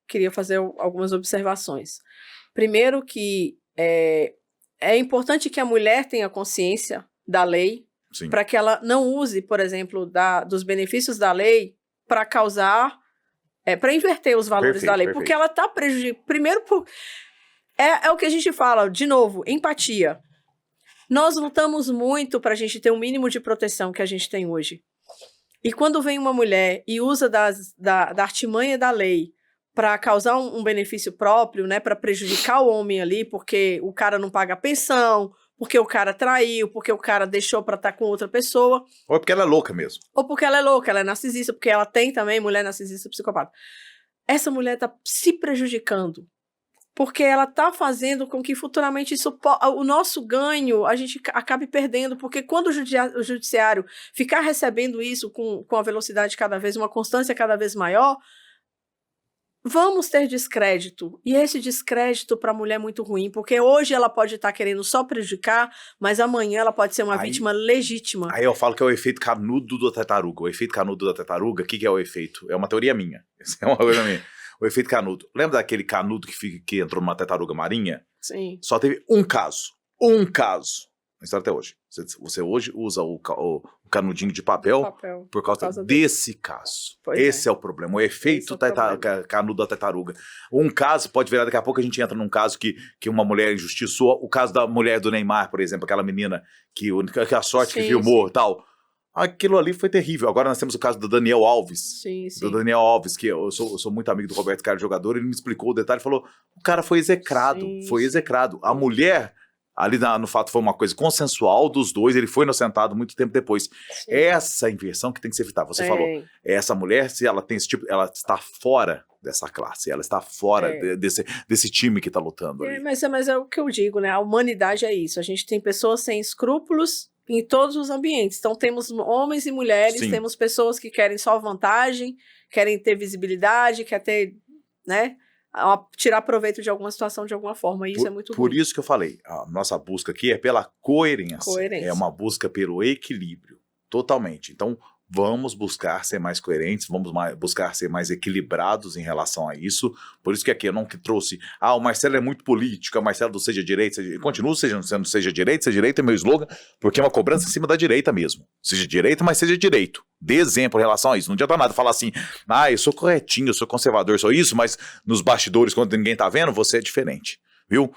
queria fazer algumas observações. Primeiro que é importante que a mulher tenha consciência da lei, para que ela não use, por exemplo, dos benefícios da lei para causar, para inverter os valores da lei, porque ela está prejudicando. Primeiro, é o que a gente fala, de novo, empatia. Nós lutamos muito para a gente ter o mínimo de proteção que a gente tem hoje. E quando vem uma mulher e usa da artimanha da lei para causar um benefício próprio, né, para prejudicar o homem ali, porque o cara não paga pensão, porque o cara traiu, porque o cara deixou para estar com outra pessoa. Ou porque ela é louca mesmo. Ou porque ela é louca, ela é narcisista, porque ela tem também mulher narcisista psicopata. Essa mulher está se prejudicando, porque ela está fazendo com que futuramente o nosso ganho a gente acabe perdendo, porque quando o judiciário ficar recebendo isso com a velocidade cada vez, uma constância cada vez maior, vamos ter descrédito. E esse descrédito para a mulher é muito ruim, porque hoje ela pode estar querendo só prejudicar, mas amanhã ela pode ser uma vítima legítima. Aí eu falo que é o efeito canudo da tartaruga. O efeito canudo da tartaruga, o que é o efeito? É uma teoria minha. Isso é uma coisa minha. O efeito canudo. Lembra daquele canudo que entrou numa tartaruga marinha? Sim. Só teve um caso. Um caso. Na história até hoje. Você hoje usa o canudinho de papel por causa desse caso. Esse é o problema. O efeito canudo da tartaruga. Um caso pode virar, daqui a pouco a gente entra num caso que uma mulher injustiçou. O caso da mulher do Neymar, por exemplo, aquela menina que a sorte que filmou e tal. Aquilo ali foi terrível. Agora nós temos o caso do Daniel Alves. Sim. Do Daniel Alves, que eu sou muito amigo do Roberto Carlos, jogador, ele me explicou o detalhe e falou, o cara foi execrado, foi execrado. A mulher, ali no fato foi uma coisa consensual dos dois, ele foi inocentado muito tempo depois. Sim. Essa inversão que tem que ser evitada. Você falou, essa mulher, se ela tem esse tipo, ela está fora dessa classe, ela está fora desse time que está lutando ali. Mas é o que eu digo, né? A humanidade é isso. A gente tem pessoas sem escrúpulos em todos os ambientes. Então, temos homens e mulheres, temos pessoas que querem só vantagem, querem ter visibilidade, querem ter, né, tirar proveito de alguma situação de alguma forma. E isso é muito ruim. Por isso que eu falei, a nossa busca aqui é pela coerência. É uma busca pelo equilíbrio, totalmente. Então, vamos buscar ser mais coerentes, vamos buscar ser mais equilibrados em relação a isso. Por isso que aqui eu não trouxe, o Marcelo é muito político, o Marcelo do Seja Direita, continua sendo Seja Direita é meu slogan, porque é uma cobrança em cima da direita mesmo. Seja direita, mas seja direito. Dê exemplo em relação a isso. Não adianta nada falar assim, eu sou corretinho, eu sou conservador, sou isso, mas nos bastidores, quando ninguém tá vendo, você é diferente, viu?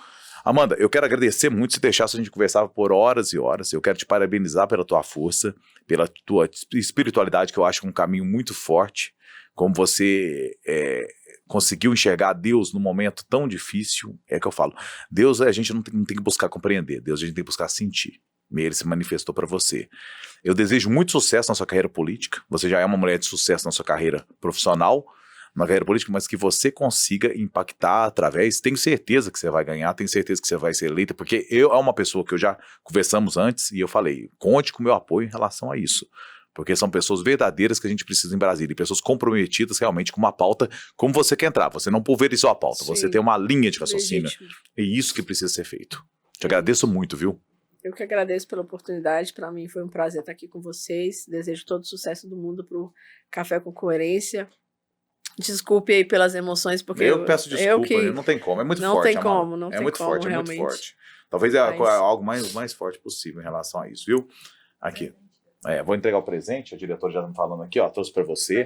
Amanda, eu quero agradecer muito, se deixasse a gente conversava por horas e horas. Eu quero te parabenizar pela tua força, pela tua espiritualidade, que eu acho um caminho muito forte, como você conseguiu enxergar Deus num momento tão difícil. É que eu falo, Deus a gente não tem que buscar compreender, Deus a gente tem que buscar sentir. E ele se manifestou para você. Eu desejo muito sucesso na sua carreira política, você já é uma mulher de sucesso na sua carreira profissional, na carreira política, mas que você consiga impactar através, tenho certeza que você vai ganhar, tenho certeza que você vai ser eleita, porque é uma pessoa que eu já conversamos antes e eu falei, conte com o meu apoio em relação a isso, porque são pessoas verdadeiras que a gente precisa em Brasília, e pessoas comprometidas realmente com uma pauta, como você quer entrar, você não pulverizou a pauta, você tem uma linha de raciocínio, e isso que precisa ser feito. Te agradeço muito, viu? Eu que agradeço pela oportunidade, para mim foi um prazer estar aqui com vocês, desejo todo o sucesso do mundo pro Café com Coerência. Desculpe aí pelas emoções, porque eu peço desculpa, não tem como, é muito forte. Não tem muito como, forte, realmente. É muito forte. Talvez é algo mais forte possível em relação a isso, viu? Aqui, vou entregar o presente, a diretora já tá me falando aqui, trouxe para você,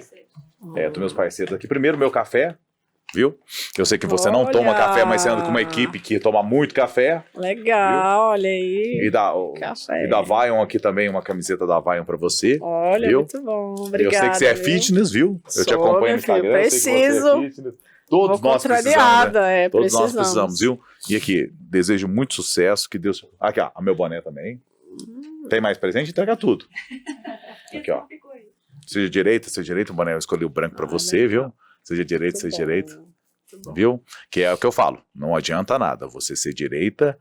dos meus parceiros aqui. Primeiro, meu café, viu? Eu sei que você não toma café, mas você anda com uma equipe que toma muito café. Legal, viu? Olha aí. E da Vion aqui também, uma camiseta da Vion pra você. Olha, viu? Muito bom, obrigada. Eu sei que você é fitness, viu? Eu te acompanho no Instagram, preciso. Eu sei que você é fitness. Todos nós precisamos, né? Todos nós precisamos, viu? E aqui, desejo muito sucesso, que Deus... Aqui, ó, meu boné também. Tem mais presente? Entrega tudo. Aqui, ó. Seja direita, o boné eu escolhi o branco pra você, viu? Seja direita, viu? Que é o que eu falo, não adianta nada você ser direita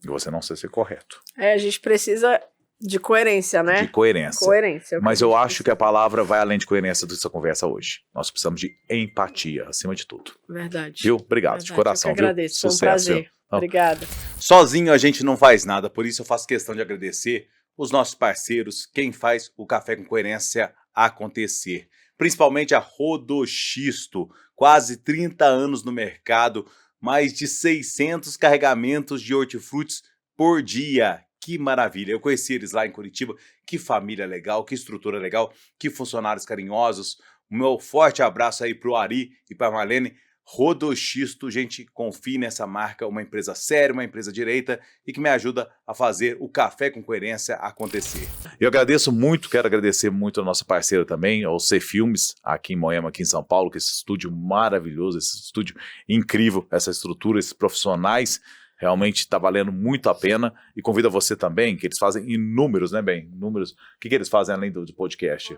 e você não ser correto. A gente precisa de coerência, né? De coerência. Coerência. Mas eu acho que a palavra vai além de coerência dessa conversa hoje. Nós precisamos de empatia, acima de tudo. Verdade. Viu? Obrigado, de coração, eu que agradeço, viu? Sucesso. Foi um prazer. Obrigada. Sozinho a gente não faz nada, por isso eu faço questão de agradecer os nossos parceiros, quem faz o Café com Coerência acontecer. principalmente a Rodoxisto, quase 30 anos no mercado, mais de 600 carregamentos de hortifrutis por dia. Que maravilha! Eu conheci eles lá em Curitiba, que família legal, que estrutura legal, que funcionários carinhosos. O meu forte abraço aí pro Ari e pra Marlene. Rodoxisto, gente, confie nessa marca, uma empresa séria, uma empresa direita e que me ajuda a fazer o Café com Coerência acontecer. Eu agradeço muito, quero agradecer muito ao nosso parceiro também, ao C Filmes, aqui em Moema, aqui em São Paulo, que esse estúdio maravilhoso, esse estúdio incrível, essa estrutura, esses profissionais, realmente está valendo muito a pena. E convido a você também, que eles fazem inúmeros, né, Ben? Inúmeros. O que eles fazem além do podcast?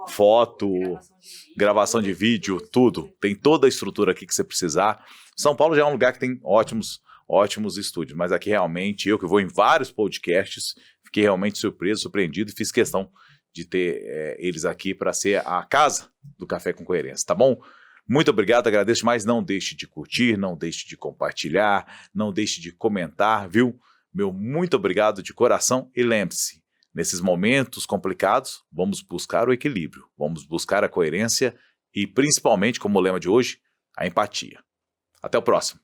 Foto, gravação de vídeo, tudo. Tem toda a estrutura aqui que você precisar. São Paulo já é um lugar que tem ótimos estúdios, mas aqui realmente, eu que vou em vários podcasts, fiquei realmente surpreso, surpreendido e fiz questão de ter eles aqui para ser a casa do Café com Coerência, tá bom? Muito obrigado, agradeço, mas não deixe de curtir, não deixe de compartilhar, não deixe de comentar, viu? Meu muito obrigado de coração e lembre-se, nesses momentos complicados, vamos buscar o equilíbrio, vamos buscar a coerência e, principalmente, como o lema de hoje, a empatia. Até o próximo.